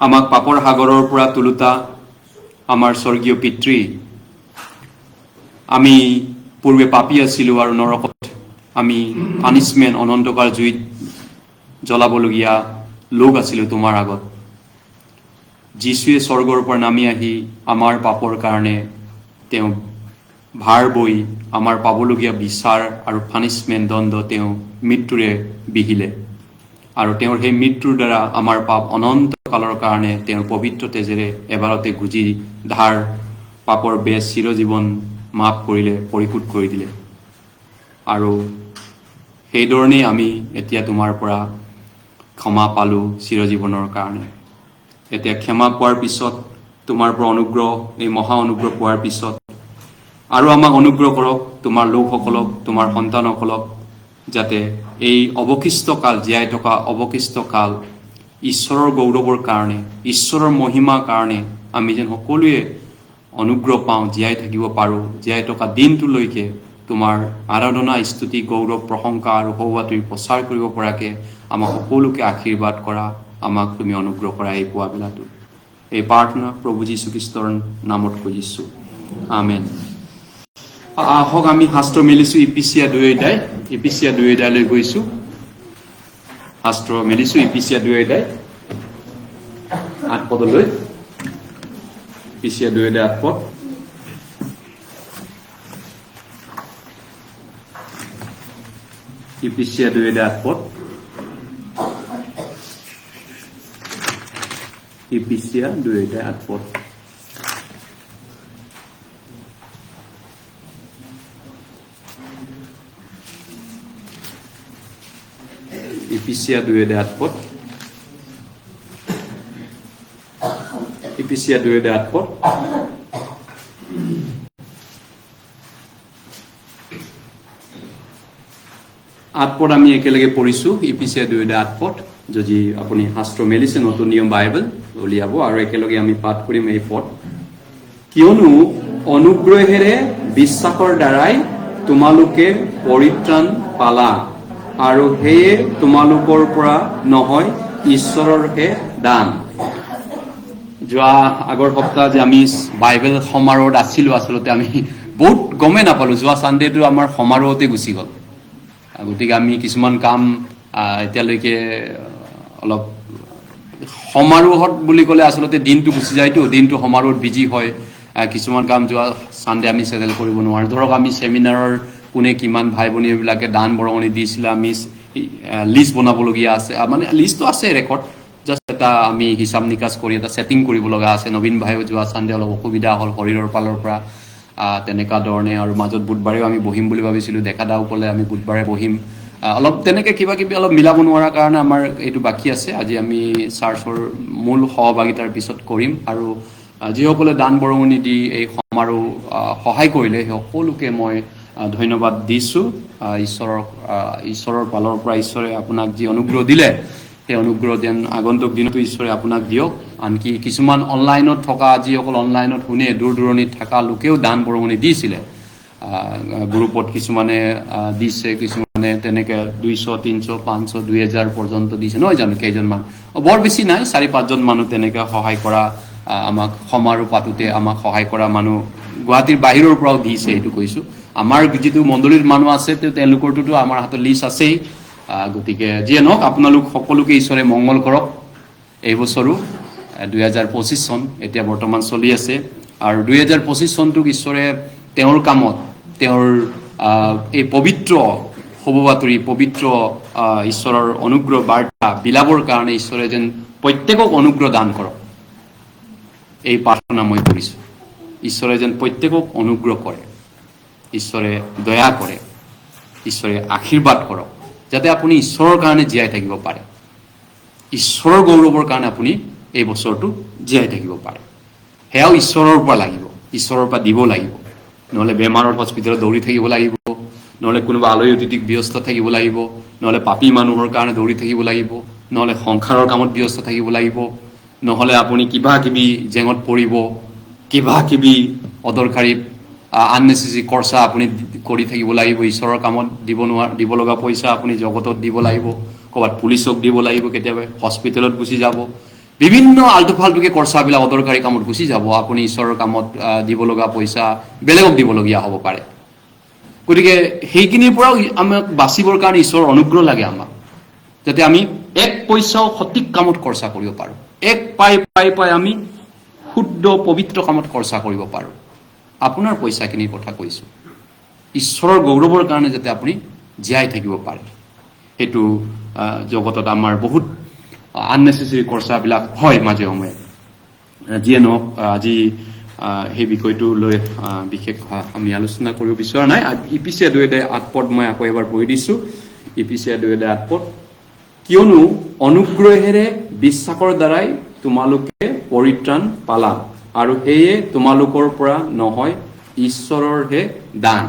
আমাক পাপৰ সাগৰৰ পৰা তুলুতা আমাৰ স্বৰ্গীয় পিতৃ, আমি পূৰ্বে পাপী আছিলোঁ আৰু নৰকত আমি পানিছমেণ্ট অনন্তকাল জুইত জ্বলাবলগীয়া লোক আছিলোঁ তোমাৰ আগত। যীশুৱে স্বৰ্গৰ পৰা নামি আহি আমাৰ পাপৰ কাৰণে তেওঁ ভাৰ বৈ আমাৰ পাবলগীয়া বিচাৰ আৰু পানিছমেণ্ট দণ্ড তেওঁ মৃত্যুৰে বিহিলে আৰু তেওঁৰ সেই মৃত্যুৰ দ্বাৰা আমাৰ পাপ অনন্তকালৰ কাৰণে তেওঁৰ পবিত্ৰ তেজেৰে এবাৰতে গুজি ধাৰ পাপৰ বেজ চিৰজীৱন মাফ কৰিলে, পৰিশোধ কৰি দিলে। আৰু সেইধৰণেই আমি এতিয়া তোমাৰ পৰা ক্ষমা পালোঁ চিৰজীৱনৰ কাৰণে। এতিয়া ক্ষমা পোৱাৰ পিছত তোমাৰ পৰা অনুগ্ৰহ, এই মহা অনুগ্ৰহ পোৱাৰ পিছত আৰু আমাক অনুগ্ৰহ কৰক, তোমাৰ লোকসকলক, তোমাৰ সন্তানসকলক, যাতে এই অৱশিষ্ট কাল, জীয়াই থকা অৱশিষ্ট কাল ঈশ্বৰৰ গৌৰৱৰ কাৰণে, ঈশ্বৰৰ মহিমাৰ কাৰণে আমি যেন সকলোৱে অনুগ্ৰহ পাওঁ, জীয়াই থাকিব পাৰোঁ। জীয়াই থকা দিনটোলৈকে তোমাৰ আৰাধনা, স্তুতি, গৌৰৱ, প্ৰশংসা আৰু সৌভাতৰি প্ৰচাৰ কৰিব পৰাকৈ আমাক সকলোকে আশীৰ্বাদ কৰা, আমাক তুমি অনুগ্ৰহ কৰা এই পুৱা বেলাটো। এই প্ৰাৰ্থনা প্ৰভু যীশুখ্ৰীষ্টৰ নামত খুজিছোঁ, আমেন। আহক আমি শাস্ত্ৰ মেলিছোঁ ইপিচিয়া 2 অধ্যায়, ইপিচিয়া 2 অধ্যায়লৈ গৈছোঁ। শাস্ত্ৰ মেলিছোঁ ইপিচিয়া 2 অধ্যায় 8 পদলৈ, ইপিচিয়া 2 অধ্যায় 8 পদ। ইপিচিয়া 2 অধ্যায় 8 পদ। ইপিচিয়া 2 অধ্যায় 8 পদ। ইপিচিয়া 2 অধ্যায় 8 পদ। ইপিচিয়া 2 অধ্যায় 8 পদ। আমি একেলগে পঢ়িছোঁ ইপিচিয়া 2 অধ্যায় 8 পদ। যদি আপুনি শাস্ত্ৰ মেলিছে নতুন নিয়ম বাইবেল উলিয়াব আৰু একেলগে আমি পাঠ কৰিম এই পদ। কিয়নো অনুগ্ৰহেৰে বিশ্বাসৰ দ্বাৰাই তোমালোকে পৰিত্ৰাণ পালা, আৰু সেয়ে তোমালোকৰ পৰা নহয়, ঈশ্বৰৰহে দান। যোৱা আগৰ সপ্তাহ যে আমি বাইবেল সমাৰোহত আছিলোঁ, আচলতে আমি বহুত গমেই নাপালোঁ। যোৱা ছানডেটো আমাৰ সমাৰোহতে গুচি গ'ল। গতিকে আমি কিছুমান কাম এতিয়ালৈকে অলপ সমাৰোহত বুলি ক'লে আচলতে দিনটো গুচি যায়তো, দিনটো সমাৰোহত বিজি হয়। কিছুমান কাম যোৱা ছানডে আমি চেটেল কৰিব নোৱাৰোঁ। ধৰক আমি চেমিনাৰৰ কোনে কিমান ভাই ভনীবিলাকে দান বৰঙণি দিছিলে, আমি লিষ্ট বনাবলগীয়া আছে। মানে লিষ্টটো আছে ৰেকৰ্ড, জাষ্ট এটা আমি হিচাপ নিকাচ কৰি এটা ছেটিং কৰিব লগা আছে। নবীন ভাইও যোৱা ছানডে অলপ অসুবিধা হ'ল শৰীৰৰ ফালৰ পৰা, তেনেকুৱা ধৰণে। আৰু মাজত বুধবাৰেও আমি বহিম বুলি ভাবিছিলোঁ, ডেকাদাও ক'লে আমি বুধবাৰে বহিম। অলপ তেনেকৈ কিবা কিবি অলপ মিলাব নোৱাৰাৰ কাৰণে আমাৰ এইটো বাকী আছে। আজি আমি চাৰ্চৰ মূল সহভাগিতাৰ পিছত কৰিম। আৰু যিসকলে দান বৰঙণি দি এই সমাৰোহ সহায় কৰিলে সেই সকলোকে মই ধন্যবাদ দিছোঁ। ঈশ্বৰৰ ফালৰ পৰা ঈশ্বৰে আপোনাক যি অনুগ্ৰহ দিলে, সেই অনুগ্ৰহ যেন আগন্তুক দিনতো ঈশ্বৰে আপোনাক দিয়ক। আনকি কিছুমান অনলাইনত থকা, যিসকল অনলাইনত শুনে, দূৰ দূৰণিত থকা লোকেও দান বৰঙণি দিছিলে। গ্ৰুপত কিছুমানে দিছে, কিছুমানে তেনেকৈ 200, 300, 500, 2000 পৰ্যন্ত দিছে, নহয় জানো? কেইজনমান, বৰ বেছি নাই, 4-5জন মানুহ তেনেকৈ সহায় কৰা, আমাক সমাৰোহ পাতোতে আমাক সহায় কৰা মানুহ গুৱাহাটীৰ বাহিৰৰ পৰাও দিছে, এইটো কৈছোঁ। আমাৰ যিটো মণ্ডলীৰ মানুহ আছে তেওঁলোকৰটোতো আমাৰ হাতত লিষ্ট আছেই। গতিকে যিয়ে নহওক, আপোনালোক সকলোকে ঈশ্বৰে মংগল কৰক। এই বছৰো 2025 চন এতিয়া বৰ্তমান চলি আছে, আৰু 2025 চনটোক ঈশ্বৰে তেওঁৰ কামত, তেওঁৰ এই পবিত্ৰ শুভবাতৰি, পবিত্ৰ ঈশ্বৰৰ অনুগ্ৰহ বাৰ্তা বিলাবৰ কাৰণে ঈশ্বৰে যেন প্ৰত্যেকক অনুগ্ৰহ দান কৰক, এই প্ৰাৰ্থনা মই কৰিছোঁ। ঈশ্বৰে যেন প্ৰত্যেকক অনুগ্ৰহ কৰে, ঈশ্বৰে দয়া কৰে, ঈশ্বৰে আশীৰ্বাদ কৰক, যাতে আপুনি ঈশ্বৰৰ কাৰণে জীয়াই থাকিব পাৰে, ঈশ্বৰৰ গৌৰৱৰ কাৰণে আপুনি এই বছৰটো জীয়াই থাকিব পাৰে। সেয়াও ঈশ্বৰৰ পৰা লাগিব, ঈশ্বৰৰ পৰা দিব লাগিব। নহ'লে বেমাৰৰ হস্পিটেলত দৌৰি থাকিব লাগিব, নহ'লে কোনোবা আলহী অতিথিক ব্যস্ত থাকিব লাগিব, নহ'লে পাপী মানুহৰ কাৰণে দৌৰি থাকিব লাগিব, নহ'লে সংসাৰৰ কামত ব্যস্ত থাকিব লাগিব, নহ'লে আপুনি কিবা কিবি জেঙত পৰিব, কিবা কিবি অদৰকাৰী আননেচেচাৰী খৰচা আপুনি কৰি থাকিব লাগিব। ঈশ্বৰৰ কামত দিব লগা পইচা আপুনি জগতত দিব লাগিব, ক'ৰবাত পুলিচক দিব লাগিব, কেতিয়াবা হস্পিটেলত গুচি যাব, বিভিন্ন আল্টু ফাল্টুকে খৰচাবিলাক অদৰকাৰী কামত গুচি যাব আপুনি ঈশ্বৰৰ কামত দিব লগা পইচা বেলেগক দিবলগীয়া হ'ব পাৰে গতিকে সেইখিনিৰ পৰাও আমাক বাচিবৰ কাৰণে ঈশ্বৰৰ অনুগ্ৰহ লাগে আমাক যাতে আমি এক পইচাও সঠিক কামত খৰচা কৰিব পাৰোঁ এক পাই আমি শুদ্ধ পবিত্ৰ কামত খৰচা কৰিব পাৰোঁ আপোনাৰ পইচাখিনিৰ কথা কৈছোঁ ঈশ্বৰৰ গৌৰৱৰ কাৰণে যাতে আপুনি জীয়াই থাকিব পাৰে সেইটো জগতত আমাৰ বহুত আননেচেচাৰী খৰচাবিলাক হয় মাজে সময়ে যিয়ে নহওক আজি সেই বিষয়টো লৈ বিশেষ আমি আলোচনা কৰিব বিচৰা নাই ইপিচিয়া 2:8 পদ মই আকৌ এবাৰ পঢ়ি দিছোঁ ইপিচিয়া 2:8 পদ কিয়নো অনুগ্ৰহেৰে বিশ্বাসৰ দ্বাৰাই তোমালোকে পৰিত্ৰাণ পালা আৰু সেয়ে তোমালোকৰ পৰা নহয় ঈশ্বৰৰহে দান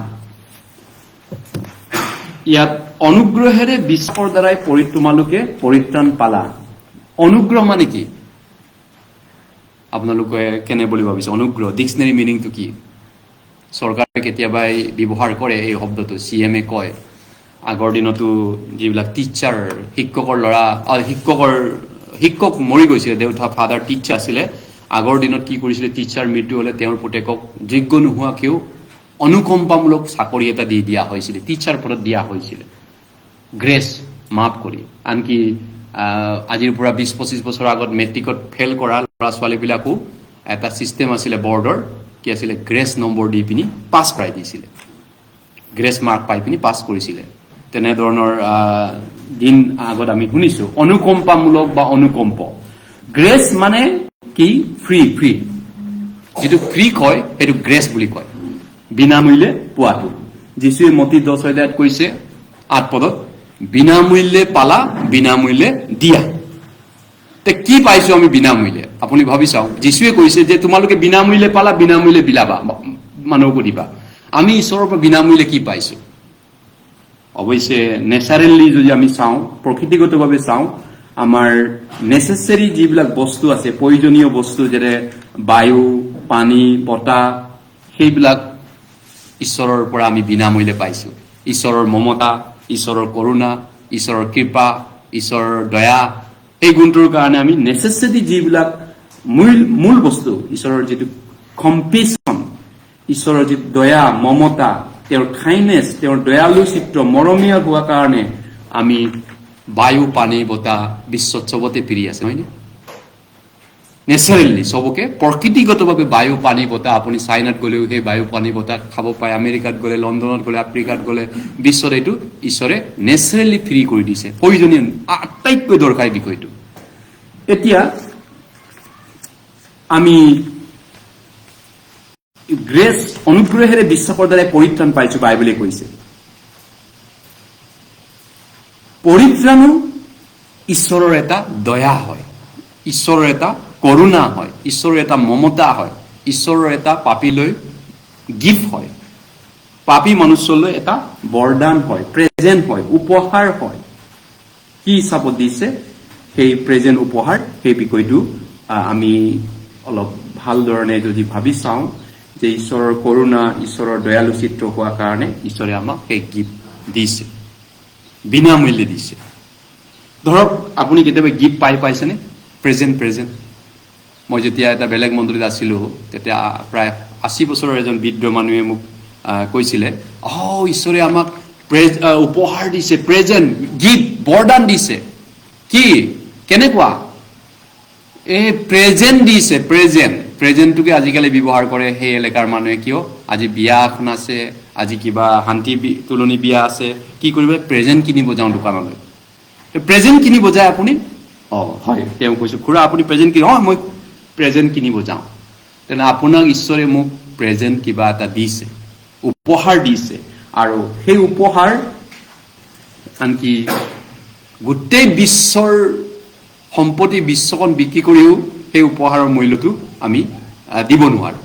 ইয়াত অনুগ্ৰহেৰে বিশ্বাসৰ দ্বাৰাই তোমালোকে পৰিত্ৰাণ পালা অনুগ্ৰহ মানে কি আপোনালোকে কেনে বুলি ভাবিছে অনুগ্ৰহ ডিকচনেৰী মিনিংটো কি চৰকাৰে কেতিয়াবা ব্যৱহাৰ কৰে এই শব্দটো CMA কয় আগৰ দিনতো যিবিলাক টিচাৰ শিক্ষকৰ ল'ৰা শিক্ষক মৰি গৈছিলে দেউতা ফাদাৰ টিচাৰ আছিলে আগৰ দিনত কি কৰিছিলে টিচাৰ মৃত্যু হ'লে তেওঁৰ পুতেকক যোগ্য নোহোৱাকেও অনুকম্পামূলক চাকৰি এটা দি দিয়া হৈছিল টিচাৰ পদত দিয়া হৈছিল গ্ৰেছ মাফ কৰি আনকি আজিৰ পৰা 20-25 বছৰ আগত মেট্ৰিকত ফেল কৰা ল'ৰা ছোৱালীবিলাকো এটা চিষ্টেম আছিলে বৰ্ডৰ কি আছিলে গ্ৰেছ নম্বৰ দি পিনি পাছ কৰাই দিছিলে গ্ৰেছ মাৰ্ক পাই পিনি পাছ কৰিছিলে তেনেধৰণৰ দিন আগত আমি শুনিছোঁ অনুকম্পামূলক বা অনুকম্প গ্ৰেছ মানে কি ফ্ৰী যিটো ফ্ৰী কয় সেইটো গ্ৰেছ বুলি কয় বিনামূল্যে পোৱাটো যিশুৱে মতি 10:8 কৈছে 8 পদত বিনামূল্যে পালা বিনামূল্যে দিয়া তে কি পাইছো আমি বিনামূল্যে আপুনি ভাবি চাওক যিশুৱে কৈছে যে তোমালোকে বিনামূল্যে পালা বিনামূল্যে বিলাবা মানুহকো দিবা আমি ঈশ্বৰৰ পৰা বিনামূল্যে কি পাইছো অৱশ্যে নেচাৰেলি যদি আমি চাওঁ প্ৰকৃতিগতভাৱে চাওঁ আমাৰ নেচেচাৰী যিবিলাক বস্তু আছে প্ৰয়োজনীয় বস্তু যেনে বায়ু পানী বতাহ সেইবিলাক ঈশ্বৰৰ পৰা আমি বিনামূল্যে পাইছো ঈশ্বৰৰ মমতা ঈশ্বৰৰ কৰুণা ঈশ্বৰৰ কৃপা ঈশ্বৰৰ দয়া এই গুণটোৰ কাৰণে আমি নেচেচাৰী যিবিলাক মূল বস্তু ঈশ্বৰৰ যিটো কম্পেশ্যন ঈশ্বৰৰ যিটো দয়া মমতা তেওঁৰ কাইণ্ডনেছ তেওঁৰ দয়ালু চিত্ৰ মৰমীয়া হোৱা কাৰণে আমি বায়ু পানী বতাহ বিশ্বত চবতে ফিৰি আছে হয়নে নেচাৰেলি চবকে প্ৰকৃতিগতভাৱে বায়ু পানী বতাহ আপুনি চাইনাত গ'লেও সেই বায়ু পানী বতাহ খাব পাৰে আমেৰিকাত গ'লে লণ্ডনত গ'লে আফ্ৰিকাত গ'লে বিশ্বত এইটো ঈশ্বৰে নেচাৰেলি ফ্ৰী কৰি দিছে প্ৰয়োজনীয় আটাইতকৈ দৰকাৰী বিষয়টো এতিয়া আমি গ্ৰেছ অনুগ্ৰহেৰে বিশ্বাসৰ দ্বাৰাই পৰিত্ৰাণ পাইছো বাইবেলে কৈছে পৰিত্ৰাণো ঈশ্বৰৰ এটা দয়া হয় ঈশ্বৰৰ এটা কৰুণা হয় ঈশ্বৰৰ এটা মমতা হয় ঈশ্বৰৰ এটা পাপীলৈ গিফ্ট হয় পাপী মনুষ্যলৈ এটা বৰদান হয় প্ৰেজেন্ট হয় উপহাৰ হয় কি হিচাপত দিছে সেই প্ৰেজেন্ট উপহাৰ সেই বিষয়টো আমি অলপ ভাল ধৰণে যদি ভাবি চাওঁ যে ঈশ্বৰৰ কৰুণা ঈশ্বৰৰ দয়ালু চিত্ৰ হোৱাৰ কাৰণে ঈশ্বৰে আমাক সেই গিফ্ট দিছে বিনামূল্যে দিছে ধৰক আপুনি কেতিয়াবা গিফ্ট পাইছেনে প্ৰেজেন্ট মই যেতিয়া এটা বেলেগ মণ্ডলীত আছিলোঁ তেতিয়া প্ৰায় 80 বছৰৰ এজন বৃদ্ধ মানুহে মোক কৈছিলে ঈশ্বৰে আমাক উপহাৰ দিছে প্ৰেজেন্ট গিফ্ট বৰদান দিছে কি কেনেকুৱা এই প্ৰেজেন্ট দিছে প্ৰেজেন্টটোকে আজিকালি ব্যৱহাৰ কৰে সেই এলেকাৰ মানুহে কিয় আজি বিয়া এখন আছে আজি কিবা শান্তি তুলনি বিয়া আছে কি কৰিব প্ৰেজেন্ট কিনিব যাওঁ দোকানলৈ প্ৰেজেন্ট কিনিব যায় আপুনি হয় তেওঁ কৈছো খুৰা আপুনি প্ৰেজেন্ট কিনিব মই প্ৰেজেন্ট কিনিব যাওঁ তেনে আপোনাক ঈশ্বৰে মোক প্ৰেজেন্ট কিবা এটা দিছে উপহাৰ দিছে আৰু সেই উপহাৰ আনকি গোটেই বিশ্বৰ সম্পত্তি বিশ্বখন বিক্ৰী কৰিও সেই উপহাৰৰ মূল্যটো আমি দিব নোৱাৰো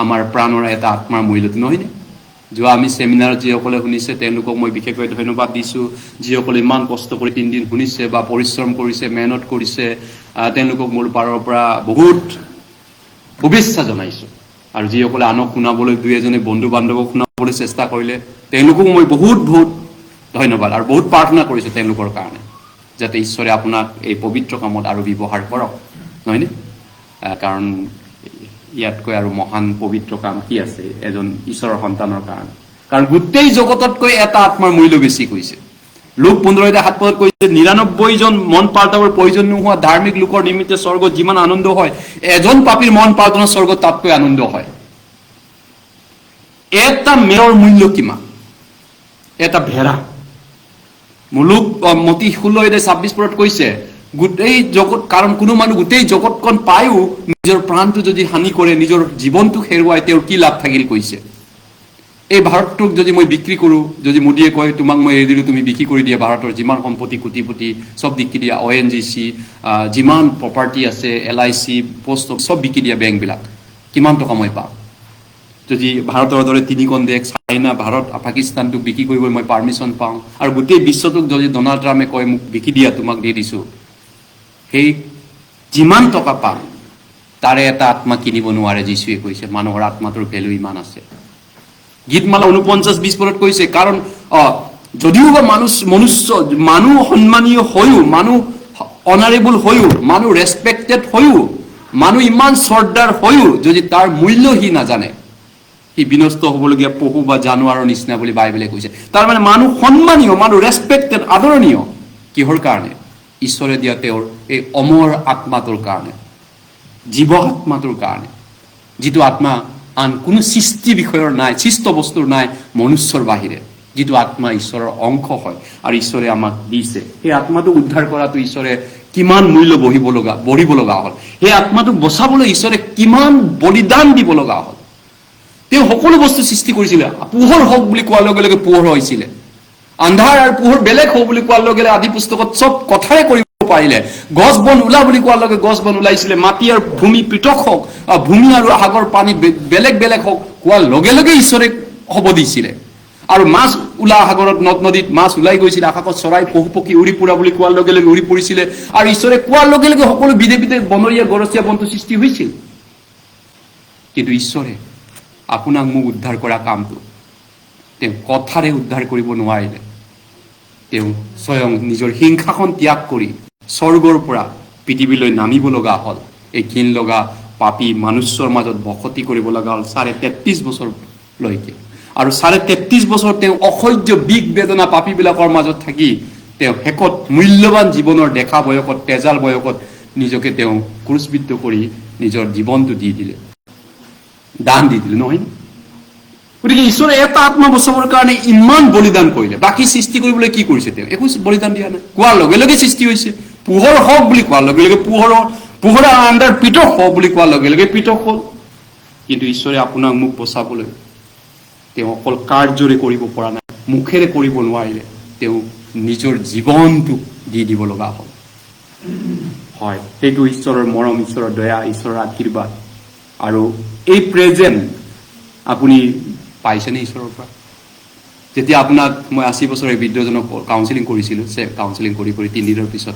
আমাৰ প্ৰাণৰ এটা আত্মাৰ মূল্যটো নহয়নে যোৱা আমি সেমিনাৰত যিসকলে শুনিছে তেওঁলোকক মই বিশেষকৈ ধন্যবাদ দিছোঁ যিসকলে ইমান কষ্ট কৰি 3 দিন শুনিছে বা পৰিশ্ৰম কৰিছে মেহনত কৰিছে তেওঁলোকক মোৰ পাৰৰ পৰা বহুত শুভেচ্ছা জনাইছোঁ আৰু যিসকলে আনক শুনাবলৈ দুই এজনে বন্ধু বান্ধৱক শুনাবলৈ চেষ্টা কৰিলে তেওঁলোকক মই বহুত ধন্যবাদ আৰু বহুত প্ৰাৰ্থনা কৰিছোঁ তেওঁলোকৰ কাৰণে যাতে ঈশ্বৰে আপোনাক এই পবিত্ৰ কামত আৰু ব্যৱহাৰ কৰক নহয়নে? কাৰণ ইয়াতকৈ আৰু মহান পবিত্ৰ কাম কি আছে এজন ঈশ্বৰৰ সন্তানৰ কাৰণে? কাৰণ গোটেই জগততকৈ এটা আত্মাৰ মূল্য বেছি কৈছে। লোক 15:7 কৈছে 99 জন মন পাল্টাবৰ প্ৰয়োজন নোহোৱা ধাৰ্মিক লোকৰ নিমিত্তে স্বৰ্গত যিমান আনন্দ হয়, এজন পাপীৰ মন পাল্টানৰ স্বৰ্গত তাতকৈ আনন্দ হয়। এটা মেয়ৰ মূল্য কিমান? এটা ভেড়া। মুলুক মতি 16:26 কৈছে গোটেই জগত, কাৰণ কোনো মানুহ গোটেই জগতখন পায়ো নিজৰ প্ৰাণটো যদি হানি কৰে, নিজৰ জীৱনটো হেৰুৱাই তেওঁৰ কি লাভ থাকিল কৈছে। এই ভাৰতটোক যদি মই বিক্ৰী কৰোঁ, যদি মোদীয়ে কয় তোমাক মই এৰি দিলোঁ, তুমি বিক্ৰী কৰি দিয়া ভাৰতৰ যিমান সম্পত্তি কোটিপতি চব বিক্ৰী দিয়া, ONGC যিমান প্ৰপাৰ্টি আছে, LIC পোষ্ট চব বিক্ৰী দিয়া, বেংকবিলাক, কিমান টকা মই পাম? যদি ভাৰতৰ দৰে 3খন দেশ চাইনা, ভাৰত, পাকিস্তানটোক বিক্ৰী কৰিব মই পাৰ্মিশ্যন পাওঁ, আৰু গোটেই বিশ্বটোক যদি ডনাল্ড ট্ৰাম্পে কয় মোক বিক্ৰী দিয়া, তোমাক দি দিছোঁ, সেই যিমান টকা পাম তাৰে এটা আত্মা কিনিব নোৱাৰে। যীশুৱে কৈছে মানুহৰ আত্মাটোৰ ভেলু ইমান আছে। গীতমালা 49:20 কৈছে কাৰণ যদিও বা মানুহ সন্মানীয় হৈও, মানুহ অনাৰেবল হৈও, মানুহ ৰেচপেক্টেড হৈও, মানুহ ইমান চৰ্দাৰ হৈও যদি তাৰ মূল্য সি নাজানে, সি বিনষ্ট হ'বলগীয়া পশু বা জানুৱাৰৰ নিচিনা বুলি বাইবেলে কৈছে। তাৰমানে মানুহ সন্মানীয়, মানুহ ৰেচপেক্টেড, আদৰণীয় কিহৰ কাৰণে? ঈশ্বৰে দিয়া তেওঁৰ এই অমৰ আত্মাটোৰ কাৰণে, জীৱ আত্মাটোৰ কাৰণে, যিটো আত্মা আন কোনো সৃষ্টি বিষয়ৰ নাই, সৃষ্ট বস্তুৰ নাই মনুষ্যৰ বাহিৰে, যিটো আত্মা ঈশ্বৰৰ অংশ হয় আৰু ঈশ্বৰে আমাক দিছে। সেই আত্মাটোক উদ্ধাৰ কৰাটো ঈশ্বৰে কিমান মূল্য বঢ়িব লগা হ'ল, সেই আত্মাটোক বচাবলৈ ঈশ্বৰে কিমান বলিদান দিব লগা হ'ল। তেওঁ সকলো বস্তু সৃষ্টি কৰিছিলে, পোহৰ হওক বুলি কোৱাৰ লগে লগে পোহৰ হৈছিলে, আন্ধাৰ আৰু পোহৰ বেলেগ হওক বুলি কোৱাৰ লগে লগে আদি পুস্তকত চব কথাই কৰিব পাৰিলে, গছ বন ওলা বুলি কোৱাৰ লগে গছ বন ওলাইছিলে, মাটি আৰু ভূমি পৃথক হওক, ভূমি আৰু সাগৰ পানী বেলেগ বেলেগ হওক কোৱাৰ লগে লগে ঈশ্বৰে হ'ব দিছিলে, আৰু মাছ ওলা সাগৰত নদ নদীত মাছ ওলাই গৈছিলে, আকাশত চৰাই পশু পক্ষী উৰি ফুৰা বুলি কোৱাৰ লগে লগে উৰি ফুৰিছিলে, আৰু ঈশ্বৰে কোৱাৰ লগে লগে সকলো বিধে বিধে বনৰীয়া গৰচীয়া বন্তু সৃষ্টি হৈছিল। কিন্তু ঈশ্বৰে আপোনাক মোক উদ্ধাৰ কৰা কামটো তেওঁ কথাৰে উদ্ধাৰ কৰিব নোৱাৰিলে। তেওঁ স্বয়ং নিজৰ সিংহাসন ত্যাগ কৰি স্বৰ্গৰ পৰা পৃথিৱীলৈ নামিব লগা হ'ল। এই ঘিণ লগা পাপী মনুষ্যৰ মাজত বসতি কৰিব লগা হ'ল 33.5 বছৰলৈকে, আৰু 33.5 বছৰ তেওঁ অসহ্য বিষ বেদনা পাপীবিলাকৰ মাজত থাকি তেওঁ শেষত মূল্যৱান জীৱনৰ দেখা বয়সত, তেজাল বয়সত নিজকে তেওঁ ক্ৰুচবিদ্ধ কৰি নিজৰ জীৱনটো দি দিলে, দান দি দিলে, নহয়? গতিকে ঈশ্বৰে এটা আত্মা বচাবৰ কাৰণে ইমান বলিদান কৰিলে। বাকী সৃষ্টি কৰিবলৈ কি কৰিছে? তেওঁ একো বলিদান দিয়া নাই, কোৱাৰ লগে লগে সৃষ্টি হৈছে। পোহৰ হওক বুলি কোৱাৰ লগে লগে পোহৰৰ আন্ধাৰ পৃথক হওক বুলি কোৱাৰ লগে লগে পৃথক হ'ল। কিন্তু ঈশ্বৰে আপোনাক মোক বচাবলৈ তেওঁ অকল কাৰ্যৰে কৰিব পৰা নাই, মুখেৰে কৰিব নোৱাৰিলে, তেওঁ নিজৰ জীৱনটো দি দিব লগা হ'ল। হয়, সেইটো ঈশ্বৰৰ মৰম, ঈশ্বৰৰ দয়া, ঈশ্বৰৰ আশীৰ্বাদ। আৰু এই প্ৰেজেণ্ট আপুনি পাইছেনে ঈশ্বৰৰ পৰা? যেতিয়া আপোনাক মই 80 বছৰৰ বৃদ্ধজনক কাউন্সিলিং কৰিছিলোঁ, কাউন্সিলিং কৰি 3 দিনৰ পিছত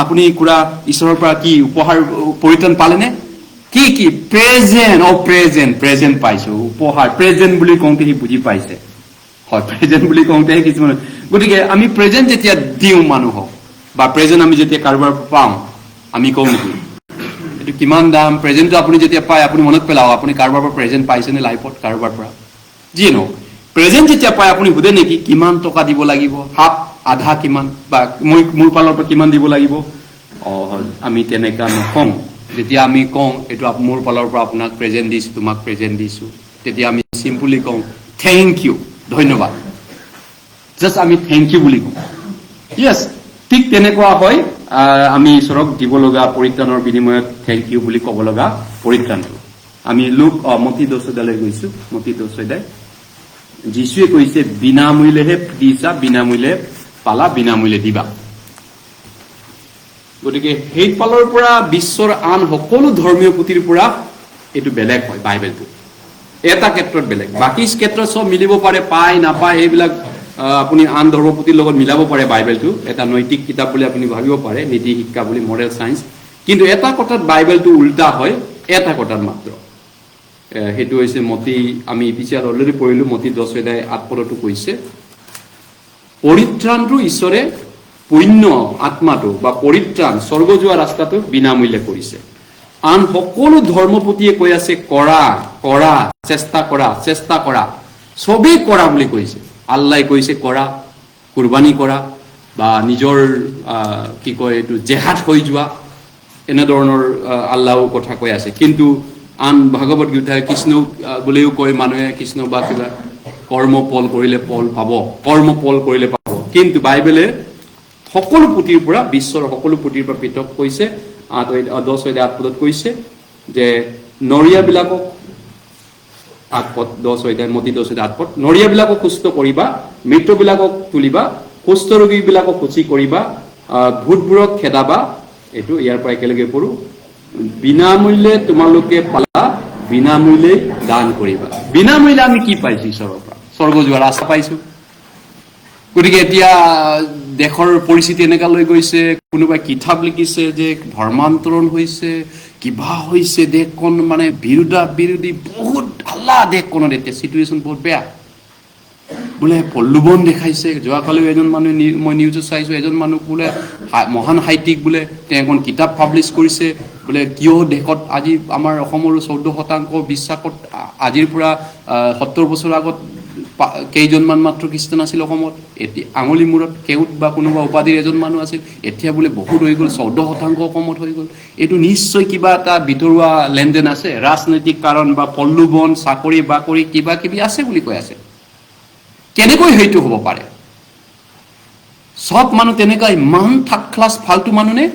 আপুনি পুৰা ঈশ্বৰৰ পৰা কি উপহাৰ পৰিত্ৰাণ পালেনে? কি কি? প্ৰেজেণ্ট পাইছোঁ, উপহাৰ। প্ৰেজেণ্ট বুলি কওঁতে সি বুজি পাইছে, হয়, প্ৰেজেণ্ট বুলি কওঁতেহে কিছুমান। গতিকে আমি প্ৰেজেণ্ট যেতিয়া দিওঁ মানুহক, বা প্ৰেজেণ্ট আমি যেতিয়া কাৰোবাৰ পাওঁ, আমি কওঁ নেকি এইটো কিমান দাম? প্ৰেজেণ্টটো আপুনি যেতিয়া পায় আপুনি মনত পেলাওক, আপুনি কাৰোবাৰ পৰা প্ৰেজেণ্ট পাইছেনে লাইফত? কাৰোবাৰ পৰা যিয়ে নহওক, প্ৰেজেণ্ট যেতিয়া পায় আপুনি সোধে নেকি কিমান টকা দিব লাগিব, হাফ আধা কিমান, বা মোৰ ফালৰ পৰা কিমান দিব লাগিব? আমি তেনেকুৱা নকওঁ। যেতিয়া আমি কওঁ এইটো মোৰ ফালৰ পৰা আপোনাক প্ৰেজেণ্ট দিছোঁ, তোমাক প্ৰেজেণ্ট দিছোঁ, তেতিয়া আমি চিম্পলি কওঁ থেংক ইউ, ধন্যবাদ। জাষ্ট আমি থেংক ইউ বুলি কওঁ। য়েছ, ঠিক তেনেকুৱা হয় আমি ঈশ্বৰক দিব লগা পৰিত্ৰাণৰ বিনিময়ত থেংক ইউ বুলি ক'ব লগা পৰিত্ৰাণটো। আমি মতি 10 গৈছোঁ, মতি 10 যীশুৱে কৈছে বিনামূল্যেহে দিছা, বিনামূল্যে পালা, বিনামূল্যে দিবা। গতিকে সেই ফালৰ পৰা বিশ্বৰ আন সকলো ধৰ্মীয় পুথিৰ পৰা এইটো বেলেগ হয়। বাইবেলটো এটা ক্ষেত্ৰত বেলেগ, বাকী ক্ষেত্ৰত চব মিলিব পাৰে, পায় নাপায় সেইবিলাক আপুনি আন ধৰ্মপুতিৰ লগত মিলাব পাৰে। বাইবেলটো এটা নৈতিক কিতাপ বুলি আপুনি ভাবিব পাৰে, নীতি শিক্ষা বুলি, মৰেল চায়েন্স। কিন্তু এটা কথাত বাইবেলটো উল্টা হয়, এটা কথাত মাত্ৰ। সেইটো হৈছে আমি পিছত অলৰেডি পঢ়িলোঁ, মতি 10:8 কৈছে পৰিত্ৰাণটো ঈশ্বৰে পুণ্য আত্মাটো বা পৰিত্ৰাণ স্বৰ্গ যোৱা ৰাস্তাটো বিনামূল্যে কৰিছে। আন সকলো ধৰ্মপতিয়ে কৈ আছে কৰা কৰা চেষ্টা কৰা চেষ্টা কৰা সবেই কৰা বুলি কৈছে আল্লাহে কৈছে কৰা কুৰবানী কৰা বা নিজৰ কি কয় এইটো জেহাদ হৈ যোৱা এনে ধৰণৰ আল্লাহৰ কথা কৈ আছে কিন্তু আন ভাগৱত গীতাৰ কৃষ্ণ বুলিও কয় মানুহে কৃষ্ণ বা কিবা কৰ্ম ফল কৰিলে ফল পাব কৰ্ম ফল কৰিলে পাব কিন্তু বাইবেলে সকলো পুথিৰ পৰা বিশ্বৰ সকলো পুথিৰ পৰা পৃথক কৈছে 10:8 কৈছে যে নৰিয়াবিলাকক 8:10 মতি 10:8 নৰিয়াবিলাকক সুস্থ কৰিবা মৃতবিলাকক তুলিবা কুষ্ঠ ৰোগীবিলাকক সুচি কৰিবা ভূতবোৰক খেদাবা এইটো ইয়াৰ পৰা একেলগে পঢ়ো বিনামূল্যে তোমালোকে পালা বিনামূল্যে দান কৰিবা বিনামূল্যে আমি কি পাইছো ঈশ্বৰৰ পৰা স্বৰ্গ যোৱাৰ আশা পাইছো গতিকে এতিয়া দেশৰ পৰিস্থিতি এনেকা লৈ গৈছে কোনোবাই কিতাপ লিখিছে যে ধৰ্মান্তৰণ হৈছে কিবা হৈছে দেশখন মানে বিৰোধী বহুত আল্লাহ দেশখনত এতিয়া চিটুৱেশ্যন বহুত বেয়া বোলে প্ৰলোভন দেখাইছে যোৱাকালিও এজন মানুহ মই নিউজত চাইছো এজন মানুহ বোলে মহান সাহিত্যিক বোলে তেওঁ এখন কিতাপ পাব্লিছ কৰিছে বোলে কিয় দেশত আজি আমাৰ অসমৰো 14% বিশ্বাসত আজিৰ পৰা 70 বছৰ আগত কেইজনমান মাত্ৰ খ্ৰীষ্টান আছিল অসমত এতিয়া আঙুলি মূৰত কেউট বা কোনোবা উপাধিৰ এজন মানুহ আছিল এতিয়া বোলে বহুত হৈ গ'ল 14% অসমত হৈ গ'ল এইটো নিশ্চয় কিবা এটা ভিতৰুৱা লেনদেন আছে ৰাজনৈতিক কাৰণ বা প্ৰলোভন চাকৰি বাকৰি কিবা কিবি আছে বুলি কৈ আছে কেনেকৈ সেইটো হ'ব পাৰে সব মানুহ তেনেকা ইমান থাৰ্ড ক্লাছ ফালতু মানুহ নে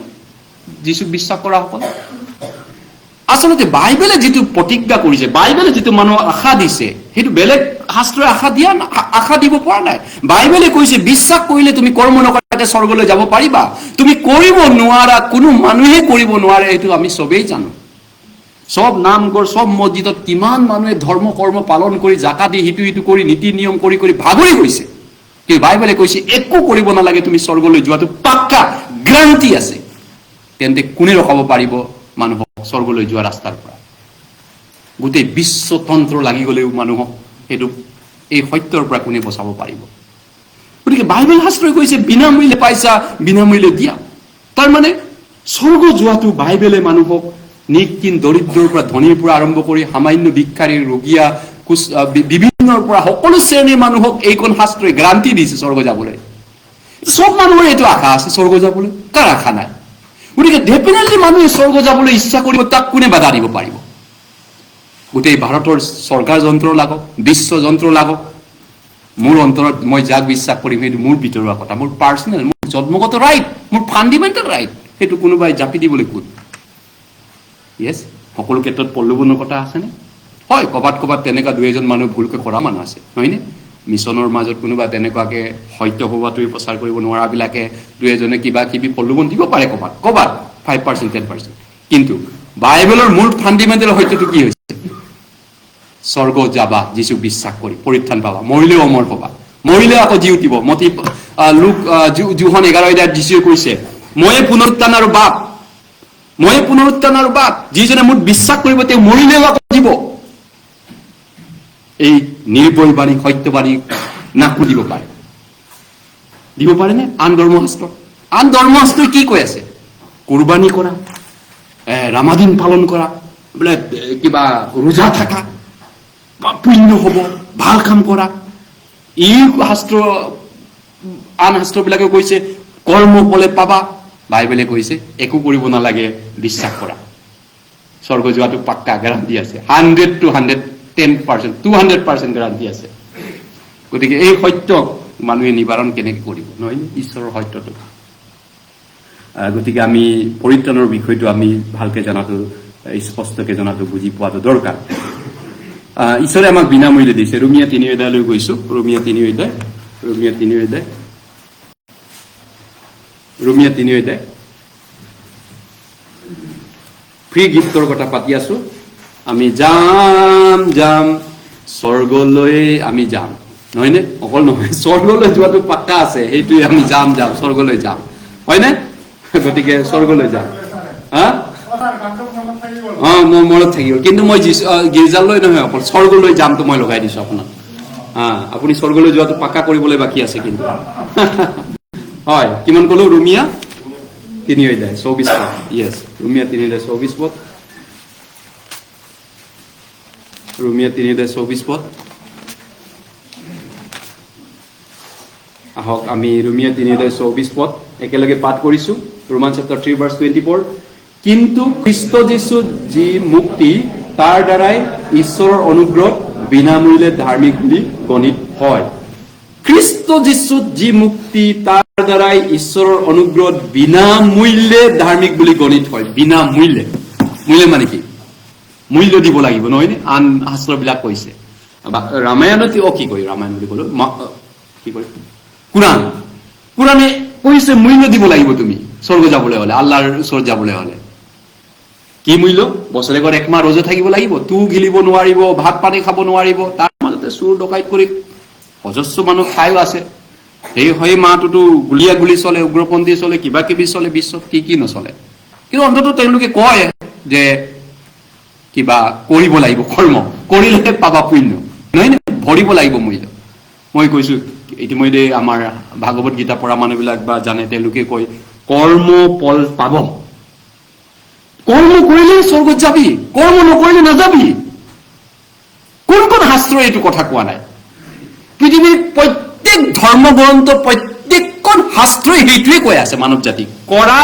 যিচুক বিশ্বাস কৰা সকল আসলতে বাইবেলে যেটো প্ৰতিজ্ঞা কৰিছে বাইবেলে যেটো মানুহক আশা দিছে সেইটো বেলেগ শাস্ত্ৰই আশা দিব পৰা নাই বাইবেলে কৈছে বিশ্বাস কৰিলে তুমি কৰ্ম নকৰাকে স্বৰ্গলৈ যাব পাৰিবা তুমি কৰিব নোৱাৰা কোনো মানুহে কৰিব নোৱাৰে এইটো আমি সবেই জানো সব নামঘৰ সব মছজিদত কিমান মানুহে ধৰ্ম কৰ্ম পালন কৰি জাকাত দি হিতু কৰি নীতি নিয়ম কৰি ভাগৰি গৈছে কিন্তু বাইবেলে কৈছে একো কৰিব নালাগে তুমি স্বৰ্গলৈ যোৱাটো পাক্কা গ্যাৰান্টি আছে তেন্তে কোনে ৰখাব পাৰিব মানুহক স্বৰ্গলৈ যোৱা ৰাস্তাৰ পৰা গোটেই বিশ্বতন্ত্ৰ লাগি গলেও মানুহক সেইটো এই সত্যৰ পৰা কোনে বচাব পাৰিব গতিকে বাইবেল শাস্ত্ৰই কৈছে বিনামূল্যে পাইছা বিনামূল্যে দিয়া তাৰ মানে স্বৰ্গ যোৱাটো বাইবেলে মানুহক নিকিন দৰিদ্ৰৰ পৰা ধনীৰ পৰা আৰম্ভ কৰি সামান্য ভিক্ষাৰী ৰোগীয়া বিভিন্নৰ পৰা সকলো শ্ৰেণীৰ মানুহক এইখন শাস্ত্ৰই গ্যাৰান্টি দিছে স্বৰ্গ যাবলৈ সব মানুহৰ এইটো আশা আছে স্বৰ্গ যাবলৈ কাৰ আশা নাই গতিকে ডেফিনেটলি মানুহে স্বৰ্গ যাবলৈ ইচ্ছা কৰিব তাক কোনে বাধা দিব পাৰিব গোটেই ভাৰতৰ চৰকাৰ যন্ত্ৰ লাগক বিশ্ব যন্ত্ৰ লাগক মোৰ অন্তৰত মই যাক বিশ্বাস কৰিম সেইটো মোৰ ভিতৰুৱা কথা মোৰ পাৰ্সোনেল মোৰ জন্মগত ৰাইট মোৰ ফান্ডামেন্টাল ৰাইট সেইটো কোনোবাই জাপি দিবলৈ কোন ইয়েস সকলো ক্ষেত্ৰত প্ৰলোভনৰ কথা আছেনে হয় কবাত তেনেকা দুই এজন মানুহ ভুলকৈ কৰা মানুহ আছে হয়নে মিছনৰ মাজত কোনোবা তেনেকুৱাকে সত্য হোৱাটোৱে প্ৰচাৰ কৰিব নোৱাৰাবিলাকে দুই এজনে কিবা কিবি প্ৰলোভন দিব পাৰে কবাত 5% 10% কিন্তু বাইবেলৰ মূল ফান্ডামেন্টাল সত্যটো কি হৈছে স্বৰ্গ যাবা যিচু বিশ্বাস কৰি পৰিত্ৰাণ পাবা মৰিলেও অমৰ হবা মৰিলেও আকৌ জি উঠিব মতি লোক জোহন 11 যিচুৱে কৈছে ময়ে পুনৰুত্থান আৰু বাপ যিজনে মোক বিশ্বাস কৰিব তেওঁ মৰিলেও আকৌ জীৱ এই নিৰ্ভয় বাণী সত্যবাণী নাকো দিব পাৰে নে আন ধৰ্মশাস্ত্ৰই কি কৈ আছে কুৰবানী কৰা ৰামাদিন পালন কৰা বোলে কিবা ৰোজা থাকা পুণ্য হ'ব ভাল কাম কৰা এই শাস্ত্ৰ আন শাস্ত্ৰবিলাকে কৈছে কৰ্ম ফলে পাবা বাইবেলে কৈছে একো কৰিব নালাগে বিশ্বাস কৰা স্বৰ্গ যোৱাটো পাক্কা গ্যাৰান্টি আছে 100 to 110% 200% গ্যাৰান্টি আছে গতিকে এই সত্য মানুহে নিবাৰণ কেনেকৈ কৰিব নহয় ঈশ্বৰৰ সত্যটো গতিকে আমি পৰিত্ৰাণৰ বিষয়টো আমি ভালকে জনাটো স্পষ্টকে জনাটো বুজি পোৱাটো দৰকাৰ ঈশ্বৰে আমাক বিনামূল্যে দিছে ৰোমিয়া 3 অধ্যায়লৈ গৈছো ৰোমিয়া 3 অধ্যায় ফ্ৰী গিফ্টৰ কথা পাতি আছো আমি যাম স্বৰ্গলৈ আমি যাম নহয়নে অকল নহয় স্বৰ্গলৈ যোৱাটো পাক্কা আছে সেইটোৱে আমি যাম স্বৰ্গলৈ যাম হয়নে গতিকে স্বৰ্গলৈ যাম মোৰ মনত থাকিব কিন্তু মই গীৰ্জালৈ নহয় অকল স্বৰ্গলৈ যামটো মই লগাই দিছো আপোনাক আপুনি স্বৰ্গলৈ যোৱাটো পাক্কা কৰিবলৈ বাকী আছে কিন্তু হয় কিমান ক'লো ৰোমিয়া 3 অধ্যায় 24 পদ ইয়েস ৰোমিয়া 3 অধ্যায় 24 পদ ৰোমিও 3:24 পদ। আহক আমি ৰোমিও 3:24 পদ একেলগে পাঠ কৰিছো। Roman chapter 3:24। কিন্তু খ্ৰীষ্ট যীশুত যি মুক্তি তাৰ দ্বাৰাই ঈশ্বৰৰ অনুগ্ৰহ বিনামূল্যে ধাৰ্মিক বুলি গণিত হয়। খ্ৰীষ্ট যীশুত যি মুক্তি তাৰ দ্বাৰাই ঈশ্বৰৰ অনুগ্ৰহ বিনামূল্যে ধাৰ্মিক বুলি গণিত হয়। বিনামূল্যে, মূল্য মানে কি? মূল্য দিব লাগিব, নহয় নে? আন শাস্ত্ৰবিলাক কৈছে। ৰামায়ণত কি কয়? ৰামায়ণ বুলি ক'লো কি কয়? কোৰাণে কৈছে মূল্য দিব লাগিব তুমি স্বৰ্গ যাবলৈ হলে, আল্লাহৰ ওচৰত যাবলৈ হলে। কি মূল্য? বছৰেকত 1 মাহ ৰোজা থাকিব লাগিব, তুহ গিলিব নোৱাৰিব, ভাত পানী খাব নোৱাৰিব, তাৰ মাজতে চুৰ ডকাইত কৰি অজস্ৰ মানুহ খাইও আছে। সেই মাহটোতো গুলি চলে, উগ্ৰপন্থী চলে, কিবা কিবি চলে, বিশ্বত কি নচলে। কিন্তু অন্ততঃ তেওঁলোকে কয় যে কিবা কৰিব লাগিব, কৰ্ম কৰিলেহে পাবা পুণ্য, নহয় নে? ভৰিব লাগিব মূল্য। মই কৈছো ইতিমধ্যে আমাৰ ভাগৱত গীতা পঢ়া মানুহবিলাক বা জানে, তেওঁলোকে কয় কৰ্ম ফল পাব। কৰ্ম কৰিলে স্বৰ্গত যাবি, কৰ্ম নকৰিলে নাযাবি। কোনখন শাস্ত্ৰই এইটো কথা কোৱা নাই? পৃথিৱীৰ প্ৰত্যেক ধৰ্মগ্ৰন্থ, প্ৰত্যেকখন শাস্ত্ৰই সেইটোৱে কৈ আছে মানৱ জাতিক, কৰা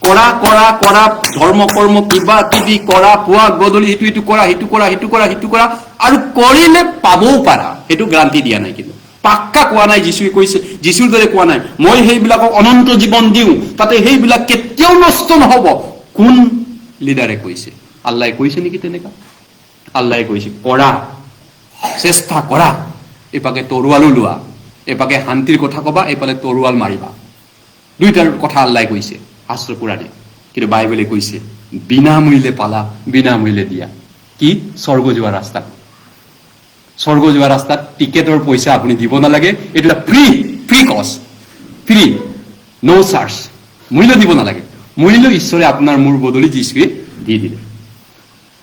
কৰা কৰা কৰা, ধৰ্ম কৰ্ম কিবা কিবি কৰা, পুৱা গধূলি ইটো কৰা, সিটো কৰা, সিটো কৰা, সিটো কৰা, আৰু কৰিলে পাবও পাৰা। সেইটো গ্ৰান্টি দিয়া নাই, কিন্তু পাক্কা কোৱা নাই। যীশুৱে কৈছে, যীশুৰ দৰে কোৱা নাই মই সেইবিলাকক অনন্ত জীৱন দিওঁ, তাতে সেইবিলাক কেতিয়াও নষ্ট নহব। কোন লিডাৰে কৈছে? আল্লাহে কৈছে নেকি তেনেকা? আল্লাহে কৈছে কৰা, চেষ্টা কৰা, এপাকে তৰোৱালো লোৱা, এপাকে শান্তিৰ কথা কবা, এফালে তৰোৱাল মাৰিবা। দুইটাৰ কথা আল্লাহে কৈছে শাস্ত্ৰ পুৰাণে। কিন্তু বাইবেলে কৈছে বিনামূল্যে পালা, বিনামূল্যে দিয়া। কি? স্বৰ্গ যোৱা ৰাস্তা। স্বৰ্গ যোৱা ৰাস্তাত টিকেটৰ পইচা আপুনি দিব নালাগে। এইটো এটা ফ্ৰী কষ্ট, ফ্ৰী, ন' চাৰ্জ, মূল্য দিব নালাগে। মূল্য ঈশ্বৰে আপোনাৰ মোৰ বদলি যীশুৱে দি দিলে।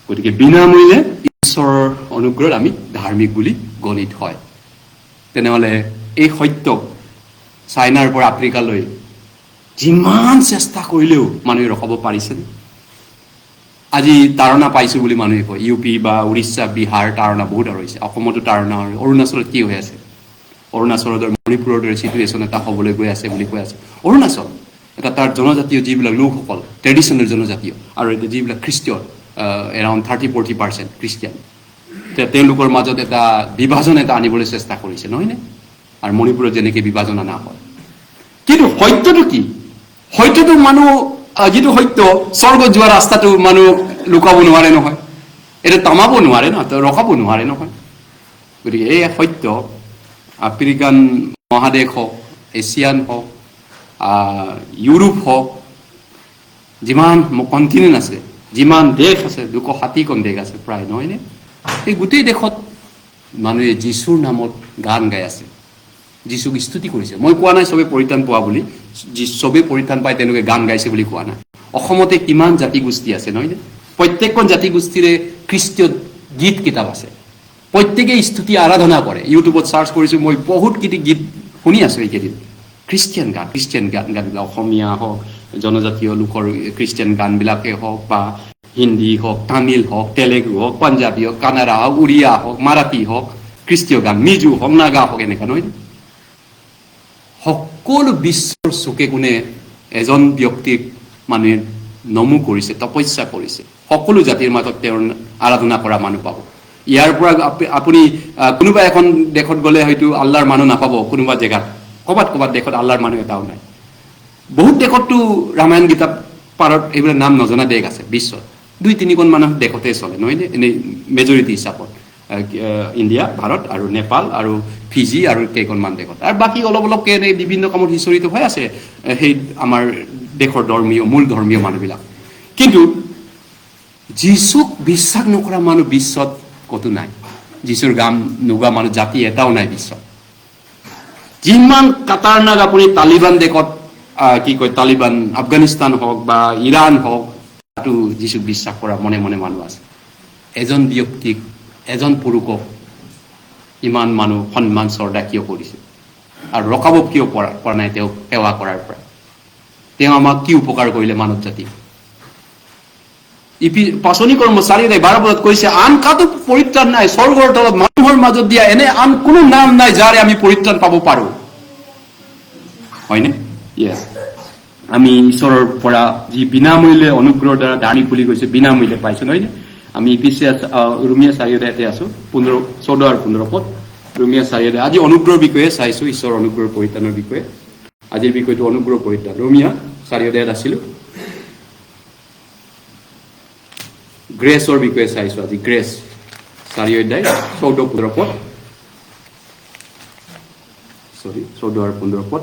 গতিকে বিনামূল্যে ঈশ্বৰৰ অনুগ্ৰহত আমি ধাৰ্মিক বুলি গণিত হয়। তেনেহলে এই সত্যক চাইনাৰ পৰা আফ্ৰিকালৈ যিমান চেষ্টা কৰিলেও মানুহে ৰখাব পাৰিছেনে? আজি তাৰণা পাইছো বুলি মানুহে কয়। UP বা উৰিষ্যা, বিহাৰ তাৰণা বহুত আৰু হৈছে। অসমতো তাৰণা, অৰুণাচলত কি হৈ আছে? অৰুণাচলৰ দৰে, মণিপুৰৰ দৰে চিটুৱেশ্যন এটা হ'বলৈ গৈ আছে বুলি কৈ আছে। অৰুণাচল এটা তাৰ জনজাতীয় যিবিলাক লোকসকল, ট্ৰেডিশ্যনেল জনজাতীয়, আৰু এতিয়া যিবিলাক খ্ৰীষ্টীয়, এৰাউণ্ড 30-40% খ্ৰীষ্টিয়ান, তেওঁলোকৰ মাজত এটা বিভাজন এটা আনিবলৈ চেষ্টা কৰিছে, নহয়নে? আৰু মণিপুৰত যেনেকৈ বিভাজন অনা হয়। কিন্তু সত্যটো কি? সত্যটো মানুহ, যিটো সত্য, স্বৰ্গত যোৱা ৰাস্তাটো মানুহ লুকাব নোৱাৰে নহয়, এইটো টমাব নোৱাৰে ন, ৰখাব নোৱাৰে নহয়। গতিকে এই সত্য আফ্ৰিকান মহাদেশ হওক, এছিয়ান হওক, ইউৰোপ হওক, যিমান কণ্টিনেণ্ট আছে, যিমান দেশ আছে, 260খন দেশ আছে প্ৰায়, নহয়নে? এই গোটেই দেশত মানুহে যীশুৰ নামত গান গাই আছে, যীশুক স্তুতি কৰিছে। মই কোৱা নাই চবে পৰিত্ৰাণ পোৱা বুলি, চবেই পৰিত্ৰাণ পাই তেওঁলোকে গান গাইছে বুলি কোৱা নাই। অসমতে কিমান জাতি গোষ্ঠী আছে, নহয়নে? প্ৰত্যেকখন জাতি গোষ্ঠীৰে খ্ৰীষ্টীয় গীত কিতাপ আছে, প্ৰত্যেকে স্তুতি আৰাধনা কৰে। ইউটিউবত চাৰ্চ কৰিছো, মই বহুত গীত শুনি আছো এইকেইদিন। খ্ৰীষ্টিয়ান গানবিলাক, অসমীয়া হওক, জনজাতীয় লোকৰ খ্ৰীষ্টিয়ান গানবিলাকেই হওক, বা হিন্দী হওক, তামিল হওক, তেলেগু হওক, পাঞ্জাবী হওক, কানাড়া হওক, উৰিয়া হওক, মাৰাঠী হওক, খ্ৰীষ্টীয় গান, মিজো হওক, নাগা হওক, এনেকা নহয়। সকলো বিশ্বৰ চুকে কোণে এজন ব্যক্তিক মানুহে নমো কৰিছে, তপস্যা কৰিছে। সকলো জাতিৰ মাজত তেওঁৰ আৰাধনা কৰা মানুহ পাব। ইয়াৰ পৰা আপুনি কোনোবা এখন দেশত গ'লে হয়তো আল্লাহৰ মানুহ নাপাব, কোনোবা জেগাত ক'ৰবাত দেশত আল্লাহৰ মানুহ এটাও নাই। বহুত দেশততো ৰামায়ণ গীতা পাৰত এইবিলাক নাম নজনা দেশ আছে বিশ্বত। 2-3খন মানুহ দেশতে চলে, নহয়নে? এনেই মেজৰিটি হিচাপত ইণ্ডিয়া, ভাৰত আৰু নেপাল আৰু ফিজি আৰু কেইখনমান দেশত, আৰু বাকী অলপকৈ এনেই বিভিন্ন কামত সিঁচৰিত হৈ আছে সেই আমাৰ দেশৰ মূল ধৰ্মীয় মানুহবিলাক। কিন্তু যীশুক বিশ্বাস নকৰা মানুহ বিশ্বত ক'তো নাই। যীশুৰ গান নোগোৱা মানুহ জাতি এটাও নাই বিশ্বত। যিমান কাটাৰনাক আপুনি তালিবান দেশত কি কয়, তালিবান আফগানিস্তান হওক বা ইৰাণ হওক, তাতো যীশুক বিশ্বাস কৰা মনে মনে মানুহ আছে। এজন ব্যক্তিক, এজন পুৰুষক ইমান মানুহ সন্মান শ্ৰদ্ধা কিয় কৰিছে, আৰু ৰখাব কিয় পৰা নাই তেওঁক সেৱা কৰাৰ পৰা? তেওঁ আমাক কি উপকাৰ কৰিলে মানৱ জাতিক? পাচনি কৰ্ম 4:12 কৈছে আন কাটো পৰিত্ৰাণ নাই স্বৰ্গৰ তলত মানুহৰ মাজত দিয়া এনে আন কোনো নাম নাই যাৰে আমি পৰিত্ৰাণ পাব পাৰো হয়নে ইয়েস আমি ঈশ্বৰৰ পৰা যি বিনামূল্যে অনুগ্ৰহৰ দ্বাৰা দানী বুলি কৈছে বিনামূল্যে পাইছো নহয়নে আমি ইপিচিয়া ৰোমিয়া 4:তে আছো 14 আৰু 15 পদ ৰোমিয়া 4:তে আজি অনুগ্ৰহৰ বিষয়ে চাইছো ঈশ্বৰৰ অনুগ্ৰহৰ পৰিত্ৰাণৰ বিষয়ে আজিৰ বিষয়টো অনুগ্ৰহ পৰিত্ৰাণ ৰোমিয়া 4:তে আছিল গ্ৰেছৰ বিষয়ে চাইছো আজি গ্ৰেছ 4:14 পদ সৰি 14 আৰু 15 পদ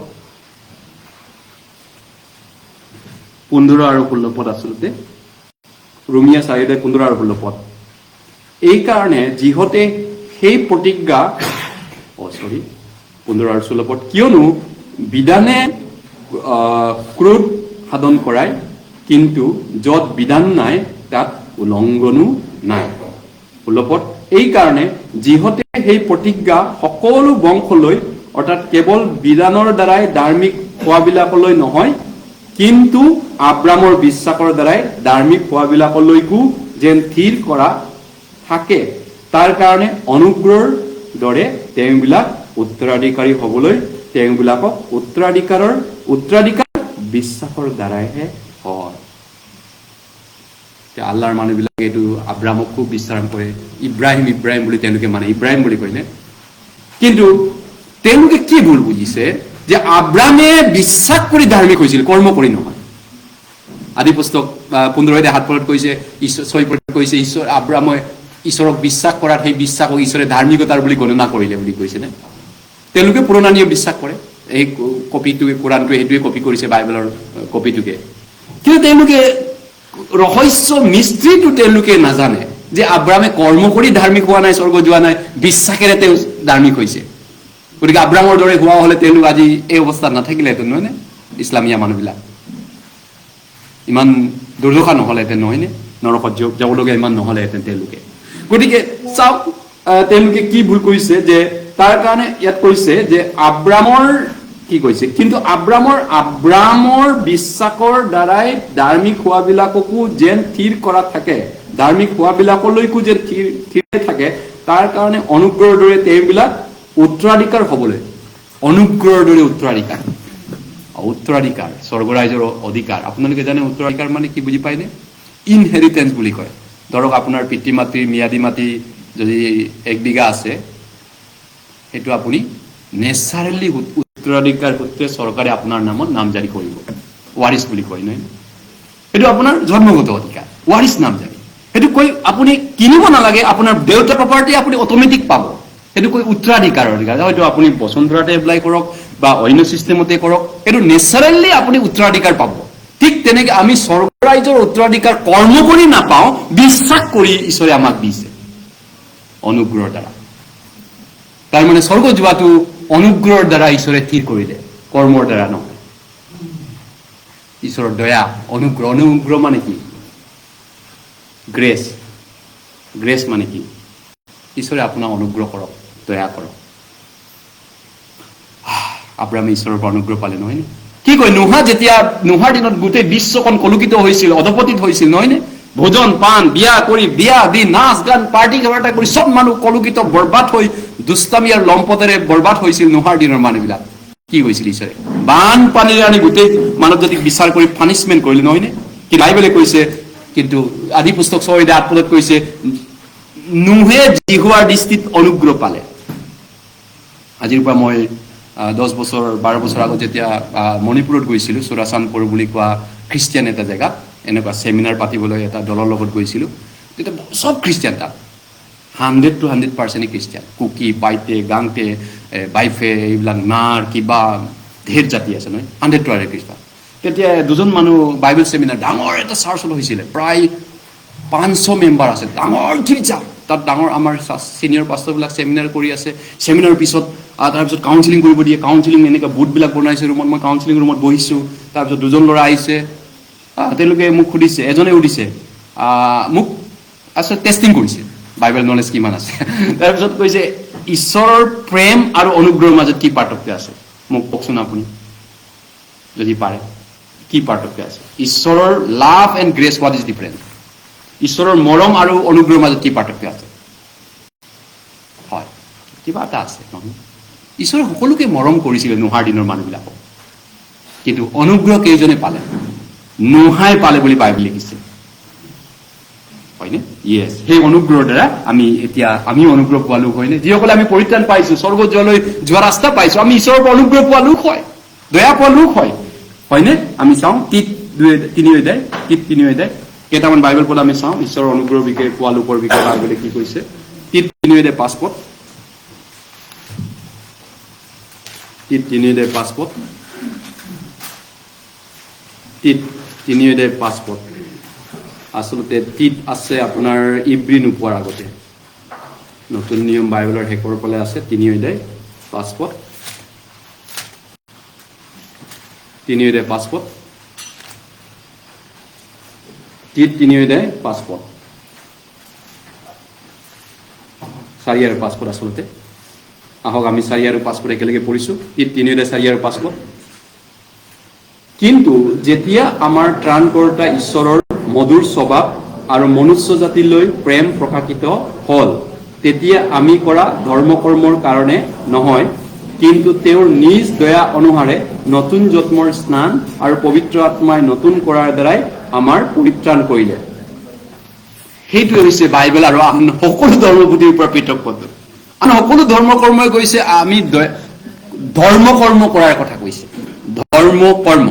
15 আৰু 16 পদ আচলতে ৰোমিয়া 4:15 আৰু 16 পদ এই কাৰণে যিহতে সেই প্ৰতিজ্ঞা 15 আৰু 16 পদ কিয়নো বিধানে ক্ৰোধ সাধন কৰায় কিন্তু যত বিধান নাই তাত উলংঘনো নাই 16 পদ এই কাৰণে যিহতে সেই প্ৰতিজ্ঞা সকলো বংশলৈ অৰ্থাৎ কেৱল বিধানৰ দ্বাৰাই ধাৰ্মিক হোৱাবিলাকলৈ নহয় কিন্তু আব্ৰামৰ বিশ্বাসৰ দ্বাৰাই ধাৰ্মিক হোৱাবিলাকলৈকো যেন থিৰ কৰা থাকে তাৰ কাৰণে অনুগ্ৰহৰ দৰে তেওঁবিলাক উত্তৰাধিকাৰী হ'বলৈ তেওঁবিলাকক উত্তৰাধিকাৰ বিশ্বাসৰ দ্বাৰাইহে হয় আল্লাহৰ মানুহবিলাকে এইটো আব্ৰামক খুব বিশ্বাস কৰে ইব্ৰাহিম বুলি তেওঁলোকে মানে ইব্ৰাহিম বুলি কয় নে কিন্তু তেওঁলোকে কি ভুল বুজিছে যে আব্ৰামে বিশ্বাস কৰি ধাৰ্মিক হৈছিল কৰ্ম কৰি নহয় আদি পুস্তক 15:7 পদত কৈছে 6 পদত কৈছে ঈশ্বৰ আব্ৰামে ঈশ্বৰক বিশ্বাস কৰাত সেই বিশ্বাসক ঈশ্বৰে ধাৰ্মিকতাৰ বুলি গণনা কৰিলে বুলি কৈছে নে তেওঁলোকে পুৰণা নিয়ম বিশ্বাস কৰে এই কপিটোৱে কোৰানটোৱে হেতুৱে কপি কৰিছে বাইবেলৰ কপিটোকে কিন্তু তেওঁলোকে ৰহস্য মিস্ত্ৰীটো তেওঁলোকে নাজানে যে আব্ৰামে কৰ্ম কৰি ধাৰ্মিক হোৱা নাই স্বৰ্গ যোৱা নাই বিশ্বাসেৰে তেওঁ ধাৰ্মিক হৈছে গতিকে আব্ৰামৰ দৰে হোৱা হলে তেওঁলোক আজি এই অৱস্থাত নাথাকিলেহেঁতেন নহয় নে ইছলামীয়া মানুহবিলাক ইমান দুৰ্দশা নহলেহেঁতেন নহয় নে নৰকত যাবলগীয়া ইমান নহলেহেঁতেন তেওঁলোকে গতিকে চাওক তেওঁলোকে কি ভুল কৰিছে যে তাৰ কাৰণে ইয়াত কৈছে যে আব্ৰামৰ কি কৈছে কিন্তু আব্ৰামৰ বিশ্বাসৰ দ্বাৰাই ধাৰ্মিক হোৱাবিলাককো যেন থিৰ কৰা থাকে ধাৰ্মিক হোৱাবিলাকলৈকো যেন থিৰ থাকে তাৰ কাৰণে অনুগ্ৰহৰ দৰে তেওঁবিলাক উত্তৰাধিকাৰ হ'বলৈ অনুগ্ৰহৰ দৰে উত্তৰাধিকাৰ স্বৰ্গৰাজ্যৰ অধিকাৰ আপোনালোকে জানে উত্তৰাধিকাৰ মানে কি বুজি পায়নে ইনহেৰিটেন্স বুলি কয় ধৰক আপোনাৰ পিতৃ মাতৃৰ ম্যাদী মাটি যদি 1 বিঘা আছে সেইটো আপুনি নেচাৰেলি উত্তৰাধিকাৰ সূত্ৰে চৰকাৰে আপোনাৰ নামত নামজাৰি কৰিব ৱাৰিছ বুলি কয় নহয় সেইটো আপোনাৰ জন্মগত অধিকাৰ ৱাৰিছ নামজাৰি সেইটো কৈ আপুনি কিনিব নালাগে আপোনাৰ দেউতাৰ প্ৰপাৰ্টি আপুনি অটোমেটিক পাব সেইটো কৈ উত্তৰাধিকাৰৰ অধিকাৰ হয়তো আপুনি বসুন্ধৰাতে এপ্লাই কৰক বা অন্য সিস্টেমতে কৰক সেইটো নেচাৰেলি আপুনি উত্তৰাধিকাৰ পাব ঠিক তেনেকে আমি স্বৰ্গৰাজ্যৰ উত্তৰাধিকাৰ কৰ্ম কৰি নাপাওঁ বিশ্বাস কৰি ঈশ্বৰে আমাক দিছে অনুগ্ৰহৰ দ্বাৰা তাৰ মানে স্বৰ্গ যোৱাটো অনুগ্ৰহৰ দ্বাৰা ঈশ্বৰে থিৰ কৰিলে কৰ্মৰ দ্বাৰা নহয় ঈশ্বৰৰ দয়া অনুগ্ৰহ মানে কি গ্ৰেছ মানে কি ঈশ্বৰে আপোনাক অনুগ্ৰহ কৰক দয়া কৰক আব্ৰামে ঈশ্বৰৰ পৰা অনুগ্ৰহ পালে নহয় নে কি কয় নোহাৰ দিনত গোটেই বিশ্বখন কলুকিত হৈছিল অধপতিত হৈছিল নহয় নে ভোজন পান বিয়া দি নাচ গান পাৰ্টি খাবাৰ্তা কৰি সব মানুহ কলুকিত বৰবাদ হৈ দুষ্টামি আৰু লম্পটেৰে বৰবাদ হৈছিল নোহাৰ দিনৰ মানুহবিলাক কি হৈছিল ঈশ্বৰে বানপানীৰে আনি গোটেই মানৱ জাতিক বিচাৰ কৰি পানিছমেণ্ট কৰিলে নহয় নে কি বাইবেলে কৈছে কিন্তু আদি পুস্তক 6:8 পদত কৈছে নোহে জিহুৱাৰ দৃষ্টিত অনুগ্ৰহ পালে আজিৰ পৰা মই 10 বছৰ 12 বছৰ আগত যেতিয়া মণিপুৰত গৈছিলো চুৰাচানপুৰ বুলি কোৱা খ্ৰীষ্টিয়ান এটা জেগা এনেকুৱা সেমিনাৰ পাতিবলৈ এটা দলৰ লগত গৈছিলো তেতিয়া সব খ্ৰীষ্টিয়ান তাত 100 to 100% খ্ৰীষ্টিয়ান কুকি বাইতে গাংতে বাইফে এইবিলাক নাৰ কিবা ধেৰ জাতি আছে নহয় 100 to 100 খ্ৰীষ্টিয়ান তেতিয়া দুজন মানুহ বাইবেল সেমিনাৰ ডাঙৰ এটা চাৰ্চত হৈছিলে প্ৰায় 500 মেম্বাৰ আছে ডাঙৰ গীৰ্জা তাত ডাঙৰ আমাৰ সিনিয়ৰ পাষ্টৰবিলাক সেমিনাৰ কৰি আছে সেমিনাৰৰ পিছত তাৰপিছত কাউন্সেলিং কৰিব দিয়ে কাউন্সেলিং এনেকুৱা বুথবিলাক বনাইছে ৰুমত মই কাউন্সেলিং ৰুমত বহিছো তাৰপিছত দুজন ল'ৰা আহিছে তেওঁলোকে মোক সুধিছে এজনে সুধিছে মোক আচ্ছা টেষ্টিং কৰিছে বাইবেল নলেজ কিমান আছে তাৰপিছত কৈছে ঈশ্বৰৰ প্ৰেম আৰু অনুগ্ৰহৰ মাজত কি পাৰ্থক্য আছে মোক কওকচোন আপুনি যদি পাৰে কি পাৰ্থক্য আছে ঈশ্বৰৰ love and grace what is different ঈশ্বৰৰ মৰম আৰু অনুগ্ৰহৰ মাজত কি পাৰ্থক্য আছে? হয়, কিবা এটা আছে নহয়? ঈশ্বৰে সকলোকে মৰম কৰিছিলে নোহাৰ দিনৰ মানুহবিলাকক, কিন্তু অনুগ্ৰহ কেইজনে পালে? নোহাই পালে বুলি বাইবেল লিখিছে, হয়নে? ইয়েছ, সেই অনুগ্ৰহৰ দ্বাৰা আমি অনুগ্ৰহ পোৱালো, হয়নে? যিসকলে আমি পৰিত্ৰাণ পাইছো, স্বৰ্গ যোৱা ৰাস্তা পাইছো, আমি ঈশ্বৰৰ পৰা অনুগ্ৰহ পোৱা লোক হয়, দয়া পোৱা লোক হয়, হয়নে? আমি চাওঁ তীত 3 কেইটামান বাইবেল পদ আমি চাওঁ ঈশ্বৰৰ অনুগ্ৰহৰ বিষয়ে পোৱা লোকৰ বিষয়ে বাইবেলে কি কৈছে। তীত 3:5 পদ, তীত 3:5 পদ, তীত 3:5 পদ। আচলতে তীত আছে আপোনাৰ ইব্ৰী নোপোৱাৰ আগতে, নতুন নিয়ম বাইবেলৰ শেষৰ ফালে আছে 3:5 পদ, 3:5 পদ, তীত 3:5 পদ, 4 আৰু 5 পদ আচলতে। আহক আমি 4 আৰু 5 পদ একেলগে পঢ়িছো। তীত 3:4 আৰু 5 পদ। কিন্তু যেতিয়া আমাৰ ত্ৰাণকৰ্তা ঈশ্বৰৰ মধুৰ স্বভাৱ আৰু মনুষ্য জাতিলৈ প্ৰেম প্ৰকাশিত হ'ল, তেতিয়া আমি কৰা ধৰ্মকৰ্মৰ কাৰণে নহয়, কিন্তু তেওঁৰ নিজ দয়া অনুসাৰে নতুন জন্মৰ স্নান আৰু পবিত্ৰ আত্মাই নতুন কৰাৰ দ্বাৰাই আমাৰ পৰিত্ৰাণ কৰিলে। সেইটোৱে হৈছে বাইবেল আৰু আন সকলো ধৰ্মপুথিৰ পৰা পৃথক পদ্ধতি। আন সকলো ধৰ্মকৰ্মই কৈছে আমি ধৰ্মকৰ্ম কৰাৰ কথা কৈছে, ধৰ্মকৰ্ম।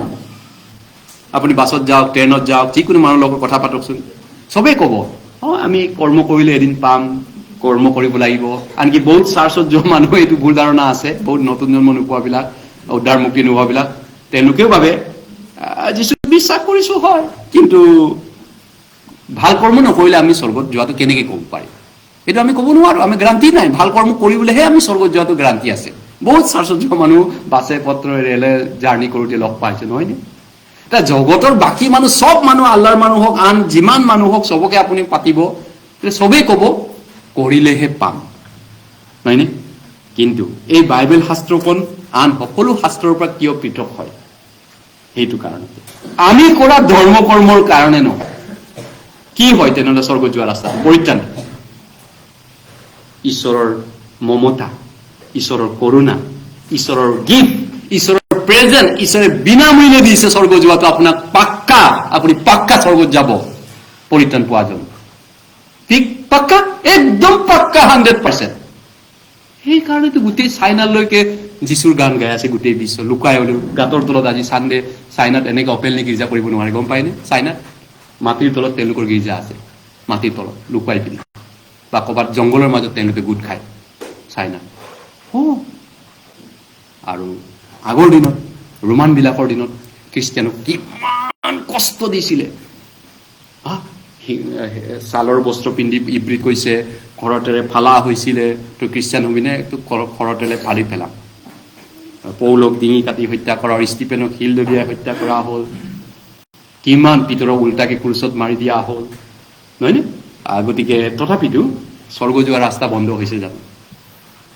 আপুনি বাছত যাওক, ট্ৰেইনত যাওক, যিকোনো মানুহৰ লগত কথা পাতকচোন, চবেই ক'ব আমি কৰ্ম কৰিলে এদিন পাম, কৰ্ম কৰিব লাগিব। আনকি বহুত চাৰ্চত যোৱা মানুহ এইটো ভুল ধাৰণা আছে, বহুত নতুন জন্ম নোপোৱাবিলাক, উদ্ধাৰ মুক্তি নোহোৱাবিলাক, তেওঁলোকেও ভাবে যিছু বিশ্বাস কৰিছো হয়, কিন্তু ভাল কৰ্ম নকৰিলে আমি স্বৰ্গত যোৱাটো কেনেকে ক'ব পাৰিম? এইটো আমি ক'ব নোৱাৰো, আমি গ্ৰান্টি নাই। ভাল কৰ্ম কৰিবলৈহে আমি স্বৰ্গত যোৱাটো গ্ৰান্টি আছে। বহুত চাৰ্চত যোৱা মানুহ বাছে পত্ৰই ৰেলে জাৰ্ণি কৰোঁতে লগ পাইছে, নহয় নে? এতিয়া জগতৰ বাকী মানুহ, চব মানুহ, আল্লাহৰ মানুহ হওক, আন যিমান মানুহ হওক, চবকে আপুনি পাতিব, চবেই ক'ব কৰিলেহে পাম, নহয়নে? কিন্তু এই বাইবেল শাস্ত্ৰখন আন সকলো শাস্ত্ৰৰ পৰা কিয় পৃথক হয়? সেইটো কাৰণতে আমি কৰা ধৰ্ম কৰ্মৰ কাৰণে নহয়। কি হয় তেনেহ'লে স্বৰ্গত যোৱা ৰাস্তা? পৰিত্ৰাণ, ঈশ্বৰৰ মমতা, ঈশ্বৰৰ কৰোণা, ঈশ্বৰৰ গিফ্ট, ঈশ্বৰৰ প্ৰেজেন্ট। ঈশ্বৰে বিনামূল্যে দিছে স্বৰ্গ যোৱাটো আপোনাক। পাক্কা, আপুনি পাক্কা স্বৰ্গত যাব পৰিত্ৰাণ পোৱা যাব। ঠিক পাক্কা, একদম পাক্কা, 100%। সেইকাৰণেতো গোটেই চাইনালৈকে যিচুৰ গান গাই আছে গোটেই বিশ্ব, লুকাই হলেও গাঁতৰ তলত। আজি চানডে চাইনাত এনেকে অপেনলি গীৰ্জা কৰিব নোৱাৰে, গম পায়নে? চাইনাত মাটিৰ তলত তেওঁলোকৰ গীৰ্জা আছে, মাটিৰ তলত লুকুৱাই পিনি, বা ক'ৰবাত জংঘলৰ মাজত তেওঁলোকে গোট খায় চাইনাত। আৰু আগৰ দিনত, ৰোমান বিলাকৰ দিনত খ্ৰীষ্টিয়ানক কিমান কষ্ট দিছিলে। ছালৰ বস্ত্ৰ পিন্ধি, ইব্ৰীত কৈছে ঘৰতেৰে ফালা হৈছিলে, তো খ্ৰীষ্টিয়ান হবিনে তোক ঘৰতেৰে ফালি পেলাম। পৌলক ডিঙি কাটি হত্যা কৰা, ষ্টিফেনক শিল দলিয়াই হত্যা কৰা হ'ল, কিমান পিতৰক উল্টাকে ক্ৰুচত মাৰি দিয়া হ'ল, নহয়নে? গতিকে তথাপিতো স্বৰ্গ যোৱা ৰাস্তা বন্ধ হৈছে জানো?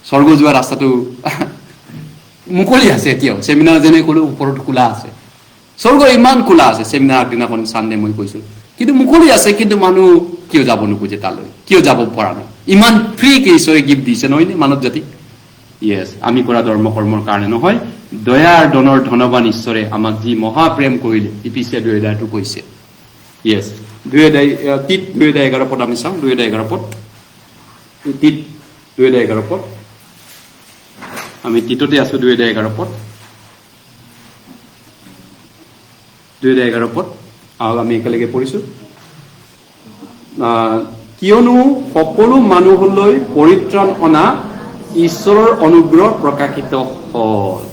স্বৰ্গ যোৱা ৰাস্তাটো মুকলি আছে এতিয়াও। চেমিনাৰ যেনে ক'লো ওপৰত খোলা আছে, স্বৰ্গ ইমান খোলা আছে। চেমিনাৰ আগদিনাখন চানডে মই কৈছো, কিন্তু মুকলি আছে। কিন্তু মানুহ কিয় যাব নোখোজে তালৈ? কিয় যাব পৰা নাই? ইমান ফ্ৰীকে ঈশ্বৰে গিফ্ট দিছে, নহয়নে মানৱ জাতিক? ইয়েছ, আমি কৰা ধৰ্ম কৰ্মৰ কাৰণে নহয়, দয়াৰ দনৰ ধনবান ঈশ্বৰে আমাক যি মহাপ্ৰেম কৰিলে, ইপিচিয়া 2:11 কৈছে। ইয়েছ, 2:11 পদ আমি চাওঁ। 2:11 পদ, তীত 2:11 পদ, আমি তীততে আছো। 2:11 পদ, 2:11 পদ, আহক আমি একেলগে পঢ়িছো। কিয়নো সকলো মানুহলৈ পৰিত্ৰাণ অনা ঈশ্বৰৰ অনুগ্ৰহ প্ৰকাশিত হ'ল।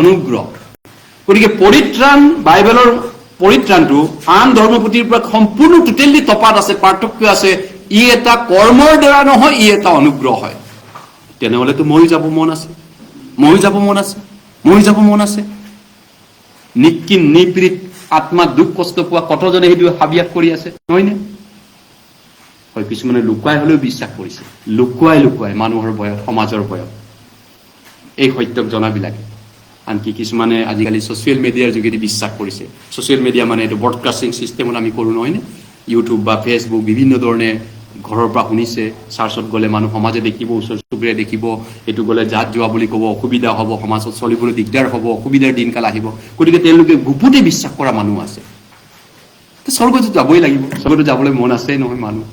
অনুগ্ৰহ, গতিকে পৰিত্ৰাণ, বাইবেলৰ পৰিত্ৰাণটো আন ধৰ্মপুথিৰ পৰা সম্পূৰ্ণ টোটেলি তফাত আছে, পাৰ্থক্য আছে। ই এটা কৰ্মৰ দ্বাৰা নহয়, ই এটা অনুগ্ৰহ হয়। তেনেহ'লেতো মৰি যাব মন আছে, মৰি যাব মন আছে, মৰি যাব মন আছে। নিকিন নিপীড়িত আত্মাত দুখ কষ্ট পোৱা কতজনে সেইটো হাবিয়াস কৰি আছে, নহয়নে? হয়, কিছুমানে লুকুৱাই হলেও বিশ্বাস কৰিছে, লুকুৱাই মানুহৰ বয়স, সমাজৰ বয়স, এই সত্যক জনাবিলাকে। আনকি কিছুমানে আজিকালি ছচিয়েল মিডিয়াৰ যোগেদি বিশ্বাস কৰিছে। ছচিয়েল মিডিয়া মানে এইটো ব্ৰডকাষ্টিং চিষ্টেমত আমি কৰো, নহয়নে? ইউটিউব বা ফেচবুক বিভিন্ন ধৰণে ঘৰৰ পৰা শুনিছে, চাৰ্চত গ'লে মানুহ সমাজে দেখিব, ওচৰ চুবুৰীয়া দেখিব, এইটো গ'লে জাত যোৱা বুলি ক'ব, অসুবিধা হ'ব, সমাজত চলিবলৈ দিগদাৰ হ'ব, অসুবিধাৰ দিনকাল আহিব। গতিকে তেওঁলোকে গুপুতে বিশ্বাস কৰা মানুহ আছে। স্বৰ্গতো যাবই লাগিব, স্বৰ্গতো যাবলৈ মন আছে নহয় মানুহ।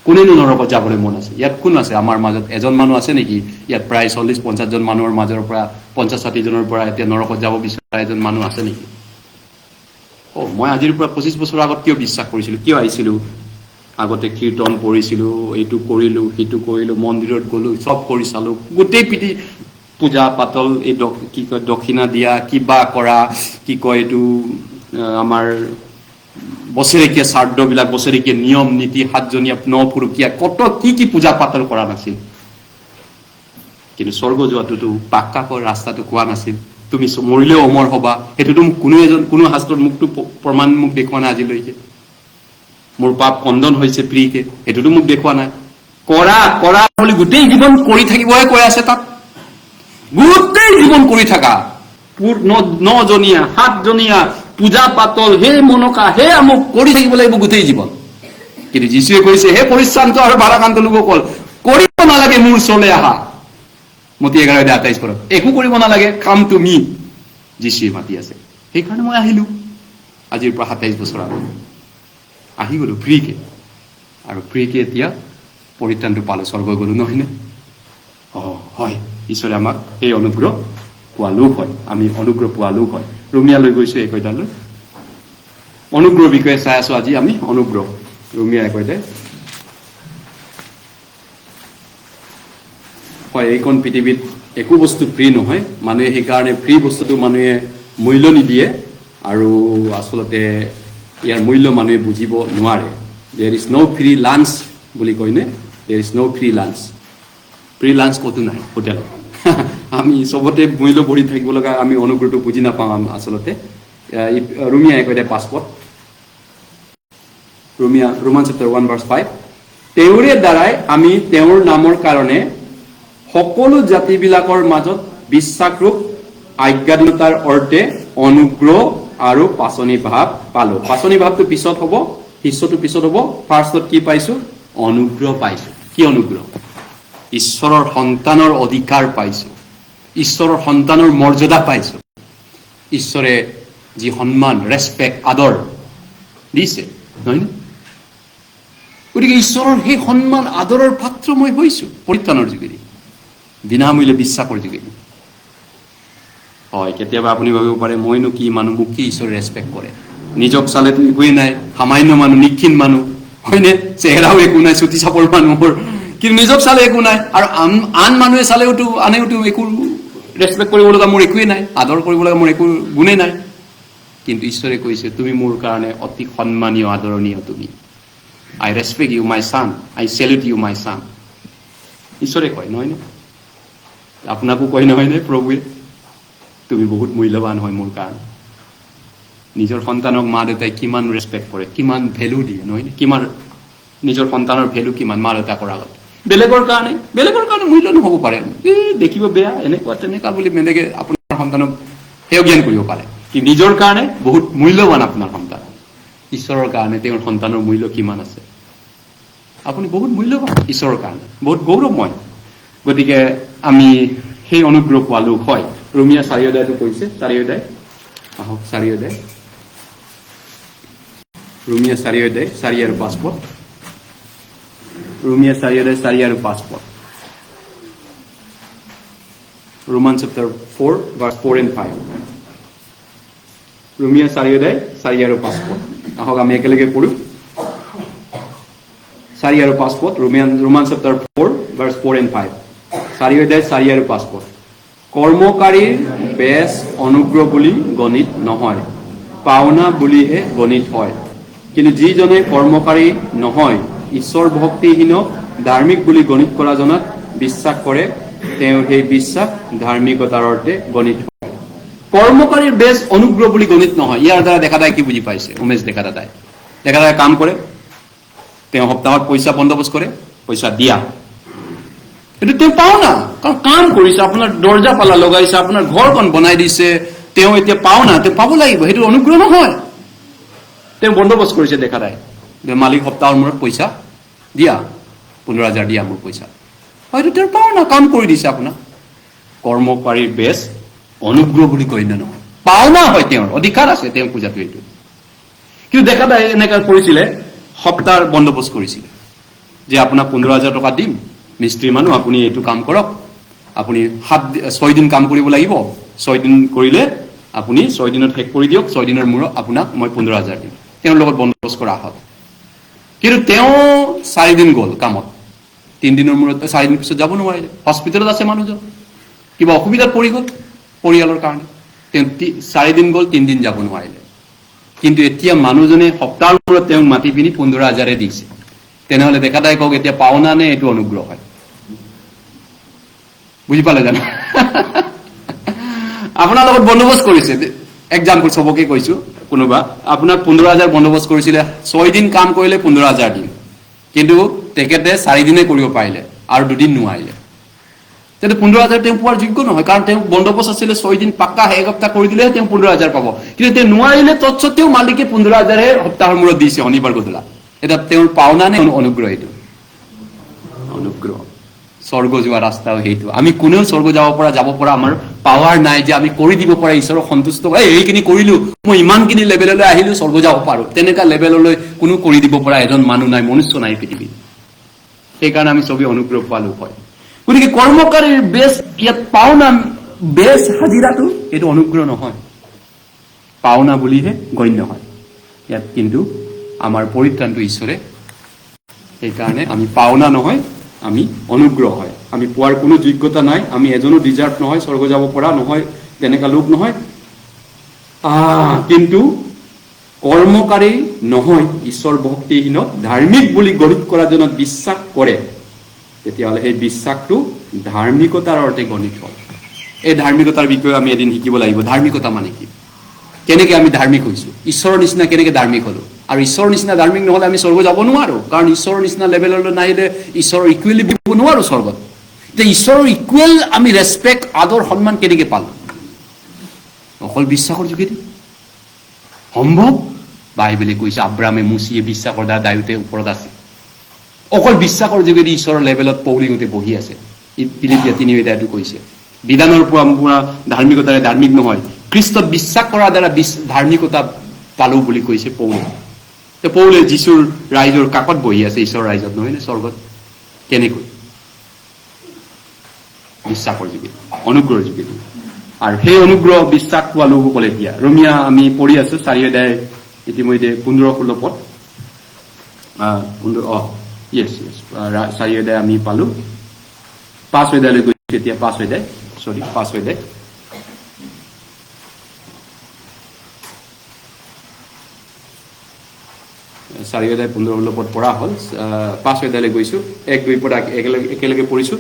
কোনেনো নৰকত যাবলৈ মন আছে? ইয়াত কোন আছে আমাৰ মাজত? এজন মানুহ আছে নেকি ইয়াত? প্ৰায় 40-50 জন মানুহৰ মাজৰ পৰা 50-60 জনৰ পৰা এতিয়া নৰকত যাব বিচৰা এজন মানুহ আছে নেকি? মই আজিৰ পৰা 25 বছৰ আগত কিয় বিশ্বাস কৰিছিলোঁ, কিয় আহিছিলোঁ? আগতে কীৰ্তন পঢ়িছিলোঁ, এইটো কৰিলোঁ, সেইটো কৰিলোঁ, মন্দিৰত গ'লোঁ, চব কৰি চালোঁ, গোটেই পিঠি পূজা পাতল, এই কি কয় দক্ষিণা দিয়া, কিবা কৰা, কি কয় এইটো আমাৰ বছৰেকীয়া শ্ৰাদ্ধবিলাক, বছৰেকীয়া নিয়ম নীতি, 7জনীয়া নপুৰুকীয়া, কত কি পূজা পাতল কৰা নাছিল। কিন্তু স্বৰ্গ যোৱাটোতো পাক্কা ৰাস্তাটো কোৱা নাছিল। তুমি মৰিলেও অমৰ হবা, সেইটোতো কোনো শাস্ত্ৰত মোকতো প্ৰমাণ মোক দেখুওৱা নাই আজিলৈকে। মোৰ পাপ খণ্ডন হৈছে ফ্ৰীকে, সেইটোতো মোক দেখুওৱা নাই। কৰা কৰা বুলি গোটেই জীৱন কৰি থাকিবহে কৈ আছে তাত। গোটেই জীৱন কৰি থাকা, 9জনীয়া 7জনীয়া পূজা পাতল, হে মনকা, হে আমুক কৰি থাকিব লাগিব গোটেই জীৱন। কিন্তু যীশুৱে কৈছে, হে পৰিশ্ৰান্ত আৰু ভাৰাক্ৰান্ত লোকসকল, কৰিব নালাগে মোৰ ওচৰলৈ আহা। মতি 11:28 একো কৰিব নালাগে, কাম তুমি। যীশুৱে মাতি আছে, সেইকাৰণে মই আহিলো আজিৰ পৰা 27 বছৰ আগত। আহি গলো ফ্ৰীকে, আৰু ফ্ৰীকে এতিয়া পৰিত্ৰাণটো পালো, স্বৰ্গ গলো, নহয়নে? হয়, ঈশ্বৰে আমাক এই অনুগ্ৰহ পোৱালো হয়, আমি অনুগ্ৰহ পোৱালো হয়। ৰুমিয়া লৈ গৈছো 1 অনুগ্ৰহ বিষয়ে চাই আছো আজি আমি। অনুগ্ৰহ ৰুমিয়া 1 হয়, এইখন পৃথিৱীত একো বস্তু ফ্ৰী নহয়। মানুহে সেইকাৰণে ফ্ৰী বস্তুটো মানুহে মূল্য নিদিয়ে, আৰু আচলতে ইয়াৰ মূল্য মানুহে বুজিব নোৱাৰে। There is no' free lunch বুলি কয়নে? There is no' free lunch. Free lunch ক'তো নাই হোটেলত। আমি চবতে মূল্য ভৰি থাকিব লগা, আমি অনুগ্ৰহটো বুজি নাপাওঁ আচলতে। ৰুমিয়া 1:5 ৰোমান চেপ্টাৰ 1:5 তেওঁৰে দ্বাৰাই আমি তেওঁৰ নামৰ কাৰণে সকলো জাতিবিলাকৰ মাজত বিশ্বাসৰূপ আজ্ঞাধীনতাৰ অৰ্থে অনুগ্ৰহ আৰু পাচনি ভাৱ পালো। পাচনি ভাৱটো পিছত হ'ব, শিষ্যটো পিছত হ'ব। ফাৰ্ষ্টত কি পাইছো? অনুগ্ৰহ পাইছো। কি অনুগ্ৰহ? ঈশ্বৰৰ সন্তানৰ অধিকাৰ পাইছো, ঈশ্বৰৰ সন্তানৰ মৰ্যাদা পাইছো। ঈশ্বৰে যি সন্মান, ৰেচপেক্ট, আদৰ দিছে, নহয়নে? গতিকে ঈশ্বৰৰ সেই সন্মান আদৰৰ পাত্ৰ মই হৈছো পৰিত্ৰাণৰ যোগেদি, বিনামূল্যে বিশ্বাসৰ যোগেদি। হয়, কেতিয়াবা আপুনি ভাবিব পাৰে, মইনো কি মানুহ, মোক কি ঈশ্বৰে ৰেচপেক্ট কৰে? নিজক চালেতো একোৱেই নাই, সামান্য মানুহ, নিক্ষীণ মানুহ, হয়নে? চেহেৰাও একো নাই, চুটি চাপৰ মানুহৰ, কিন্তু নিজক চালে একো নাই। আৰু আন মানুহে চালেওতো, আনেওতো একো ৰেচপেক্ট কৰিব লগা মোৰ একোৱেই নাই, আদৰ কৰিব লগা মোৰ একো গুণেই নাই। কিন্তু ঈশ্বৰে কৈছে, তুমি মোৰ কাৰণে অতি সন্মানীয়, আদৰণীয় তুমি। I respect you, my son. I salute you, my son. ঈশ্বৰে কয়, নহয়নে? আপোনাকো কয়, নহয়নে প্ৰভুৱে? তুমি বহুত মূল্যৱান হয় মোৰ কাৰণে। নিজৰ সন্তানক মা দেউতাই কিমান ৰেচপেক্ট কৰে, কিমান ভেলু দিয়ে, নহয়নে? কিমান নিজৰ সন্তানৰ ভেলু কিমান মা দেউতাকৰ আগত। বেলেগৰ কাৰণে মূল্য নহ'ব পাৰে, দেখিব বেয়া, এনেকুৱা তেনেকুৱা বুলি বেলেগে আপোনাৰ সন্তানক সেও জ্ঞান কৰিব পাৰে। কিন্তু নিজৰ কাৰণে বহুত মূল্যৱান আপোনাৰ সন্তান। ঈশ্বৰৰ কাৰণে তেওঁৰ সন্তানৰ মূল্য কিমান আছে? আপুনি বহুত মূল্যৱান ঈশ্বৰৰ কাৰণে, বহুত গৌৰৱময়। গতিকে আমি সেই অনুগ্ৰহ পালো হয়। ৰোমিয়া 4:4 কৈছে, 4:4 আহক, 4:4 ৰোমিয়া 4:4 4 আৰু 5 পদ। ৰোমিয়া 4:4 4 আৰু 5 পদ। Romans chapter 4:4 and 5 ৰোমিয়া 4:4 4 আৰু 5 পদ। আহক আমি একেলগে পঢ়ো 4 আৰু 5 পদ। Romans chapter 4:4 and 5 4:4 4 আৰু 5 পদ। কৰ্মকাৰীৰ বেচ অনুগ্ৰহ বুলি গণিত নহয়, পাওনা বুলিহে গণিত হয়। কিন্তু যিজনে কৰ্মকাৰী নহয়, ঈশ্বৰ ভক্তিহীনক ধাৰ্মিক বুলি গণিত কৰা জনাত বিশ্বাস কৰে, তেওঁ সেই বিশ্বাস ধাৰ্মিকতাৰ অৰ্থে গণিত হয়। কৰ্মকাৰীৰ বেচ অনুগ্ৰহ বুলি গণিত নহয়। ইয়াৰ দ্বাৰা দেখা যায় কি বুজি পাইছে? উমেশ দেখা দাদাই কাম কৰে, তেওঁ সপ্তাহত পইচা বন্দোবস্ত কৰে, পইচা দিয়া, এইটো তেওঁ পাও না, কাৰণ কাম কৰিছে, আপোনাৰ দৰ্জা পালা লগাইছে, আপোনাৰ ঘৰখন বনাই দিছে, তেওঁ এতিয়া পাও না, তেওঁ পাব লাগিব, সেইটো অনুগ্ৰহ নহয়। তেওঁ বন্দোবস্ত কৰিছে দেখা যায়। মালিক সপ্তাহৰ মূৰত পইচা দিয়া 15,000 দিয়া মোৰ পইচা হয়তো তেওঁৰ পাওনা কাম কৰি দিছে আপোনাক কৰ্মকাৰীৰ বেছ অনুগ্ৰহ বুলি গণ্য নহয় পাওনা হয় তেওঁৰ অধিকাৰ আছে তেওঁ পূজাটো এইটো কিন্তু দেখা যায় এনেকা কৰিছিলে সপ্তাহৰ বন্দোবস্ত কৰিছিলে যে আপোনাক 15,000 টকা দিম মিস্ত্ৰী মানুহ আপুনি এইটো কাম কৰক আপুনি 6 দিন কাম কৰিব লাগিব 6 দিন কৰিলে আপুনি 6 দিনত শেষ কৰি দিয়ক 6 দিনৰ মূৰত আপোনাক মই 15,000 দিম তেওঁৰ লগত বন্দোবস্ত কৰা হয় কিন্তু তেওঁ 4 দিন গ'ল কামত 3 দিনৰ মূৰত 4 দিন পিছত যাব নোৱাৰিলে হস্পিটেলত আছে মানুহজন কিবা অসুবিধাত পৰি গ'ল পৰিয়ালৰ কাৰণে তেওঁ 4 দিন গ'ল 3 দিন যাব নোৱাৰিলে কিন্তু এতিয়া মানুহজনে সপ্তাহৰ মূৰত তেওঁক মাতি পিনি 15,000 দিছে তেনেহলে দেখা যায় কওক এতিয়া পাওনা নে এইটো অনুগ্ৰহ হয় বুজি পালে জানো আপোনাৰ লগত বন্দোবস্ত কৰিছে এক্সাম্পল সবকে কৈছো কোনোবা আপোনাক 15,000 বন্দোবস্ত কৰিছিলে 6 দিন কাম কৰিলে 15,000 দিন কিন্তু তেখেতে 4 দিনে কৰিব পাৰিলে আৰু 2 দিন নোৱাৰিলে তেতে 15,000 তেওঁ পোৱাৰ যোগ্য নহয় কাৰণ তেওঁ বন্দোবস্ত আছিল 6 দিন পাক্কা এক সপ্তাহ কৰি দিলে তেওঁ 15,000 পাব কিন্তু তেওঁ নোৱাৰিলে তৎসত্ত্বেও মালিকে 15,000 সপ্তাহৰ মূৰত দিছে শনিবাৰ গধূলা এটা তেওঁৰ পাওনা নে অনুগ্ৰহ এইটো অনুগ্ৰহ স্বৰ্গ যোৱা ৰাস্তাও সেইটো আমি কোনেও স্বৰ্গ যাব পৰা আমাৰ পাৱাৰ নাই যে আমি কৰি দিব পৰা ঈশ্বৰক সন্তুষ্ট এইখিনি কৰিলো মই ইমানখিনি লেভেললৈ আহিলো স্বৰ্গ যাব পাৰো তেনেকা লেভেললৈ কোনো কৰি দিব পৰা এজন মানুহ নাই মনুষ্য নাই পৃথিৱীত সেইকাৰণে আমি সবে অনুগ্ৰহ পালো হয় গতিকে কৰ্মকাৰীৰ বেছ ইয়াত পাওনা বেছ হাজিৰাটো এইটো অনুগ্ৰহ নহয় পাওনা বুলিহে গণ্য হয় ইয়াত কিন্তু আমাৰ পৰিত্ৰাণটো ঈশ্বৰে সেইকাৰণে আমি পাওনা নহয় আমি অনুগ্ৰহ হয় আমি পোৱাৰ কোনো যোগ্যতা নাই আমি এজনো ডিজাৰ্ভ নহয় স্বৰ্গ যাব পৰা নহয় তেনেকা লোক নহয় কিন্তু কৰ্মকাৰী নহয় ঈশ্বৰ ভক্তিহীনক ধাৰ্মিক বুলি গণিত কৰা জনক বিশ্বাস কৰে তেতিয়াহ'লে সেই বিশ্বাসটো ধাৰ্মিকতাৰ অৰ্থে গণিত হয় এই ধাৰ্মিকতাৰ বিষয়ে আমি এদিন শিকিব লাগিব ধাৰ্মিকতা মানে কি কেনেকৈ আমি ধাৰ্মিক হৈছো ঈশ্বৰৰ নিচিনা কেনেকৈ ধাৰ্মিক হলো আৰু ঈশ্বৰৰ নিচিনা ধাৰ্মিক নহলে আমি স্বৰ্গ যাব নোৱাৰো কাৰণ ঈশ্বৰৰ নিচিনা লেভেললৈ নাহিলে ঈশ্বৰৰ ইকুৱেলি দিব নোৱাৰো স্বৰ্গত এতিয়া ঈশ্বৰৰ ইকুৱেল আমি ৰেছপেক্ট আদৰ সন্মান কেনেকৈ পালো অকল বিশ্বাসৰ যোগেদি সম্ভৱ বাইবেলে কৈছে আব্ৰাহামে মুচিয়ে বিশ্বাসৰ দ্বাৰা দায়িত্বে ওপৰত আছে অকল বিশ্বাসৰ যোগেদি ঈশ্বৰৰ লেভেলত পৌলিঙতে বহি আছে ফিলিপিয়া 3:2 কৈছে বিধানৰ পৰা ধাৰ্মিকতাৰে ধাৰ্মিক নহয় খ্ৰীষ্টত বিশ্বাস কৰাৰ দ্বাৰা ধাৰ্মিকতা পালো বুলি কৈছে পৌলে যীশুৰ ৰাইজৰ কাকত বহি আছে ঈশ্বৰৰ ৰাইজত নহয় নে স্বৰ্গত কেনেকৈ বিশ্বাসৰ যোগেদি অনুগ্ৰহৰ যোগেদি আৰু সেই অনুগ্ৰহ বিশ্বাস পোৱা লোকসকলে এতিয়া ৰোমিয়া আমি পঢ়ি আছো 4 অধ্যায় ইতিমধ্যে 15-16 পদ 4 অধ্যায় আমি পালো 5 অধ্যায়লৈ গৈছো এতিয়া 5 অধ্যায় 4 অধ্যায় 15-16 পদ পঢ়া হ'ল 5 অধ্যায়লৈ গৈছো 1-2 পদ একেলগে পঢ়িছো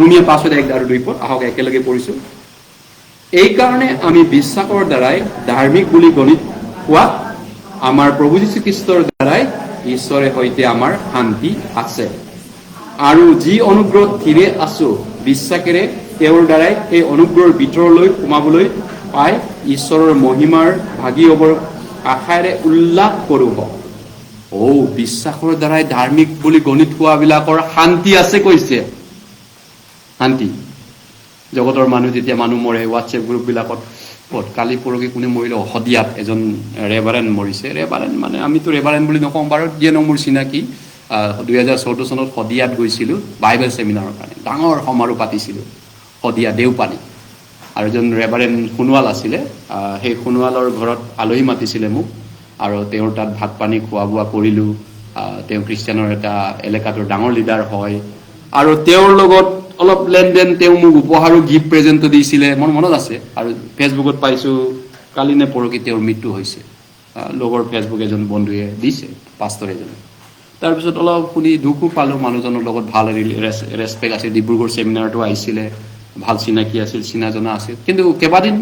ৰোমিয়া 5 অধ্যায় 1 আৰু 2 পদ আহক একেলগে পঢ়িছো এই কাৰণে আমি বিশ্বাসৰ দ্বাৰাই ধাৰ্মিক বুলি গণিত হোৱা আমাৰ প্ৰভু যীশু খ্ৰীষ্টৰ দ্বাৰাই ঈশ্বৰে সৈতে আমাৰ শান্তি আছে আৰু যি অনুগ্ৰহ থিৰে আছো বিশ্বাসেৰে তেওঁৰ দ্বাৰাই সেই অনুগ্ৰহৰ ভিতৰলৈ সোমাবলৈ পাই ঈশ্বৰৰ মহিমাৰ ভাগী হ'বৰ আশাৰে উল্লাস কৰো বিশ্বাসৰ দ্বাৰাই ধাৰ্মিক বুলি গণিত হোৱাবিলাকৰ শান্তি আছে কৈছে শান্তি জগতৰ মানুহ যেতিয়া মানুহ মৰে হোৱাটছএপ গ্ৰুপ বিলাকত কালি পৰহি কোনে মৰিলে শদিয়াত এজন ৰেভাৰেণ্ড মৰিছে ৰেভাৰেণ্ড মানে আমিতো ৰেভাৰেণ্ড বুলি নকওঁ বাৰু যিয়ে মোৰ চিনাকি 2014 চনত শদিয়াত গৈছিলো বাইবেল চেমিনাৰৰ কাৰণে ডাঙৰ সমাৰোহ পাতিছিলো শদিয়া দেওপানী আৰু এজন ৰেভাৰেণ্ড সোণোৱাল আছিলে সেই সোণোৱালৰ ঘৰত আলহী মাতিছিলে মোক আৰু তেওঁৰ তাত ভাত পানী খোৱা বোৱা কৰিলো তেওঁ খ্ৰীষ্টানৰ এটা এলেকাটোৰ ডাঙৰ লিডাৰ হয় আৰু তেওঁৰ লগত অলপ লেনদেন তেওঁ মোক উপহাৰো গিফ্ট প্ৰেজেণ্টটো দিছিলে মোৰ মনত আছে আৰু ফেচবুকত পাইছো কালি নে পৰহি তেওঁৰ মৃত্যু হৈছে লগৰ ফেচবুক এজন বন্ধুৱে দিছে পাষ্টৰ এজনে তাৰপিছত অলপ শুনি দুখো পালো মানুহজনৰ লগত ভাল ৰেছপেক্ট আছে ডিব্ৰুগড় চেমিনাৰটো আহিছিলে ভাল চিনাকি আছিল চিনাজনা আছিল কিন্তু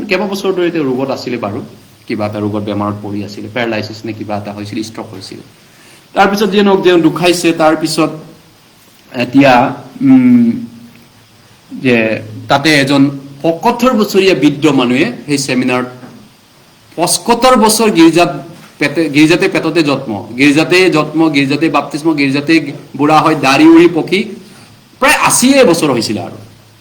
কেইবা বছৰ ধৰি তেওঁ ৰোগত আছিলে বাৰু কিবা এটা ৰোগত বেমাৰত পৰি আছিলে পেৰালাইচিছ নে কিবা এটা হৈছিল ষ্ট্ৰক হৈছিল তাৰপিছত যেন তেওঁ দুখাইছে তাৰপিছত এতিয়া যে তাতে এজন 75 বছৰীয়া বৃদ্ধ মানুহে সেই চেমিনাৰত 75 বছৰ গীৰ্জাত গিৰ্জাতে পেটতে জন্ম, গিৰ্জাতে বাপ্তিস্ম, গিৰ্জাতে বুঢ়া হয়, দাড়ি উৰি পকি প্ৰায় 80 বছৰ হৈছিলে। আৰু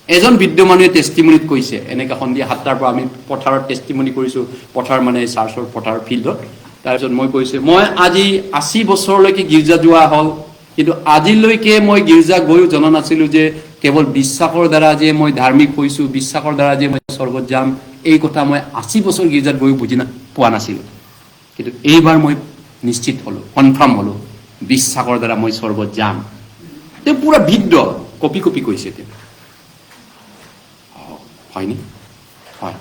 এজন বৃদ্ধ মানুহে টেষ্টিমনিত কৈছে, এনেকৈ সন্ধিয়া 7টাৰ পৰা আমি পথাৰত টেষ্টিমনি কৰিছোঁ, পথাৰ মানে চাৰ্চৰ পথাৰ ফিল্ডত। তাৰপিছত মই কৈছোঁ, মই আজি 80 বছৰলৈকে গীৰ্জা যোৱা হ'ল, কিন্তু আজিলৈকে মই গীৰ্জা গৈও জনা নাছিলোঁ যে কেৱল বিশ্বাসৰ দ্বাৰা যে মই ধাৰ্মিক হৈছোঁ, বিশ্বাসৰ দ্বাৰা যে মই স্বৰ্গত যাম, এই কথা মই 80 বছৰ গীৰ্জাত গৈও পোৱা নাছিলোঁ। কিন্তু এইবাৰ মই নিশ্চিত হ'লোঁ, কনফাৰ্ম হ'লোঁ, বিশ্বাসৰ দ্বাৰা মই স্বৰ্গত যাম। তেওঁ পুৰা বৃদ্ধ, কপি কৈছে তেওঁ, হয়নি? হয়।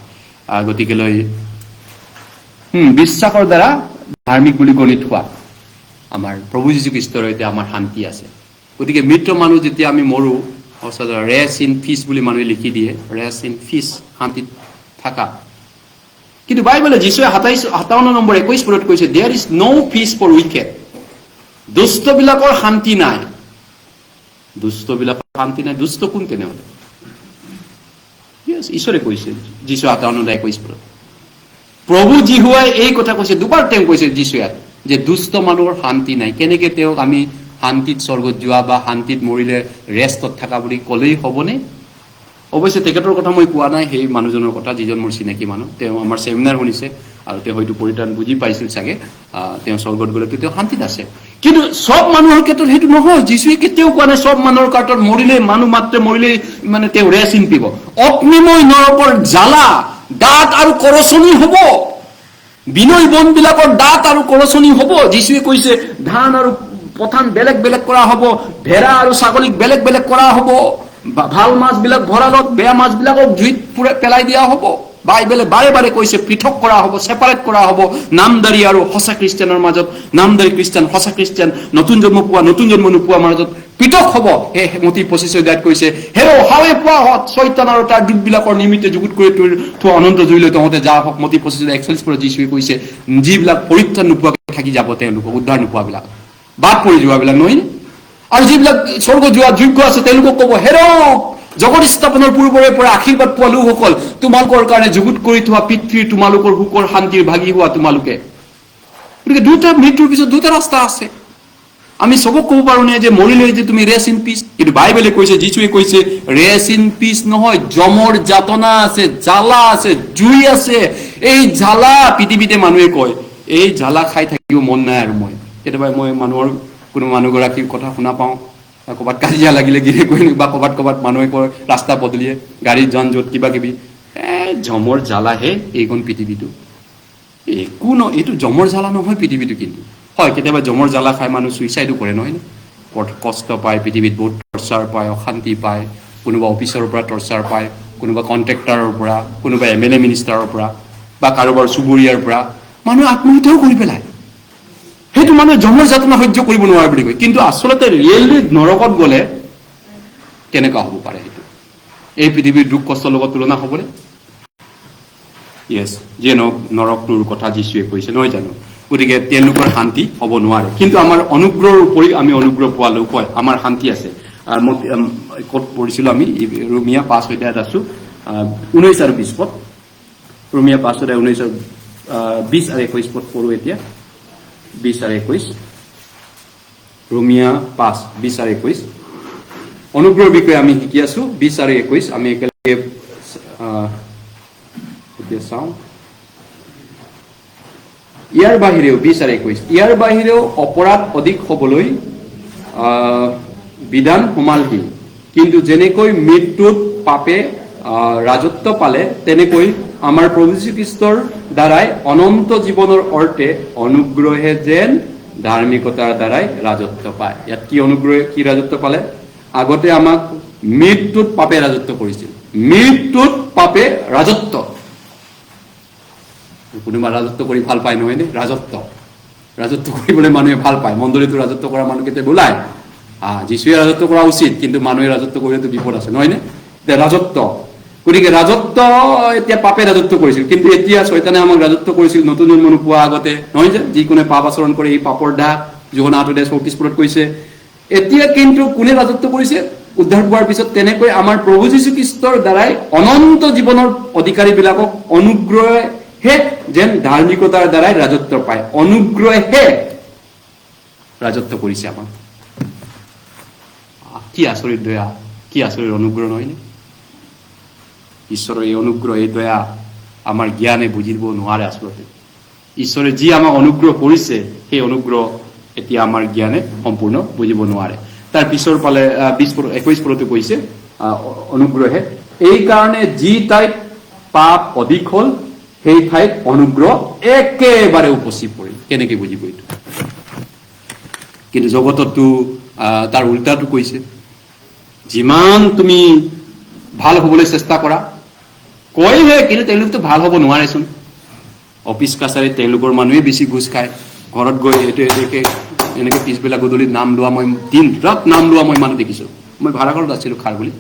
গতিকেলৈ বিশ্বাসৰ দ্বাৰা ধাৰ্মিক বুলি গণিত হোৱা আমাৰ প্ৰভু যীশুখ্ৰীষ্টৰ সৈতে আমাৰ শান্তি আছে। গতিকে মৃত মানুহ যেতিয়া আমি মৰো, ৰেষ্ট ইন পিচ বুলি মানুহে লিখি দিয়ে, ৰেষ্ট ইন পিচ, শান্তিত থাকা। কিন্তু বাইবেলে যীশুৱে 57 নম্বৰ 21 পদত কৈছে, there is no' peace for wicked. দুষ্টবিলাকৰ শান্তি নাই। দুষ্টবিলাকৰ শান্তি নাই। দুষ্ট কোন তেনেহ'লে? ঈশ্বৰে কৈছে, যীশু 57:21 পদত। প্ৰভু যীশুৱাই এই কথা কৈছে, দুবাৰ তেওঁ কৈছে যীশুৱে যে দুষ্ট মানুহৰ শান্তি নাই। কেনেকে তেওঁক আমি শান্তিত স্বৰ্গত যোৱা বা শান্তিত মৰিলে ৰেষ্টত থকা বুলি ক'লেই হ'বনে? অৱশ্যে তেখেতৰ কথা মই কোৱা নাই, সেই মানুহজনৰ কথা, যিজন মোৰ চিনাকি মানুহ। তেওঁ আমাৰ চেমিনাৰ শুনিছে আৰু তেওঁ হয়তো পৰিত্ৰাণ বুজি পাইছিল চাগে, তেওঁ স্বৰ্গত গ'লে তেওঁ শান্তিত আছে। কিন্তু চব মানুহৰ ক্ষেত্ৰত সেইটো নহয়। যীশুৱে কেতিয়াও কোৱা নাই চব মানুহৰ ক্ষেত্ৰত মৰিলে, মানুহ মাত্ৰ মৰিলেই মানে তেওঁ ৰেষ্ট পিব। অগ্নিময় নৰকৰ জ্বালা, দাঁত আৰু কৰচনি হ'ব। বিনয় বনবিলাকৰ দাঁত আৰু কৰচনি হ'ব। যীশুৱে কৈছে ধান আৰু পথান বেলেগ বেলেগ কৰা হ'ব, ভেড়া আৰু ছাগলীক বেলেগ বেলেগ কৰা হ'ব, ভাল মাছবিলাক ভঁৰালত, বেয়া মাছবিলাকক জুইত পেলাই দিয়া হ'ব। বাইবেলে বাৰে বাৰে কৈছে পৃথক কৰা হ'ব, ছেপাৰেট কৰা হ'ব নামদাৰী আৰু সঁচা খ্ৰীষ্টানৰ মাজত, নামদাৰী খ্ৰীষ্টান, সঁচা খ্ৰীষ্টান, নতুন জন্ম পোৱা, নতুন জন্ম নোপোৱা মাজত পৃথক হ'ব। সেই মতি 25 কৈছে, হেৰ হাৱে পোৱা হত চৈতান আৰু তাৰ দূতবিলাকৰ নিমিত্তে যুগুত কৰি থোৱা অনন্ত জুইলৈ তহঁতে যা হওক। মতি 25:41 পদত যীশুৱে কৈছে, যিবিলাক পৰিত্ৰাণ নোপোৱাকৈ থাকি যাব, তেওঁলোকক উদ্ধাৰ নোপোৱাবিলাক, বাদ পৰি যোৱাবিলাক নহয়। আৰু যিবিলাক স্বৰ্গ যোৱা যোগ্য আছে, তেওঁলোকক ক'ব, হেৰ জগত স্থাপনৰ পূৰ্বৰে পৰা আশীৰ্বাদ পোৱা লোকসকল, তোমালোকৰ কাৰণে যুগুত কৰি থোৱা পিতৃৰ তোমালোকৰ সুখৰ শান্তিৰ ভাগি হোৱা তোমালোকে। গতিকে দুটা মৃত্যুৰ পিছত দুটা ৰাস্তা আছে। আমি চবক ক'ব পাৰো নে যে মৰিলে যে তুমি ৰেষ্ট ইন পিচ? কিন্তু বাইবেলে কৈছে, যীশুৱে কৈছে ৰেষ্ট ইন পিচ নহয়, জমৰ যাতনা আছে, জ্বালা আছে, জুই আছে। এই জ্বালা পৃথিৱীতে মানুহে কয়, এই জ্বালা খাই থাকিব মন নাই। আৰু মই কেতিয়াবা মানুহৰ কোনো মানুহগৰাকীৰ কথা শুনা পাওঁ, ক'ৰবাত কাজিয়া লাগিলে গিৰে গৈ, বা ক'ৰবাত মানুহে কয় ৰাস্তা পদূলিয়ে গাড়ীত যান য'ত কিবা কিবি, জমৰ জ্বালাহে এইখন পৃথিৱীটো। একো ন, এইটো জমৰ জ্বালা নহয় পৃথিৱীটো। কিন্তু হয়, কেতিয়াবা জমৰ জ্বালা খাই মানুহ চুইচাইডো কৰে, নহয় নে? কষ্ট পায়, পৃথিৱীত বহুত টৰ্চাৰ পায়, অশান্তি পায়। কোনোবা অফিচৰ পৰা টৰ্চাৰ পায়, কোনোবা কণ্ট্ৰেক্টাৰৰ পৰা, কোনোবা MLA মিনিষ্টাৰৰ পৰা, বা কাৰোবাৰ চুবুৰীয়াৰ পৰা মানুহে আত্মহত্যাও কৰি পেলায়। সেইটো মানুহে জমৰ যাতনা সহ্য কৰিব নোৱাৰে বুলি কয়। কিন্তু আচলতে ৰিয়েলি নৰকত গ'লে কেনেকুৱা হ'ব পাৰে? সেইটো এই পৃথিৱীৰ দুখ কষ্টৰ লগত তুলনা হ'বনে? য়েছ, যিয়ে নৰকটোৰ কথা যীশুৱে কৈছে, নহয় জানো? গতিকে তেওঁলোকৰ শান্তি হ'ব নোৱাৰে। কিন্তু আমাৰ অনুগ্ৰহৰ উপৰি আমি অনুগ্ৰহ পোৱা লোক হয়, আমাৰ শান্তি আছে। মই ক'ত পঢ়িছিলোঁ? আমি ৰোমিয়া 5 অধ্যায়ত আছোঁ, 19 আৰু 20 পদ। ৰোমিয়া 5 অধ্যায় 19 আৰু 20 আৰু 21 পদ পঢ়োঁ এতিয়া। 20 আৰু 21, ৰোমিয়া 5, 20 আৰু 21। অনুগ্ৰহৰ বিষয়ে আমি শিকি আছোঁ। 20 আৰু 21 আমি একেলগে এতিয়া চাওঁ। ইয়াৰ বাহিৰেও 20 আৰু 21, ইয়াৰ বাহিৰেও অপৰাধ অধিক হ'বলৈ বিধান সমালহীন। কিন্তু যেনেকৈ মৃত্যুত পাপে ৰাজত্ব পালে, তেনেকৈ আমাৰ প্ৰভু যীশুখ্ৰীষ্টৰ দ্বাৰাই অনন্ত জীৱনৰ অৰ্থে অনুগ্ৰহে যেন ধাৰ্মিকতাৰ দ্বাৰাই ৰাজত্ব পায়। ইয়াত কি অনুগ্ৰহে কি ৰাজত্ব পালে? আগতে আমাক মৃত্যুত পাপে ৰাজত্ব কৰিছিল। মৃত্যুত পাপে ৰাজত্ব। কোনোবা ৰাজত্ব কৰি ভাল পায়, নহয় নে? ৰাজত্ব কৰিবলৈ মানুহে ভাল পায়। মণ্ডলীটো ৰাজত্ব কৰা মানুহ কেতিয়াবা ওলায়। যীশুৱে ৰাজত্ব কৰা উচিত, কিন্তু মানুহে ৰাজত্ব কৰিলেতো বিপদ আছে, নহয় নে? ৰাজত্ব, গতিকে ৰাজত্ব এতিয়া পাপে ৰাজত্ব কৰিছিল। কিন্তু এতিয়া শয়তানে আমাক ৰাজত্ব কৰিছিল নতুন জন্ম নোপোৱা আগতে, নহয় যে? যিকোনে পাপ আচৰণ কৰে এই পাপৰ দাহ, যোহনা 8:34 পদত কৈছে। এতিয়া কিন্তু কোনে ৰাজত্ব কৰিছে? উদ্ধাৰ পোৱাৰ পিছত তেনেকৈ আমাৰ প্ৰভু যীশুখ্ৰীষ্টৰ দ্বাৰাই অনন্ত জীৱনৰ অধিকাৰীবিলাকক অনুগ্ৰহে হে যেন ধাৰ্মিকতাৰ দ্বাৰাই ৰাজত্ব পায়, অনুগ্ৰহে ৰাজত্ব কৰিছে আমাক। কি আচৰিত দয়া, কি আচৰিত অনুগ্ৰহ নহয়নে? ঈশ্বৰৰ এই অনুগ্ৰহ, এই দয়া আমাৰ জ্ঞানে বুজিব নোৱাৰে আচলতে। ঈশ্বৰে যি আমাক অনুগ্ৰহ কৰিছে সেই অনুগ্ৰহ এতিয়া আমাৰ জ্ঞানে সম্পূৰ্ণ বুজিব নোৱাৰে। তাৰ পিছৰ পালে 21 পদতো কৈছে অনুগ্ৰহে, এই কাৰণে যি ঠাইত পাপ অধিক হ'ল সেই ঠাইত অনুগ্ৰহ একেবাৰে উপচি পৰিল। কেনেকে বুজিব এইটো? কিন্তু জগততো তাৰ উল্টাটো কৈছে, যিমান তুমি ভাল হবলৈ চেষ্টা কৰা, কয়হে কিন্তু তেওঁলোকতো ভাল হ'ব নোৱাৰেচোন। অফিচ কাছাৰীত তেওঁলোকৰ মানুহে বেছি ঘুচ খায়, ঘৰত গৈ এইটো এনেকে পিছবেলা গধূলিত নাম লোৱা, মই দিন ৰাত নাম লোৱা মই মানুহ দেখিছোঁ। মই ভাড়া ঘৰত আছিলোঁ খাৰগুলিত,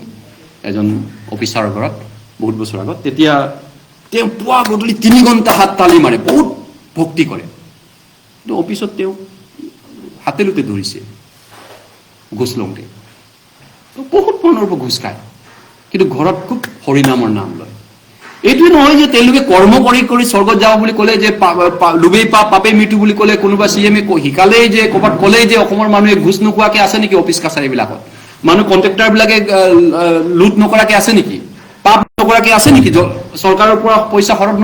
এজন অফিচাৰৰ ঘৰত বহুত বছৰ আগত। তেতিয়া তেওঁ পুৱা গধূলি 3 ঘণ্টা হাত তালি মাৰে, বহুত ভক্তি কৰে। কিন্তু অফিচত তেওঁ হাতেলোতে ধৰিছে ঘোচ লওঁতে, বহুত মনৰ পৰা ঘোচ খায়, কিন্তু ঘৰত খুব হৰিনামৰ নাম লয়। এইটোৱে নহয় যে তেওঁলোকে কৰ্ম কৰি কৰি স্বৰ্গত যাব বুলি ক'লে যে লোভেই পাপ পাপেই মৃত্যু বুলি ক'লে কোনোবা CM-এ শিকালেই যে ক'ৰবাত ক'লেই যে অসমৰ মানুহে ঘোচ নোখোৱাকে আছে নেকি? অফিচ কাছাৰীবিলাকত মানুহ কণ্ট্ৰেক্টাৰবিলাকে লুট নকৰাকে আছে নেকি? পাপ নকৰাকে আছে নেকি? চৰকাৰৰ পৰা পইচা খৰচ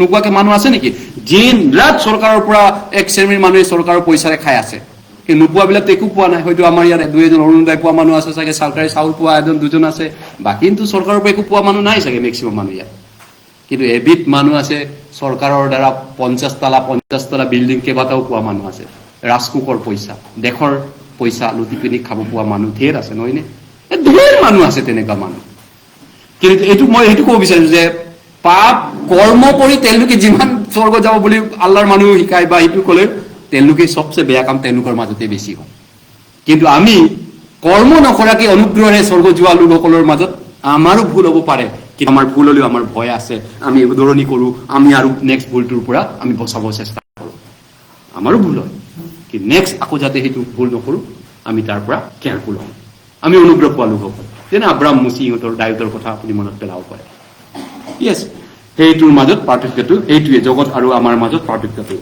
নোকোৱাকে মানুহ আছে নেকি? দিন ৰাত চৰকাৰৰ পৰা এক শ্ৰেণীৰ মানুহে চৰকাৰৰ পইচাৰে খাই আছে, কিন্তু নোপোৱাবিলাকতো একো পোৱা নাই। হয়তো আমাৰ ইয়াত 2-এজন অৰুণোদয় পোৱা মানুহ আছে চাগে, চৰকাৰী চাউল পোৱা 1-2জন আছে, বাকী কিন্তু চৰকাৰৰ পৰা একো পোৱা মানুহ নাই চাগে মেক্সিমাম মানুহ ইয়াত। কিন্তু এবিধ মানুহ আছে চৰকাৰৰ দ্বাৰা 50 তলা বিল্ডিং কেইবাটাও পোৱা মানুহ আছে, ৰাজকোষৰ পইচা, দেশৰ পইচা লুটি পিনি খাব পোৱা মানুহ ঢেৰ আছে, নহয়নে? ঢেৰ মানুহ আছে তেনেকুৱা মানুহ। কিন্তু মই এইটো ক'ব বিচাৰিছো যে পাপ কৰ্ম কৰি তেওঁলোকে যিমান স্বৰ্গ যাব বুলি আল্লাহৰ মানুহ শিকায় বা এইটো ক'লে, তেওঁলোকে চবচে বেয়া কাম তেওঁলোকৰ মাজতে বেছি হয়। কিন্তু আমি কৰ্ম নকৰাকে অনুগ্ৰহেৰে স্বৰ্গ যোৱা লোকসকলৰ মাজত আমাৰো ভুল হ'ব পাৰে, কিন্তু আমাৰ ভুল হ'লেও আমাৰ ভয় আছে, আমি উদৰণি কৰোঁ, আমি আৰু নেক্সট ভুলটোৰ পৰা আমি বচাব চেষ্টা কৰোঁ। আমাৰো ভুল হয়, কিন্তু নেক্সট আকৌ যাতে সেইটো ভুল নকৰোঁ আমি তাৰ পৰা কেয়াৰফুল হওঁ। আমি অনুগ্ৰহ পোৱা লোকসকল, যেনে আব্ৰাহাম মুচি ইহঁতৰ দায়িত্বৰ কথা আপুনি মনত পেলাব পাৰে। য়েছ, সেইটোৰ মাজত পাৰ্থক্যটো এইটোৱে, জগত আৰু আমাৰ মাজত পাৰ্থক্যটো।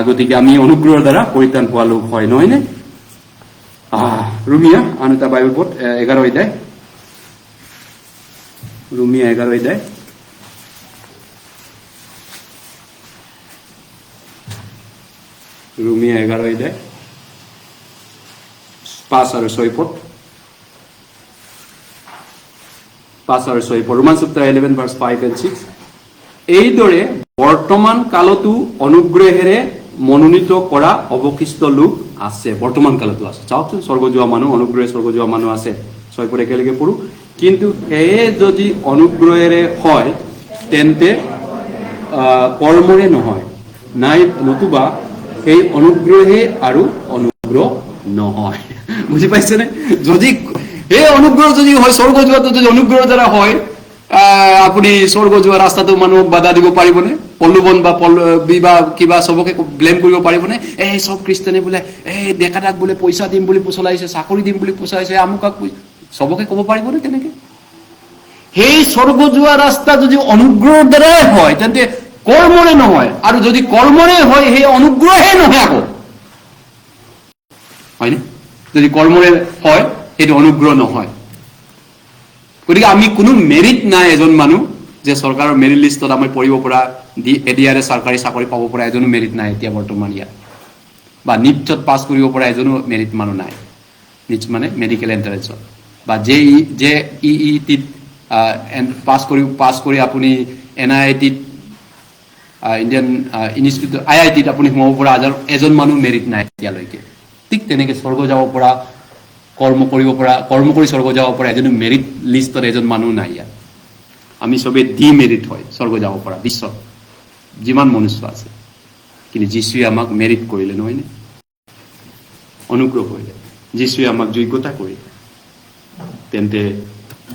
গতিকে আমি অনুগ্ৰহৰ দ্বাৰা পৰিত্ৰাণ পোৱা লোক হয়, নহয়নে? ৰোমিয়া আন এটা বাইবেল পদ 11 অধ্যায়, ৰোমিয়া 11 অধ্যায় ৰোমিয়া 11 অধ্যায় 5 আৰু 6 পদ, 5 আৰু 6 পদ, ৰোমান চেপ্টাৰ 11 ভাৰ্ছ 5 and 6। এইদৰে বৰ্তমান কালতো অনুগ্ৰহেৰে মনোনীত কৰা অৱশিষ্ট লোক আছে, বৰ্তমান কালতো আছে। চাওকচোন, স্বৰ্গ যোৱা মানুহ, অনুগ্ৰহে স্বৰ্গ যোৱা মানুহ আছে। 6 পদ একেলগে পঢ়ো। কিন্তু সেয়ে যদি অনুগ্ৰহেৰে হয় তেন্তে কৰ্মৰে নহয়, নাই নতুবা সেই অনুগ্ৰহে আৰু অনুগ্ৰহ নহয়। বুজি পাইছেনে? যদি এই অনুগ্ৰহ যদি হয়, স্বৰ্গ যোৱাটো যদি অনুগ্ৰহৰ দ্বাৰা হয়, আপুনি স্বৰ্গ যোৱা ৰাস্তাটো মানুহক বাধা দিব পাৰিবনে? প্ৰলোভন বা কিবা চবকে ব্লেম কৰিব পাৰিবনে? এই চব খ্ৰীষ্টানে বোলে এই ডেকাটাক বোলে পইচা দিম বুলি পচলাইছে, চাকৰি দিম বুলি পচলাইছে, আমুকাক চবকে ক'ব পাৰিবনে তেনেকে? সেই স্বৰ্গ যোৱা ৰাস্তা যদি অনুগ্ৰহৰ দ্বাৰাই হয় তেন্তে কৰ্মৰে নহয়, আৰু যদি কৰ্মৰে হয় সেই অনুগ্ৰহে নহয় আকৌ, হয়নে? যদি কৰ্মৰে হয় সেইটো অনুগ্ৰহ নহয়। গতিকে আমি কোনো মেৰিট নাই এজন মানুহ যে চৰকাৰৰ মেৰিট লিষ্টত আমি পঢ়িব পৰা, এডিআৰএ চৰকাৰী চাকৰি পাব পৰা এজনো মেৰিট নাই এতিয়া বৰ্তমান ইয়াত, বা নিটত পাছ কৰিব পৰা এজনো মেৰিট মানুহ নাই। নিট মানে মেডিকেল এণ্ট্ৰেন্সত, বা JEETত পাছ কৰি আপুনি NIITত, ইণ্ডিয়ান ইনষ্টিটিউট IITত আপুনি সোমাব পৰা এজন মানুহ মেৰিট নাই এতিয়ালৈকে। ঠিক তেনেকে স্বৰ্গ যাব পৰা, কৰ্ম কৰি স্বৰ্গ যাব পৰা এজনো মেৰিট লিষ্টত এজন মানুহ নাই ইয়াত। আমি চবেই মেৰিট হয় স্বৰ্গ যাব পৰা বিশ্বত যিমান মনুষ্য আছে। কিন্তু যীশুৱে আমাক মেৰিট কৰিলে, নহয়নে? অনুগ্ৰহ কৰিলে, যীশুৱে আমাক যোগ্যতা কৰিলে। তেন্তে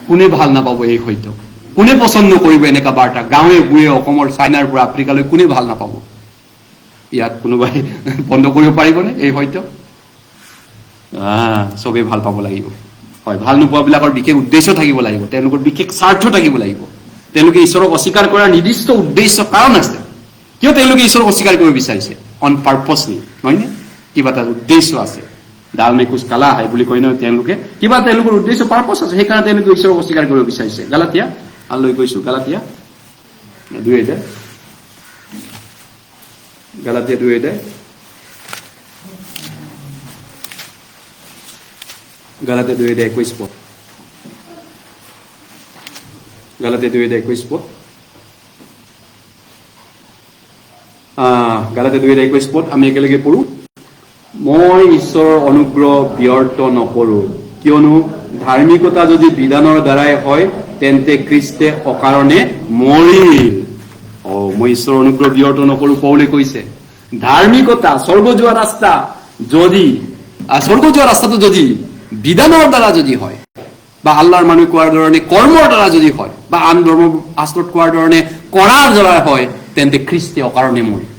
কোনে ভাল নাপাব এই সত্য? কোনে পচন্দ নকৰিব এনেকা বাৰ্তা? গাঁৱে ভূঞে, অসমৰ চাইনাৰ পৰা আফ্ৰিকালৈ কোনে ভাল নাপাব? ইয়াত কোনোবাই বন্ধ কৰিব পাৰিবনে এই সত্য? চবেই ভাল পাব লাগিব। হয়, ভাল নোপোৱাবিলাকৰ বিশেষ উদ্দেশ্য থাকিব লাগিব, তেওঁলোকৰ বিশেষ স্বাৰ্থ থাকিব লাগিব। তেওঁলোকে ঈশ্বৰক অস্বীকাৰ কৰাৰ নিৰ্দিষ্ট উদ্দেশ্য কাৰণ আছে। কিয় তেওঁলোকে ঈশ্বৰক অস্বীকাৰ কৰিব বিচাৰিছে? অন পাৰ্পছলি, নহয়নে? কিবা এটা উদ্দেশ্য আছে। ডাল মে কুছ কালা হয় বুলি কয় ন তেওঁলোকে, কিবা তেওঁলোকৰ উদ্দেশ্য পাৰ্পছ আছে, সেইকাৰণে তেওঁলোকে ঈশ্বৰক অস্বীকাৰ কৰিব বিচাৰিছে। গালাতিয়া লৈ গৈছো, গালাতিয়া 2:2, গালাতিয়া 2:2, গালাতিয়া 2:21 পদ, গালাতিয়া 2:21 পদ, গালাতিয়া 2:21 পদ আমি একেলগে পঢ়ো। মই ঈশ্বৰৰ অনুগ্ৰহ ব্যৰ্থ নকৰো, কিয়নো ধাৰ্মিকতা যদি বিধানৰ দ্বাৰাই হয় তেন্তে খ্ৰীষ্টে অকাৰণে মৰিল। মই ঈশ্বৰৰ অনুগ্ৰহ ব্যৰ্থ নকৰো, পৌলে কৈছে ধাৰ্মিকতা স্বৰ্গ যোৱা ৰাস্তা যদি স্বৰ্গ যোৱা ৰাস্তাটো যদি বিধানৰ দ্বাৰা যদি হয়, বা আল্লাহৰ মানুহ কোৱাৰ ধৰণে কৰ্মৰ দ্বাৰা যদি হয়, বা আন ধৰ্ম শাস্ত্ৰত কোৱাৰ ধৰণে কৰাৰ দ্বাৰা হয়, তেন্তে খ্ৰীষ্টে অকাৰণে মৰিল।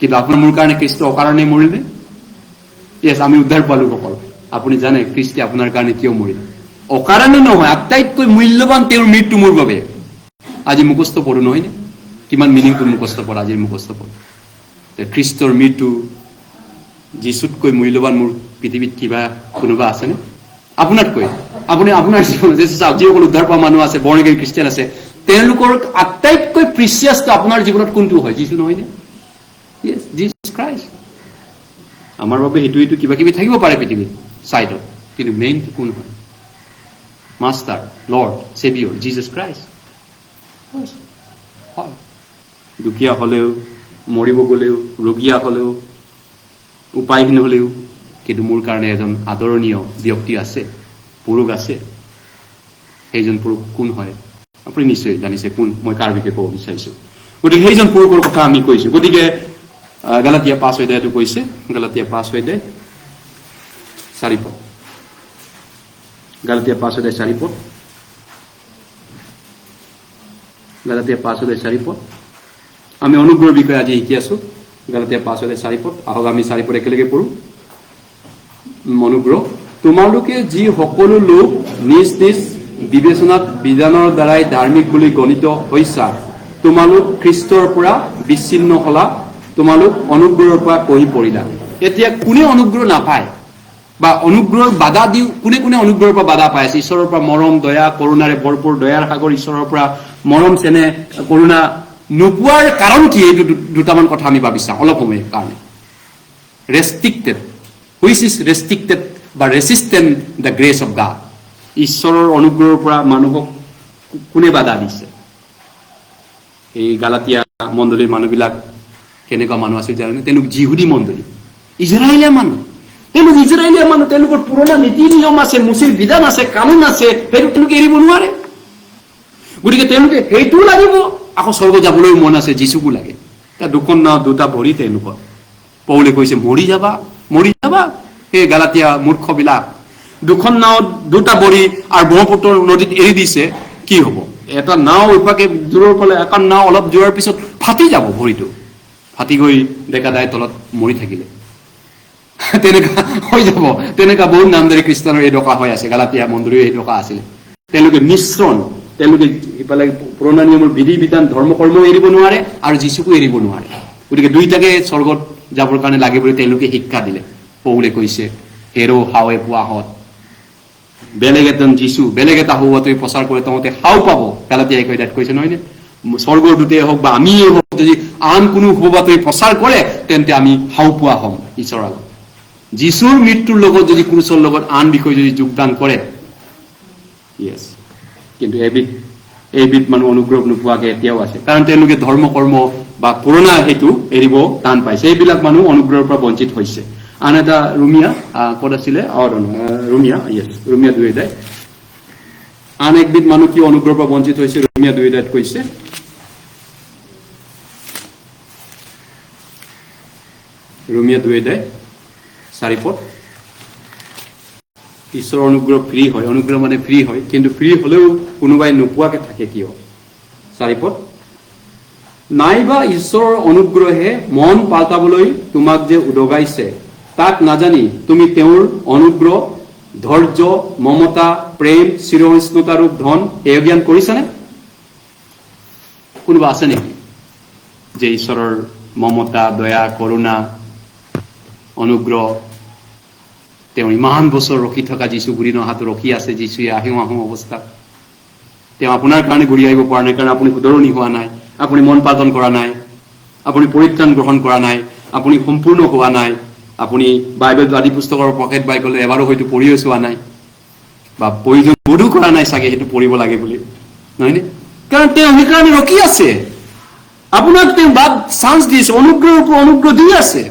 কিন্তু আপোনাৰ মোৰ কাৰণে খ্ৰীষ্ট অকাৰণে মৰিলে? ইয়েছ, আমি উদ্ধাৰ পালো অকল। আপুনি জানে খ্ৰীষ্টে আপোনাৰ কাৰণে কিয় মৰিল? অকাৰণে নহয়, আটাইতকৈ মূল্যৱান তেওঁৰ মৃত্যু মোৰ বাবে। আজি মুখস্থ পঢ়ো, নহয়নে? কিমান মিনিংফুল মুখস্থ পঢ়া আজিৰ মুখস্থ পঢ়ো। খ্ৰীষ্টৰ মৃত্যু যিচুতকৈ মূল্যৱান মোৰ পৃথিৱীত কিবা কোনোবা আছেনে? আপোনাতকৈ, আপোনাৰ জীৱনত যিসকল উদ্ধাৰ পোৱা মানুহ আছে, বৰ্ণ এগেইন খ্ৰীষ্টিয়ান আছে, তেওঁলোকৰ আটাইতকৈ প্ৰিচিয়াছটো আপোনাৰ জীৱনত কোনটো হয়? যিচু নহয়নে? Yes, Jesus Christ. আমাৰ বাবে সেইটো কিবা কিবি থাকিব পাৰে পৃথিৱীত চাইডত, কিন্তু মেইনটো কোন হয়? Master, lord, saviour, Jesus Christ. হয়, দুখীয়া হলেও, মৰিব গলেও, ৰোগীয়া হলেও, উপায়হীন হলেও, কিন্তু মোৰ কাৰণে এজন আদৰণীয় ব্যক্তি আছে, পুৰুষ আছে। সেইজন পুৰুষ কোন হয়? আপুনি নিশ্চয় জানিছে কোন মই কাৰ বিষয়ে ক'ব বিচাৰিছো। গতিকে সেইজন পুৰুষৰ কথা আমি কৈছো। গতিকে গালাতিয়া 5:2 কৈছে, গালাতিয়া 5:4 পদ, গালাতিয়া 5:4 পদ, গালাতিয়া 5:4 পদ। আমি অনুগ্ৰহৰ বিষয়ে আজি শিকি আছো। গালাতিয়া 5:4 পদ, আহক আমি 4 পদ একেলগে পঢ়ো। অনুগ্ৰহ, তোমালোকে যি সকলো লোক নিজ নিজ বিবেচনাত বিধানৰ দ্বাৰাই ধাৰ্মিক বুলি গণিত হৈছা, তোমালোক খ্ৰীষ্টৰ পৰা বিচ্ছিন্ন হলা, তোমালোক অনুগ্ৰহৰ পৰা কহি পৰিলা। এতিয়া কোনে অনুগ্ৰহ নাপায় বা অনুগ্ৰহৰ বাধা দি কোনে কোনে অনুগ্ৰহৰ পৰা বাধা পাই আছে? ঈশ্বৰৰ পৰা মৰম, দয়া, কৰোণাৰে ভৰপূৰ দয়াৰ সাগৰ ঈশ্বৰৰ পৰা মৰম, চেনেহ, কৰোণা নোপোৱাৰ কাৰণ কি? এই দুটামান কথা আমি ভাবি চাওঁ অলপ সময়ৰ কাৰণে। ৰেষ্ট্ৰিক্টেড, হুইচ ইজ ৰেষ্ট্ৰিক্টেড বা ৰেচিষ্টেণ্ট দ্য গ্ৰেচ অফ গড। ঈশ্বৰৰ অনুগ্ৰহৰ পৰা মানুহক কোনে বাধা দিছে? এই গালাতিয়া মণ্ডলীৰ মানুহবিলাক কেনেকুৱা মানুহ আছিল জানে? তেওঁলোক যিহুদী মণ্ডলী, ইজৰাইলীয়া মানুহ। তেওঁলোকৰ পুৰণা নীতি নিয়ম আছে, মুচিৰ বিধান আছে, কানুন আছে, সেইটো তেওঁলোকে এৰিব নোৱাৰে। গতিকে তেওঁলোকে সেইটোও লাগিব, আকৌ স্বৰ্গ যাবলৈ মন আছে, যিচুকো লাগে। দুখন নাও দুটা ভৰি তেওঁলোকৰ। পৌলে কৈছে মৰি যাবা। সেই গালাতিয়া মূৰ্খবিলাক দুখন নাও দুটা ভৰি আৰু ব্ৰহ্মপুত্ৰ নদীত এৰি দিছে, কি হব? এটা নাও ইপাকে দূৰৰ ফালে, এখন নাও অলপ যোৱাৰ পিছত ফাটি যাব, ভৰিটো ফাটি গৈ ডেকা দাই তলত মৰি থাকিলে। তেনেকুৱা হৈ যাব। তেনেকুৱা বহুত নামদাৰী খ্ৰীষ্টানৰ এই ডকা হৈ আছে, গালাতিয়া মণ্ডলীৰ এই ডকা আছিলে। তেওঁলোকে মিশ্ৰণ, তেওঁলোকে ইফালে পুৰণা নিয়মৰ বিধি বিধান ধৰ্ম কৰ্ম এৰিব নোৱাৰে আৰু যিচুকো এৰিব নোৱাৰে। গতিকে দুইটাকে স্বৰ্গত যাবৰ কাৰণে লাগে বুলি তেওঁলোকে শিক্ষা দিলে। পৌলে কৈছে হেৰো হাৱে পোৱাহত বেলেগ এজন যিচু, বেলেগ এটা হৌৱাটোৱে প্ৰচাৰ কৰে, তহঁতে হাও পাব। গালাতিয়া 1:8 কৈছে নহয়নে? স্বৰ্গৰ দূতেই হওক বা আমিয়ে হওক, যদি আন কোনো হৌৱাটোৱে প্ৰচাৰ কৰে তেন্তে আমি হাও পোৱা হ'ম ঈশ্বৰৰ আগত। যিচুৰ মৃত্যুৰ লগত যদি ক্ৰুচৰ লগত আন বিষয় যদি যোগদান কৰে, ইয়েছ, কিন্তু এইবিধ মানুহ অনুগ্ৰহ নোপোৱাকে এতিয়াও আছে, কাৰণ তেওঁলোকে ধৰ্ম কৰ্ম বা পুৰণা সেইটো এৰিব টান পাইছে। এইবিলাক মানুহ অনুগ্ৰহৰ পৰা বঞ্চিত হৈছে। আন এটা ৰুমিয়া ক'ত আছিলে? ৰুমিয়া 2:2। আন একবিধ মানুহ কিয় অনুগ্ৰহৰ পৰা বঞ্চিত হৈছে? ৰুমিয়া 2:2 কৈছে, ৰুমিয়া 2:4 পদ, ঈশ্বৰৰ অনুগ্ৰহ ফ্ৰী হয়। অনুগ্ৰহ মানে ফ্ৰী হয়, কিন্তু ফ্ৰী হলেও কোনোবাই নোপোৱাকে থাকে কিয়? 4 পদ, নাইবা ঈশ্বৰৰ অনুগ্ৰহে মন পাল্টাবলৈ তোমাক যে উদগাইছে, তাক নাজানি তুমি তেওঁৰ অনুগ্ৰহ, ধৈৰ্য, মমতা, প্ৰেম, চিৰসহিষ্ণুতাৰূপ ধন এই জ্ঞান কৰিছানে? কোনোবা আছে নেকি? যে ঈশ্বৰৰ মমতা দয়া কৰুণা অনুগ্ৰহ তেওঁ ইমান বছৰ ৰখি থকা যীশু ঘূৰি নহাটো ৰখি আছে যীশুৱে আহোঁ অৱস্থা তেওঁ আপোনাৰ কাৰণে ঘূৰি আহিব পৰা নাই কাৰণ আপুনি শুধৰণি হোৱা নাই আপুনি মন পালন কৰা নাই আপুনি পৰিত্ৰাণ গ্ৰহণ কৰা নাই আপুনি সম্পূৰ্ণ হোৱা নাই আপুনি বাইবেল আদি পুস্তকৰ পকেট বাইবেল এবাৰো হয়তো পঢ়িও চোৱা নাই বা প্ৰয়োজন বোধো কৰা নাই চাগে সেইটো পঢ়িব লাগে বুলি নহয়নে কাৰণ তেওঁ সেইকাৰণে ৰখি আছে আপোনাক তেওঁ বাদ চান্স দিছে অনুগ্ৰহৰ ওপৰত অনুগ্ৰহ দি আছে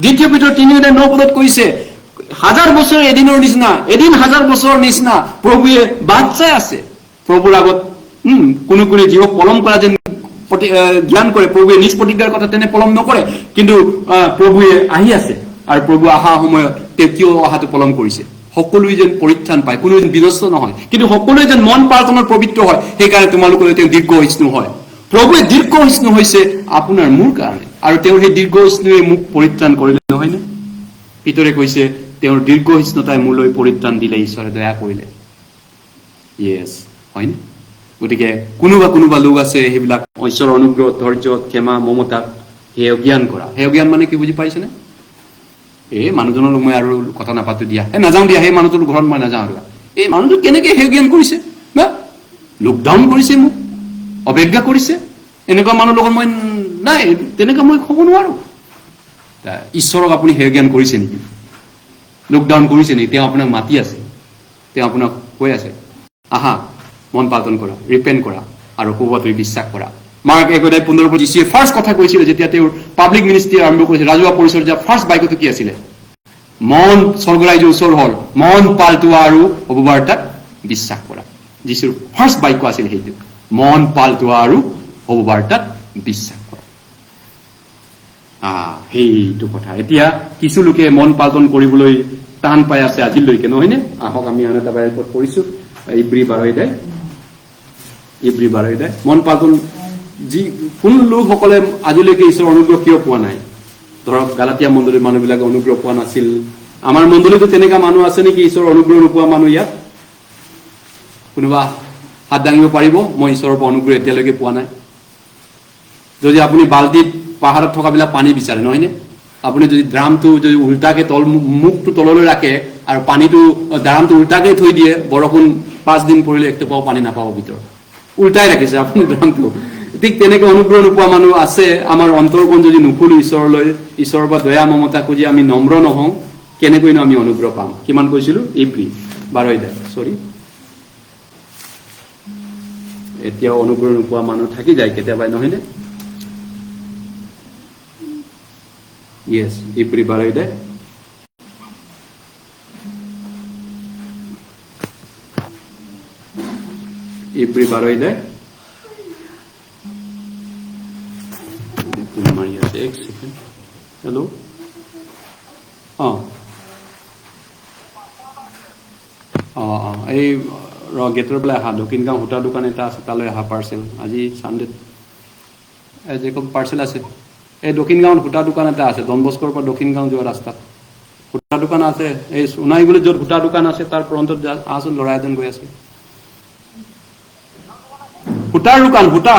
দ্বিতীয় পিতৰ 3:9 কৈছে 1000 বছৰ এদিনৰ নিচিনা এদিন 1000 বছৰৰ নিচিনা প্ৰভুৱে বাদ চাই আছে প্ৰভুৰ আগত কোনো কোনো জীৱক পলম কৰা যেন জ্ঞান কৰে প্ৰভুৱে নিজ প্ৰতিজ্ঞাৰ কথা তেনে পলম নকৰে কিন্তু প্ৰভুৱে আহি আছে আৰু প্ৰভু অহা সময়ত তেওঁ কিয় অহাটো পলম কৰিছে সকলোৱে যেন পৰিত্ৰাণ পায় কোনো যেন বিনষ্ট নহয় কিন্তু সকলোৱে যেন মন প্ৰাৰ্থনাৰ পবিত্ৰ হয় সেইকাৰণে তোমালোকলৈ তেওঁ দীৰ্ঘহিষ্ণু হয় প্ৰভুৱে দীৰ্ঘহিষ্ণু হৈছে আপোনাৰ মোৰ কাৰণে আৰু তেওঁৰ সেই দীৰ্ঘহিষ্ণুৱে মোক পৰিত্ৰাণ কৰিলে নহয়নে পিতৰে কৈছে তেওঁৰ দীৰ্ঘহিষ্ণুতাই মোলৈ পৰিত্ৰাণ দিলে ঈশ্বৰে দয়া কৰিলে ইয়েছ হয়নে গতিকে কোনোবা লোক আছে সেইবিলাক ঈশ্বৰৰ অনুগ্ৰহ ধৈৰ্য ক্ষমা মমতা হেয় জ্ঞান কৰা হেয় জ্ঞান মানে কি বুজি পাইছেনে এই মানুহজনৰ মই আৰু কথা নাপাতো দিয়া নাযাওঁ দিয়া সেই মানুহটোৰ ঘৰত মই নাযাওঁ আৰু এই মানুহটো কেনেকে হেয় জ্ঞান কৰিছে না লকডাউন কৰিছে মোক অৱজ্ঞা কৰিছে এনেকুৱা মানুহ লগত মই নাই তেনেকৈ মই ক'ব নোৱাৰো ঈশ্বৰক আপুনি হেয় জ্ঞান কৰিছে নেকি লকডাউন কৰিছে নেকি তেওঁ আপোনাক মাতি আছে তেওঁ আপোনাক কৈ আছে আহা মন পালন কৰা ৰিপেণ্ট কৰা আৰু সুবতৰি বিশ্বাস কৰা মাৰ্ক 1:15 যীশুৱে ফাৰ্ষ্ট কথা কৈছিল যেতিয়া তেওঁৰ পাব্লিক মিনিষ্ট্ৰী আৰম্ভ কৰিছিল ৰাজহুৱা পৰিচৰ্যা ফাৰ্ষ্ট বাক্যটো কি আছিলে মন স্বৰ্গৰাজ্য ওচৰ হ'ল মন পালটোৱা আৰু হববাৰ্তাত বিশ্বাস কৰা যীশুৰ ফাৰ্ষ্ট বাক্য আছিল সেইটো মন পালটোৱা আৰু হববাৰ্তাত বিশ্বাস কৰা সেইটো কথা এতিয়া কিছু লোকে মন পালন কৰিবলৈ টান পাই আছে আজিলৈকে নহয়নে আহক আমি আন এটা বাইবেলত পঢ়িছো ইব্ৰী 12 মন পালন যি কোন লোকসকলে আজিলৈকে ঈশ্বৰৰ অনুগ্ৰহ কিয় পোৱা নাই ধৰক গালাতিয়া মণ্ডলীৰ মানুহবিলাকে অনুগ্ৰহ পোৱা নাছিল আমাৰ মণ্ডলীতো তেনেকুৱা মানুহ আছে নেকি ঈশ্বৰৰ অনুগ্ৰহ নোপোৱা মানুহ ইয়াত কোনোবা হাত দাঙিব পাৰিব মই ঈশ্বৰৰ পৰা অনুগ্ৰহ এতিয়ালৈকে পোৱা নাই যদি আপুনি বাল্টিত পাহাৰত থকাবিলাক পানী বিচাৰে নহয়নে আপুনি যদি ড্ৰামটো যদি উল্টাকে মুখটো তললৈ ৰাখে আৰু পানীটো ড্ৰামটো উল্টাকে থৈ দিয়ে বৰষুণ 5 দিন পৰিলে একটু পাও পানী নাপাব ভিতৰত উল্টাই ৰাখিছে আপুনি ড্ৰামটো ঠিক তেনেকৈ অনুগ্ৰহ নোপোৱা মানুহ আছে আমাৰ অন্তৰখন যদি নুখুলো ঈশ্বৰলৈ ঈশ্বৰৰ পৰা দয়া মমতা খুজি আমি নম্ৰ নহওঁ কেনেকৈনো আমি অনুগ্ৰহ পাম কিমান কৈছিলো ইব্ৰী 12 সৰি এতিয়াও অনুগ্ৰহ নোপোৱা মানুহ থাকি যায় কেতিয়াবা নহয়নে ইয়েছ ইব্ৰী 12 ইব্ৰী 12 মাৰি আছে এক সেকেন্ড হেল্ল' এই গেটৰ পেলাই আহা দক্ষিণ গাঁও সূতা দোকান এটা আছে তালৈ আহা পাৰ্চেল আজি চানডে যে পাৰ্চেল আছে এই দক্ষিণ গাঁৱত সূতা দোকান এটা আছে ডনবস্কৰ পৰা দক্ষিণ গাঁও যোৱা ৰাস্তাত সূতা দোকান আছে এই সোণাইগুলিত য'ত সূতা দোকান আছে তাৰ ফ্ৰণ্টত আহচোন ল'ৰা এজন গৈ আছে সূতাৰ দোকান সূতা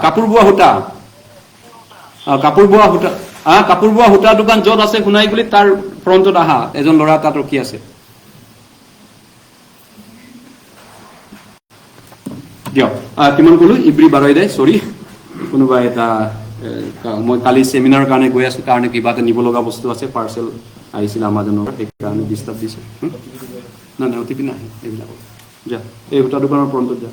কাপোৰ বোৱা সূতা কাপোৰ বোৱা সূতা দোকান য'ত আছে সোণাইগুলিত তাৰ ফ্ৰণ্টত আহা এজন ল'ৰা তাত ৰখি আছে দিয়ক কিমান ক'লো ইব্ৰী 12 সৰি কোনোবা এটা মই কালি চেমিনাৰৰ কাৰণে গৈ আছো কাৰণে কিবা এটা নিব লগা বস্তু আছে পাৰ্চেল আহিছিল আমাজনৰ সেইকাৰণে ডিষ্টাৰ্ব দিছে নাই অতিপি নাহে এইবিলাক যা এই সূতা দোকানৰ ফ্ৰণ্টত যা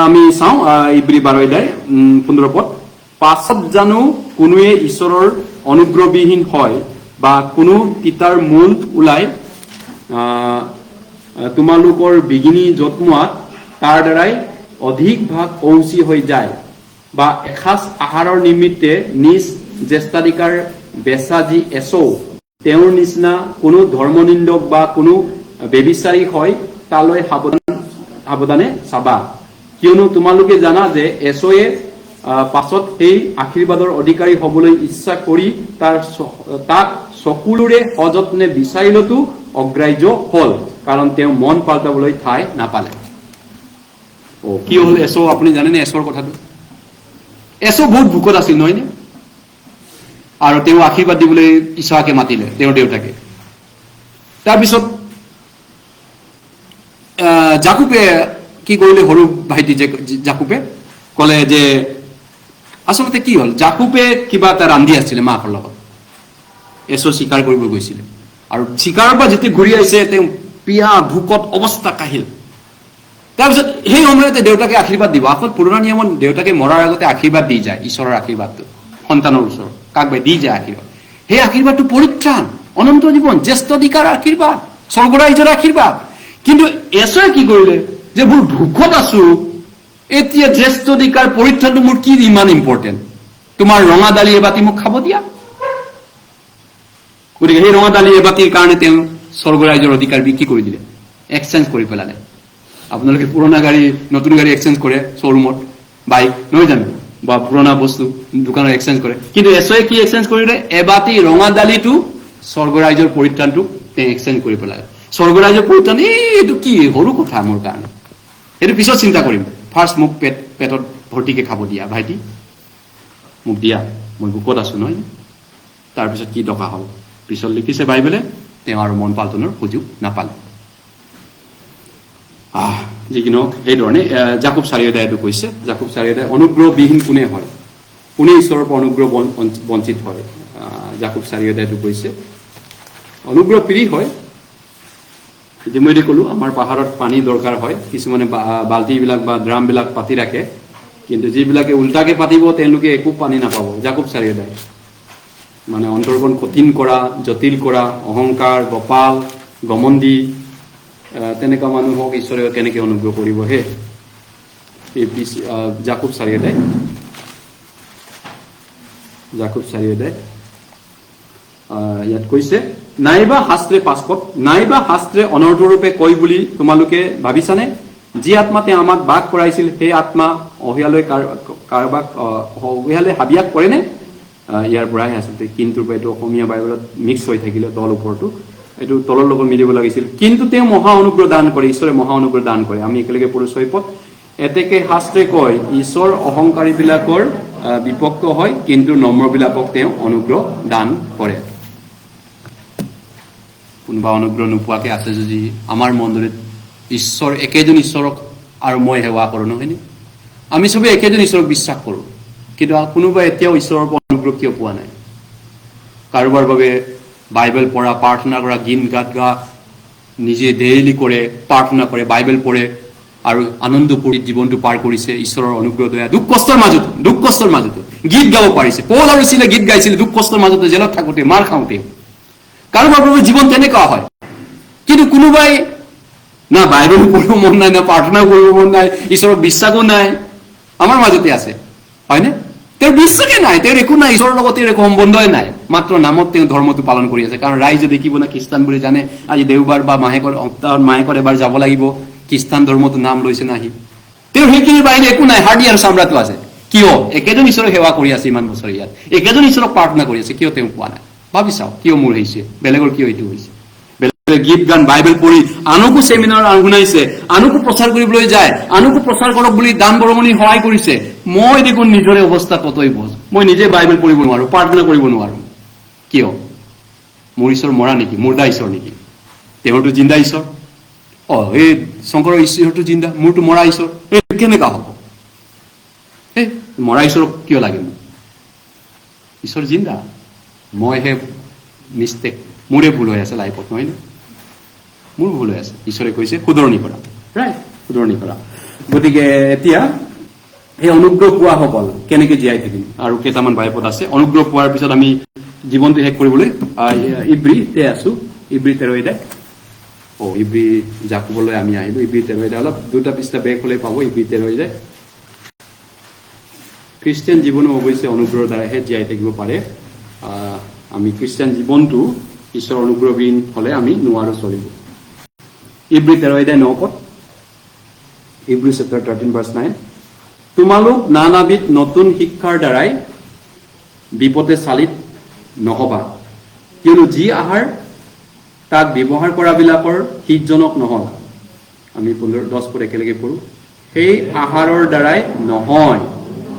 আমি চাওঁ ইব্ৰী 12:15 পদ পাছত জানো কোনোৱে ঈশ্বৰৰ অনুগ্ৰহবিহীন হয় বা কোনো তিতাৰ মূল ওলাই তোমালোকৰ বিঘিনি জন্মোৱাত তাৰ দ্বাৰাই অধিক ভাগ অংশী হৈ যায় বা এসাঁজ আহাৰৰ নিমিত্তে নিজ জ্যেষ্ঠাধিকাৰ বেচা যি এছৌ তেওঁৰ নিচিনা কোনো ধৰ্মনিন্দক বা কোনো বেবিচাৰী হয় তালৈ সাৱধানে চাবা কিয়নো তোমালোকে জানা যে এছৌয়ে পাছত সেই আশীৰ্বাদৰ অধিকাৰী হ'বলৈ ইচ্ছা কৰি তাক সকলোৰে সযত্নে বিচাৰিলতো অগ্ৰাহ্য হ'ল কাৰণ তেওঁ মন পাল্টাবলৈ ঠাই নাপালে কি হ'ল এছৌ আপুনি জানেনে এছৌৰ কথাটো এছো বহুত ভোকত আছিল নহয়নে আৰু তেওঁ আশীৰ্বাদ দিবলৈ ইছহাকে মাতিলে তেওঁৰ দেউতাকে তাৰপিছত জাকুবে কি কৰিলে সৰু ভাইটি জাকুবে ক'লে যে আচলতে কি হ'ল জাকুবে কিবা এটা ৰান্ধি আছিলে মাকৰ লগত এছো চিকাৰ কৰিব গৈছিলে আৰু চিকাৰৰ পৰা যেতিয়া ঘূৰি আহিছে তেওঁ পিয়া ভোকত অৱস্থা কাহিল তাৰপিছত সেই সময়তে দেউতাকে আশীৰ্বাদ দিব আকৌ পুৰণা নিয়মত দেউতাকে মৰাৰ আগতে আশীৰ্বাদ দি যায় ঈশ্বৰৰ আশীৰ্বাদটো সন্তানৰ ওচৰত কাকবাই দি যায় আশীৰ্বাদ সেই আশীৰ্বাদটো পৰিত্ৰাণ অনন্ত জীৱন জ্যেষ্ঠধিকাৰ আশীৰ্বাদ স্বৰ্গৰাজ্যৰ আশীৰ্বাদ কিন্তু এছয়ে কি কৰিলে যে মোৰ ভোকত আছো এতিয়া জ্যেষ্ঠধিকাৰ পৰিত্ৰাণটো মোৰ কি ইমান ইম্পৰ্টেণ্ট তোমাৰ ৰঙা দালি এবাতি মোক খাব দিয়া গতিকে সেই ৰঙা দালি এবাতিৰ কাৰণে তেওঁ স্বৰ্গৰাজ্যৰ অধিকাৰ বিক্ৰী কৰি দিলে এক্সচেঞ্জ কৰি পেলালে আপোনালোকে পুৰণা গাড়ী নতুন গাড়ী এক্সচেঞ্জ কৰে শ্বৰুমত বাইক নহয় জানো বা পুৰণা বস্তু দোকানত এক্সচেঞ্জ কৰে কিন্তু এছয়ে কি এক্সচেঞ্জ কৰিলে এবাতি ৰঙা দালিটো স্বৰ্গৰাজ্যৰ পৰিত্ৰাণটোক তেওঁ এক্সচেঞ্জ কৰি পেলালে স্বৰ্গৰাজ্যৰ পৰিত্ৰাণ এইটো কি সৰু কথা মোৰ কাৰণে সেইটো পিছত চিন্তা কৰিম ফাৰ্ষ্ট মোক পেটত ভৰ্তিকে খাব দিয়া ভাইটি মোক দিয়া মই ভোকত আছো নহয় তাৰপিছত কি টকা হ'ল পিছত লিখিছে বাইবেলে তেওঁ আৰু মন পালটনৰ সুযোগ নাপালে যি কি নহওক সেইধৰণে জাকুব 4 অধ্যায়টো কৈছে জাকুব 4 অধ্যায় অনুগ্ৰহবিহীন কোনে হয় কোনে ঈশ্বৰৰ পৰা অনুগ্ৰহ বঞ্চিত হয় জাকুব 4 অধ্যায়টো কৈছে অনুগ্ৰহ প্ৰিয় হয় ইতিমধ্যে ক'লো আমাৰ পাহাৰত পানী দৰকাৰ হয় কিছুমানে বাল্টিবিলাক বা ড্ৰামবিলাক পাতি ৰাখে কিন্তু যিবিলাকে উল্টাকে পাতিব তেওঁলোকে একো পানী নাপাব জাকুব 4 অধ্যায় মানে অন্তৰখন কঠিন কৰা জটিল কৰা অহংকাৰ গোপাল গমন্দি তেনেকুৱা মানুহক ঈশ্বৰে কেনেকৈ অনুগ্ৰহ কৰিব হে এই জাকুব 4 অধ্যায় জাকুব 4 অধ্যায় ইয়াত কৈছে নাইবা শাস্ত্ৰে পাছপত নাইবা শাস্ত্ৰে অনৰ্থৰূপে কয় বুলি তোমালোকে ভাবিছানে যি আত্মা তেওঁ আমাক বাস কৰাইছিল সেই আত্মা অহিয়ালৈ কাৰোবাক অহিয়ালৈ হাবিয়াক কৰেনে ইয়াৰ পৰাই আচলতে কিন্তু এইটো অসমীয়া বাইবেলত মিক্স হৈ থাকিলে তল ওপৰটো এইটো তলৰ লগত মিলিব লাগিছিল কিন্তু তেওঁ মহা অনুগ্ৰহ দান কৰে ঈশ্বৰে মহা অনুগ্ৰহ দান কৰে আমি একেলগে পঢ়ো 6 পদ এতেকে শাস্ত্ৰে কয় ঈশ্বৰ অহংকাৰীবিলাকৰ বিপক্ষ হয় কিন্তু নম্ৰবিলাকক তেওঁ অনুগ্ৰহ দান কৰে কোনোবা অনুগ্ৰহ নোপোৱাকে আছে যদি আমাৰ মণ্ডলীত ঈশ্বৰ একেজন ঈশ্বৰক আৰু মই সেৱা কৰোঁ নহয়নে আমি সবে একেজন ঈশ্বৰক বিশ্বাস কৰোঁ কিন্তু কোনোবা এতিয়াও ঈশ্বৰৰ অনুগ্ৰহ কিয় পোৱা নাই কাৰোবাৰ বাবে বাইবেল পঢ়া প্ৰাৰ্থনা কৰা গীত গাত গা নিজে ডেইলি কৰে প্ৰাৰ্থনা কৰে বাইবেল পঢ়ে আৰু আনন্দপূৰ্ণ জীৱনটো পাৰ কৰিছে ঈশ্বৰৰ অনুগ্ৰহ দয়া দুখ কষ্টৰ মাজতে গীত গাব পাৰিছে পৌল আৰু চিলে গীত গাইছিল দুখ কষ্টৰ মাজতে জেলত থাকোঁতে মাৰ খাওঁতে কাৰোবাৰ বাবে জীৱন তেনেকুৱা হয় কিন্তু কোনোবাই না বাইবেল পঢ়িব মন নাই না প্ৰাৰ্থনা কৰিব মন নাই ঈশ্বৰক বিশ্বাসো নাই আমাৰ মাজতে আছে হয়নে তেওঁৰ বিশ্বাসে নাই তেওঁৰ একো নাই ঈশ্বৰৰ লগত তেওঁৰ একো সম্বন্ধই নাই মাত্ৰ নামত তেওঁ ধৰ্মটো পালন কৰি আছে কাৰণ ৰাইজে দেখিব না খ্ৰীষ্টান বুলি জানে আজি দেওবাৰ বা মাহেকত এবাৰ যাব লাগিব খ্ৰীষ্টান ধৰ্মটো নাম লৈছে নাহি তেওঁৰ সেইখিনিৰ বাহিৰে একো নাই হাৰ্ডি আৰু চামৰাটো আছে কিয় একেজন ঈশ্বৰক সেৱা কৰি আছে ইমান বছৰ ইয়াত একেজন ঈশ্বৰক প্ৰাৰ্থনা কৰি আছে কিয় তেওঁ পোৱা নাই ভাবি চাওক কিয় মোৰ হৈছে বেলেগৰ কিয় এইটো হৈছে বেলেগে গীত গান বাইবেল পঢ়ি আনকো চেমিনাৰ শুনাইছে আনকো প্ৰচাৰ কৰিবলৈ যায় আনকো প্ৰচাৰ কৰক বুলি দান বৰঙণি সহায় কৰিছে মই দেখোন নিজৰে অৱস্থা কতই বোজ মই নিজে বাইবেল পঢ়িব নোৱাৰো প্ৰাৰ্থনা কৰিব নোৱাৰো কিয় মোৰ ঈশ্বৰ মৰা নেকি মুৰ্দা ঈশ্বৰ নেকি তেওঁৰতো জিন্দা ঈশ্বৰ এই শংকৰৰ ঈশ্বৰটো জিন্দা মোৰতো মৰা ঈশ্বৰ কেনেকুৱা হ'ব মৰা ঈশ্বৰক কিয় লাগে মোক ঈশ্বৰ জিন্দা মইহে মিষ্টেক মোৰে ভুল হৈ আছে লাইফত নহয় নে মোৰ ভুল হৈ আছে ঈশ্বৰে কৈছে শুধৰণি কৰা ৰাইট শুধৰণি কৰা গতিকে এতিয়া এই অনুগ্ৰহ পোৱা সকল কেনেকৈ জীয়াই থাকিম আৰু কেইটামান বাইপদ আছে অনুগ্ৰহ পোৱাৰ পিছত আমি জীৱনটো শেষ কৰিবলৈ ইব্ৰীতে আছো ইব্ৰী 13 অধ্যায় ইব্ৰী জাকুবলৈ আমি আহিলো ইব্ৰী 13 অধ্যায় অলপ দুটা পৃষ্ঠা বেক হ'লে পাব ইব্ৰী 13 অধ্যায় খ্ৰীষ্টিয়ান জীৱনো অৱশ্যে অনুগ্ৰহৰ দ্বাৰাহে জীয়াই থাকিব পাৰে আমি খ্ৰীষ্টিয়ান জীৱনটো ঈশ্বৰৰ অনুগ্ৰহবিহীন হ'লে আমি নোৱাৰো চলিব ইব্ৰী 13 অধ্যায় 9 পদ ইব্ৰী চেপ্টাৰ 13 ভাৰ্চ 9 তোমালোক নানাবিধ নতুন শিক্ষাৰ দ্বাৰাই বিপদে চালিত নহবা কিয়নো যি আহাৰ তাক ব্যৱহাৰ কৰাবিলাকৰ হিতজনক নহয় আমি 10 পদ একেলগে পঢ়ো সেই আহাৰৰ দ্বাৰাই নহয়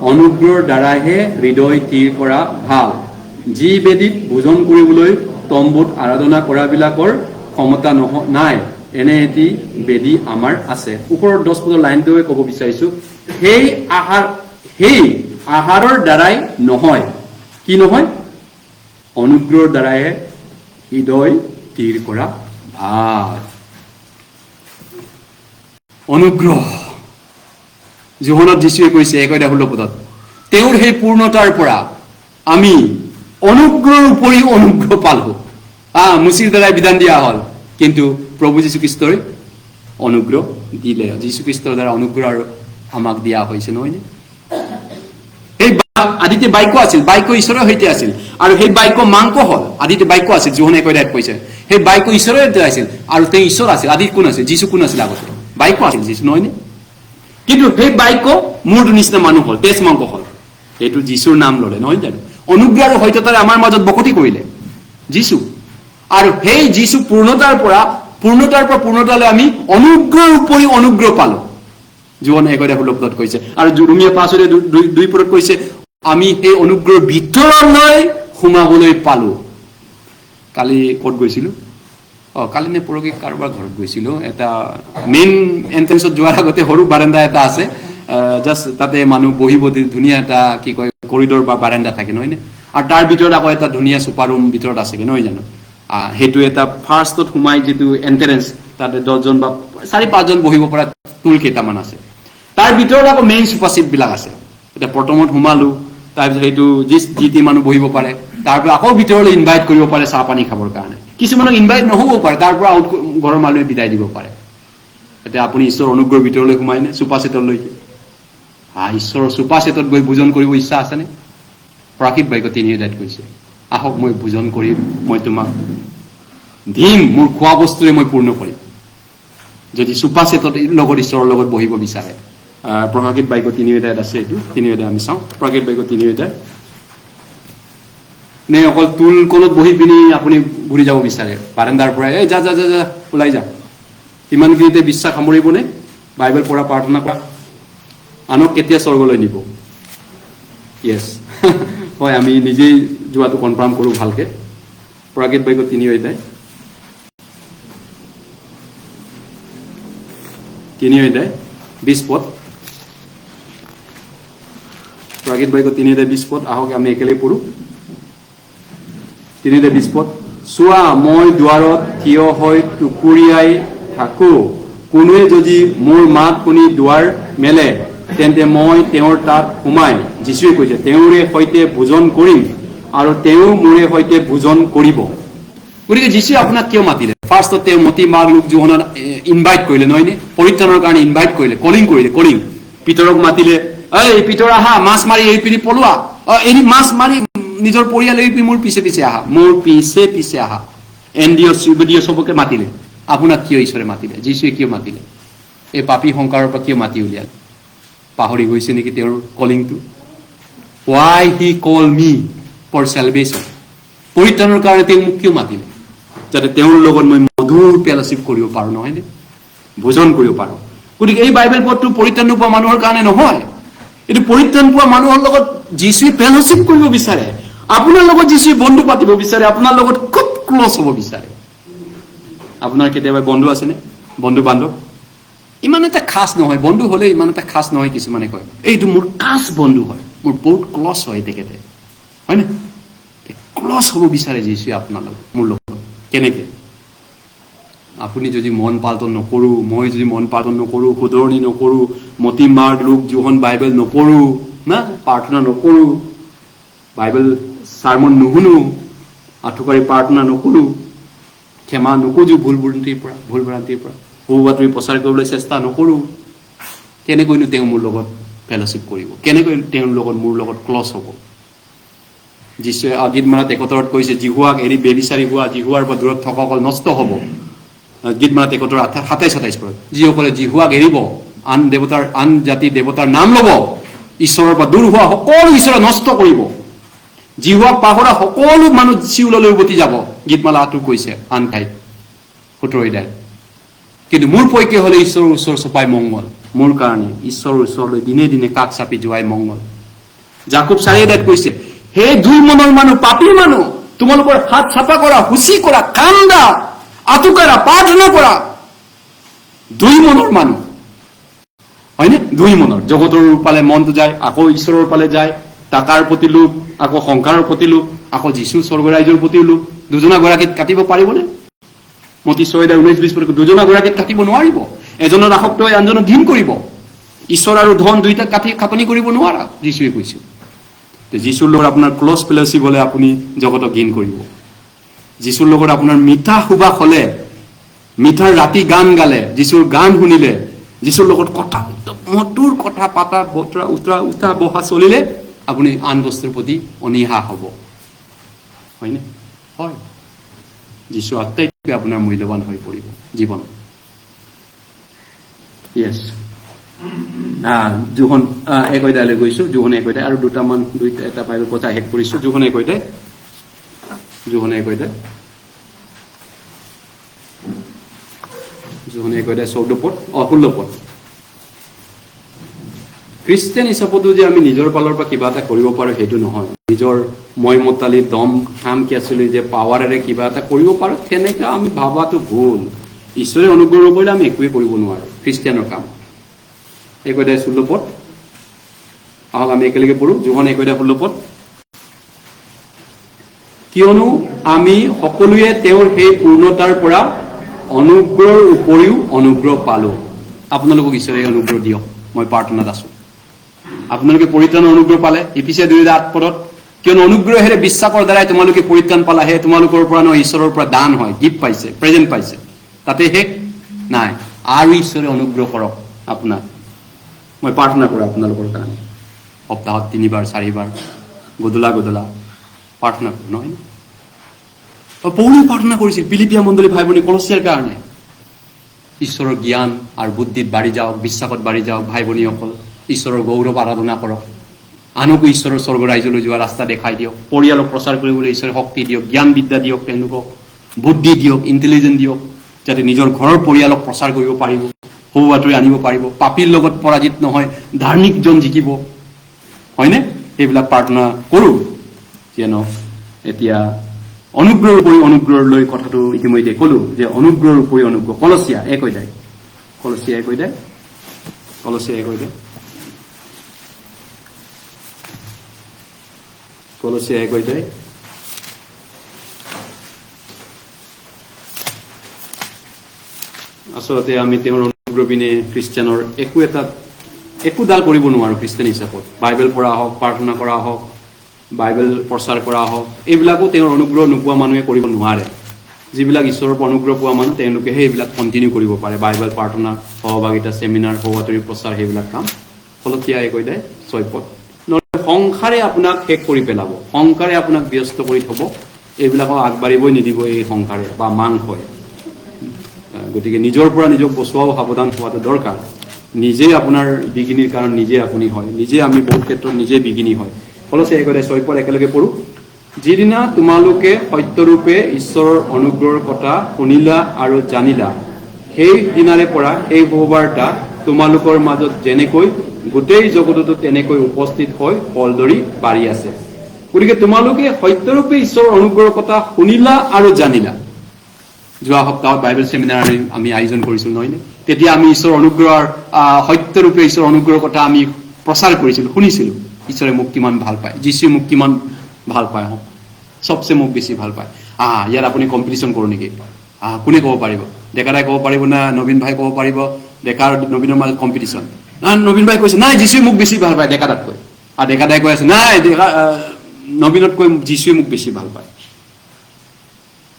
অনুগ্ৰহৰ দ্বাৰাহে হৃদয় স্থিৰ কৰা ভাল যি বেদীত ভোজন কৰিবলৈ তম্বুত আৰাধনা কৰাবিলাকৰ ক্ষমতা নাই এনে এটি বেদী আমাৰ আছে ওপৰৰ 10 পদৰ লাইনটোৱে ক'ব বিচাৰিছো সেই আহাৰৰ দ্বাৰাই নহয় কি নহয় অনুগ্ৰহৰ দ্বাৰাহে হৃদয় স্থিৰ কৰা ভাল অনুগ্ৰহ যোহনত যিশুৱে কৈছে 1:16 পদত তেওঁৰ সেই পূৰ্ণতাৰ পৰা আমি অনুগ্ৰহৰ উপৰি অনুগ্ৰহ পালো মুচিৰ দ্বাৰাই বিধান দিয়া হ'ল কিন্তু প্ৰভু যীশু খ্ৰীষ্টই অনুগ্ৰহ দিলে যীশু খ্ৰীষ্টৰ দ্বাৰা অনুগ্ৰহ আমাক দিয়া হৈছে নহয়নে এই আদিতে বাক্য আছিল বাক্য ঈশ্বৰৰ সৈতে আছিল আৰু সেই বাক্য মাংস হ'ল আদিতে বাক্য আছিল যোহনে 1:1 কৈছে সেই বাক্য ঈশ্বৰৰ সৈতে আছিল আৰু তেওঁ ঈশ্বৰ আছিল আদিত কোন আছিল যীশু কোন আছিল আগতে বাক্য আছিল যীশু নহয়নে কিন্তু সেই বাক্য মূৰটো নিচিনা মানুহ হ'ল তেজ মাংস হ'ল এইটো যীশুৰ নাম ল'লে নহয় জানো অনুগ্ৰহ আৰু সত্যতাৰে আমাৰ মাজত বকতি কৰিলে যীশু আৰু সেই যীশু পূৰ্ণতাৰ পৰা পূৰ্ণতালৈ আমি অনুগ্ৰহৰ উপৰি অনুগ্ৰহ পালো যোহন 1:16 পদত কৈছে আৰু ৰোমীয় 5:2 পদত কৈছে আমি সেই অনুগ্ৰহৰ ভিতৰলৈ সোমাবলৈ পালো কালি ক'ত গৈছিলো কালি নে পৰহি কাৰোবাৰ ঘৰত গৈছিলো এটা মেইন এন্ট্ৰেন্সত যোৱাৰ আগতে সৰু বাৰান্দা এটা আছে জাষ্ট তাতে মানুহ বহিব ধুনীয়া এটা কি কয় কৰিডৰ বা বাৰান্দা থাকে নহয়নে আৰু তাৰ ভিতৰত আকৌ এটা ধুনীয়া ছুপাৰ ৰুম ভিতৰত আছে কি নহয় জানো সেইটো এটা ফাৰ্ষ্টত সোমাই যিটো এন্ট্ৰেন্স তাতে 10জন বা 4-5জন বহিব পৰা টুল কেইটামান আছে তাৰ ভিতৰত আকৌ মেইন ছুপাৰ চিট বিলাক আছে এটা প্ৰথমত সোমালো তাৰপিছত সেইটো যি মানুহ বহিব পাৰে তাৰপৰা আকৌ ভিতৰলৈ ইনভাইট কৰিব পাৰে চাহ পানী খাবৰ কাৰণে কিছুমানক ইনভাইট নহ'ব পাৰে তাৰ পৰা আউট ঘৰৰ মানুহে বিদায় দিব পাৰে এতিয়া আপুনি ঈশ্বৰৰ অনুগ্ৰহৰ ভিতৰলৈ সোমাইনে ছুপাৰ চিটলৈকে ঈশ্বৰৰ ছুপাৰ চিটত গৈ ভোজন কৰিব ইচ্ছা আছেনে প্ৰাকৃত বাক্য 3:10 কৈছে আহক মই ভোজন কৰিম মই তোমাক দিম মোৰ খোৱা বস্তুৰে মই পূৰ্ণ কৰিম যদি ছুপাৰ চিটত লগত ঈশ্বৰৰ লগত বহিব বিচাৰে প্ৰকাশিত বাক্য 3:10 আছে এইটো 3:10 আমি চাওঁ প্ৰকাশিত বাক্য 3:10 নে অকল টুল কলত বহি পিনি আপুনি ঘূৰি যাব বিচাৰে বাৰান্দাৰ পৰা যা ওলাই যা ইমানখিনিতে বিশ্বাস সামৰিবনে বাইবেল পঢ়া প্ৰাৰ্থনা কৰা আনক কেতিয়া স্বৰ্গলৈ নিব ইয়েছ হয় আমি নিজেই যোৱাটো কনফাৰ্ম কৰোঁ ভালকে প্ৰকাশিত বাক্য 3:10 20 পদ প্ৰকাশিত বাক্য 3:20 পদ আহক আমি একেলগে পঢ়ো 3:20 পদ চোৱা মই দুৱাৰত থিয় হৈ টুকুৰিয়াই থাকো কোনোৱে যদি মোৰ মাত শুনি দুৱাৰ মেলে তেন্তে মই তেওঁৰ তাত সোমাই যীশুৱে কৈছে তেওঁৰে সৈতে ভোজন কৰিম আৰু তেওঁ মোৰে সৈতে ভোজন কৰিব গতিকে যীশুৱে আপোনাক কিয় মাতিলে ফাৰ্ষ্টত তেওঁ মতি মাক লোক যোহনত ইনভাইট কৰিলে নহয়নে পৰিত্ৰাণৰ কাৰণে ইনভাইট কৰিলে কলিং পিতৰক মাতিলে পিতৰ আহা মাছ মাৰি এই পিনি পলোৱা এৰি মাছ মাৰি নিজৰ পৰিয়াল এৰি মোৰ পিছে আহা মোৰ পিছে আহা এনডিঅ চবকে মাতিলে আপোনাক কিয় ঈশ্বৰে মাতিলে যীশুৱে কিয় মাতিলে এই পাপী সংসাৰৰ পৰা কিয় মাতি উলিয়ালে পাহৰি গৈছে নেকি তেওঁৰ কলিংটো why he call me for salvation পৰিত্ৰাণৰ কাৰণে তেওঁ মোক কিয় মাতিলে যাতে তেওঁৰ লগত মই মধুৰ ফেলোশ্বিপ কৰিব পাৰো নহয়নে ভোজন কৰিব পাৰো গতিকে এই বাইবেল পদটো পৰিত্ৰাণ নোপোৱা মানুহৰ কাৰণে নহয় এইটো পৰিত্ৰাণ পোৱা মানুহৰ লগত যীশুৱে ফেলোশ্বিপ কৰিব বিচাৰে আপোনাৰ লগত যীশুৱে বন্ধু পাতিব বিচাৰে আপোনাৰ লগত খুব ক্লজ হ'ব বিচাৰে আপোনাৰ কেতিয়াবা বন্ধু আছেনে বন্ধু বান্ধৱ ইমান এটা খাস নহয় বন্ধু হ'লে ইমান এটা খাস নহয় কিছুমানে কয় এইটো মোৰ খাস বন্ধু হয় মোৰ বহুত ক্লজ হয় তেখেতে হয়নে ক্লজ হ'ব বিচাৰে যীশুৱে আপোনাৰ লগত মোৰ লগত কেনেকে আপুনি যদি মন পালন নকৰোঁ মই যদি মন পালন নকৰোঁ শুধৰণি নকৰোঁ মতি মাৰ্ক লোক যোহন বাইবেল নপঢ়োঁ না প্ৰাৰ্থনা নকৰোঁ বাইবেল চাৰ্মন নুশুনো আঁঠুকাৰী প্ৰাৰ্থনা নকৰোঁ ক্ষমা নখোজো ভুল ভ্ৰান্তিৰ পৰা সু বাতৰি প্ৰচাৰ কৰিবলৈ চেষ্টা নকৰোঁ কেনেকৈনো তেওঁ মোৰ লগত ফেলোশ্বিপ কৰিব কেনেকৈ তেওঁৰ লগত মোৰ লগত ক্লজ হ'ব যিশুৱে গীতমালাত 71 কৈছে জিহুৱাক এৰি বেবিচাৰি হোৱা জিহুৱাৰ পৰা দূৰত থকাসকল নষ্ট হ'ব গীতমালাত 71 27 পদত যিসকলে জিহুৱাক এৰিব আন জাতি দেৱতাৰ নাম ল'ব ঈশ্বৰৰ পৰা দূৰ হোৱা সকলো ঈশ্বৰে নষ্ট কৰিব জিহুৱাক পাহৰা সকলো মানুহ চিউললৈ উভতি যাব গীতমালা 8 কৈছে আন ঠাইত 17 কিন্তু মোৰ পক্ষে হ'লে ঈশ্বৰৰ ওচৰ চপাই মংগল মোৰ কাৰণে ঈশ্বৰৰ ওচৰলৈ দিনে দিনে কাষ চাপি যোৱাই মংগল জাকব 4:10 কৈছে, হে 2 মনৰ মানুহ, পাপী মানুহ, তোমালোকৰ হাত চাফা কৰা, হুঁচি কৰা, কান্দা, আতুকাৰা, প্ৰাৰ্থনা কৰা। 2 মনৰ মানুহ, হয়নে? 2 মনৰ, জগতৰ পালে মনটো যায়, আকৌ ঈশ্বৰৰ পালে যায়, টাকাৰ প্ৰতি লোভ, আকৌ সংসাৰৰ প্ৰতি লোভ, আকৌ যীশু স্বৰ্গৰাজ্যৰ প্ৰতি লোভ। দুজনা গৰাকীত কাটিব পাৰিবনে? মতি 6:19-20 দুজনা গৰাকীত কাটিব নোৱাৰিব। এজনৰ আসক্ত হৈ আনজনক ঘৃণ কৰিব। ঈশ্বৰ আৰু ধন দুইটা খাটনি কৰিব নোৱাৰা, যীশুৱে কৈছে। যীশুৰ লগত আপোনাৰ ক্লজ ফেলোশ্বিপ হলে আপুনি জগতক ঘৃণ কৰিব। যীশুৰ লগত আপোনাৰ মিঠা সুবাস হলে, মিঠাৰ ৰাতি গান গালে, যীশুৰ গান শুনিলে, যীশুৰ লগত কথা মধুৰ কথা পাতা বতৰা উঠা বহা চলিলে আপুনি আন বস্তুৰ প্ৰতি অনীহা হ'ব, হয়নে? হয়, যীশু আটাইতকৈ আপোনাৰ মূল্যৱান হৈ পৰিব জীৱনত। ইয়েছ, জোহন 1:1 গৈছো, জোহন 1:1 আৰু এটা বাইবেল কথা শেষ কৰিছো। জোহন 1:1 14 পদ 16 পদ। খ্ৰীষ্টিয়ান হিচাপতো যে আমি নিজৰ ফালৰ পৰা কিবা এটা কৰিব পাৰো সেইটো নহয়। নিজৰ মতালি দম খাম কি আছিলে যে পাৱাৰেৰে কিবা এটা কৰিব পাৰো, তেনেকা আমি ভাবাটো ভুল। ঈশ্বৰে অনুগ্ৰহ নকৰিলে আমি একোৱে কৰিব নোৱাৰো খ্ৰীষ্টিয়ানৰ কাম। 1:16 পদ, আহক আমি একেলগে পঢ়ো। জোহন 1:16 পদ। কিয়নো আমি সকলোৱে তেওঁৰ সেই পূৰ্ণতাৰ পৰা অনুগ্ৰহৰ উপৰিও অনুগ্ৰহ পালো। আপোনালোকক ঈশ্বৰে অনুগ্ৰহ দিয়ক, মই প্ৰাৰ্থনাত আছো। আপোনালোকে পৰিত্ৰাণৰ অনুগ্ৰহ পালে, ইফিছিয়াৰ 2:8 পদত, কিয়নো অনুগ্ৰহেৰে বিশ্বাসৰ দ্বাৰাই তোমালোকে পৰিত্ৰাণ পালা, হে তোমালোকৰ পৰা নহয় ঈশ্বৰৰ পৰা দান হয়, গিফ্ট পাইছে, প্ৰেজেন্ট পাইছে, তাতে শেষ নাই, আৰু ঈশ্বৰে অনুগ্ৰহ কৰক আপোনাক। মই প্ৰাৰ্থনা কৰোঁ আপোনালোকৰ কাৰণে, সপ্তাহত 3বাৰ 4বাৰ গধূলা প্ৰাৰ্থনা কৰোঁ, নহয়? পৌলে প্ৰাৰ্থনা কৰিছিল ফিলিপিয়া মণ্ডলী ভাই ভনী কলচীয়াৰ কাৰণে। ঈশ্বৰৰ জ্ঞান আৰু বুদ্ধিত বাঢ়ি যাওক, বিশ্বাসত বাঢ়ি যাওক ভাই ভনীসকল, ঈশ্বৰৰ গৌৰৱ আৰাধনা কৰক, আনকো ঈশ্বৰৰ স্বৰ্গৰাজ্যলৈ যোৱা ৰাস্তা দেখাই দিয়ক, পৰিয়ালক প্ৰচাৰ কৰিবলৈ ঈশ্বৰে শক্তি দিয়ক, জ্ঞান বিদ্যা দিয়ক, তেওঁলোকক বুদ্ধি দিয়ক, ইণ্টেলিজেন্স দিয়ক, যাতে নিজৰ ঘৰৰ পৰিয়ালক প্ৰচাৰ কৰিব পাৰিব, সৌ বাতৰি আনিব পাৰিব, পাপীৰ লগত পৰাজিত নহয়, ধাৰ্মিকজন জিকিব, হয়নে? সেইবিলাক প্ৰাৰ্থনা কৰোঁ। কিয়নো এতিয়া অনুগ্ৰহৰ উপৰি অনুগ্ৰহ লৈ কথাটো ইতিমধ্যে ক'লো যে অনুগ্ৰহৰ উপৰি অনুগ্ৰহ। কলচীয়া 1:1 আচলতে আমি তেওঁৰ অনুগ্ৰহ বিনে খ্ৰীষ্টিয়ানৰ একোডাল কৰিব নোৱাৰো। খ্ৰীষ্টিয়ান হিচাপত বাইবেল পঢ়া হওক, প্ৰাৰ্থনা কৰা হওক, বাইবেল প্ৰচাৰ কৰা হওক, এইবিলাকো তেওঁৰ অনুগ্ৰহ নোপোৱা মানুহে কৰিব নোৱাৰে। যিবিলাক ঈশ্বৰৰ পৰা অনুগ্ৰহ পোৱা মানুহ তেওঁলোকেহে এইবিলাক কণ্টিনিউ কৰিব পাৰে, বাইবেল প্ৰাৰ্থনা, সহভাগিতা, চেমিনাৰ, সৌবাতৰি প্ৰচাৰ, সেইবিলাক কাম। কলচীয়া 1:6 পদ। সংসাৰে আপোনাক শেষ কৰি পেলাব, সংসাৰে আপোনাক ব্যস্ত কৰি থব, এইবিলাকক আগবাঢ়িবই নিদিব এই সংসাৰে বা মাংসই। গতিকে নিজৰ পৰা নিজক বচোৱাও সাৱধান হোৱাটো দৰকাৰ। নিজে আপোনাৰ বিঘিনিৰ কাৰণ নিজে আপুনি হয়, নিজে আমি বহুত ক্ষেত্ৰত নিজে বিঘিনি হয়। কলচীয়া 1:6 পদ একেলগে পঢ়ো। যিদিনা তোমালোকে সত্যৰূপে ঈশ্বৰৰ অনুগ্ৰহৰ কথা শুনিলা আৰু জানিলা, সেই দিনাৰে পৰা সেই সুবাৰ্তা তোমালোকৰ মাজত যেনেকৈ গোটেই জগততো তেনেকৈ উপস্থিত হৈ ফলধৰি বাঢ়ি আছে। গতিকে তোমালোকে সত্যৰূপে ঈশ্বৰৰ অনুগ্ৰহৰ কথা শুনিলা আৰু জানিলা। যোৱা সপ্তাহত বাইবেল চেমিনাৰ আমি আয়োজন কৰিছিলো, নহয়নে? তেতিয়া আমি ঈশ্বৰৰ অনুগ্ৰহৰ সত্যৰূপে ঈশ্বৰৰ অনুগ্ৰহৰ কথা আমি প্ৰচাৰ কৰিছিলো, শুনিছিলো। ঈশ্বৰে মোক কিমান ভাল পায়, যীশুৱে মোক কিমান ভাল পায়, চবচে মোক বেছি ভাল পায়। ইয়াত আপুনি কম্পিটিশ্যন কৰোঁ নেকি? কোনে ক'ব পাৰিব? ডেকাদাই ক'ব পাৰিব না নবীন ভাই ক'ব পাৰিব? ডেকা আৰু নবীনৰ মাজত কম্পিটিশ্যন। নবীন ভাই কৈছে নাই যীশুৱে মোক বেছি ভাল পায় ডেকাদাতকৈ, আৰু ডেকাদাই কৈ আছে নাই নবীনতকৈ যীশুৱে মোক বেছি ভাল পায়।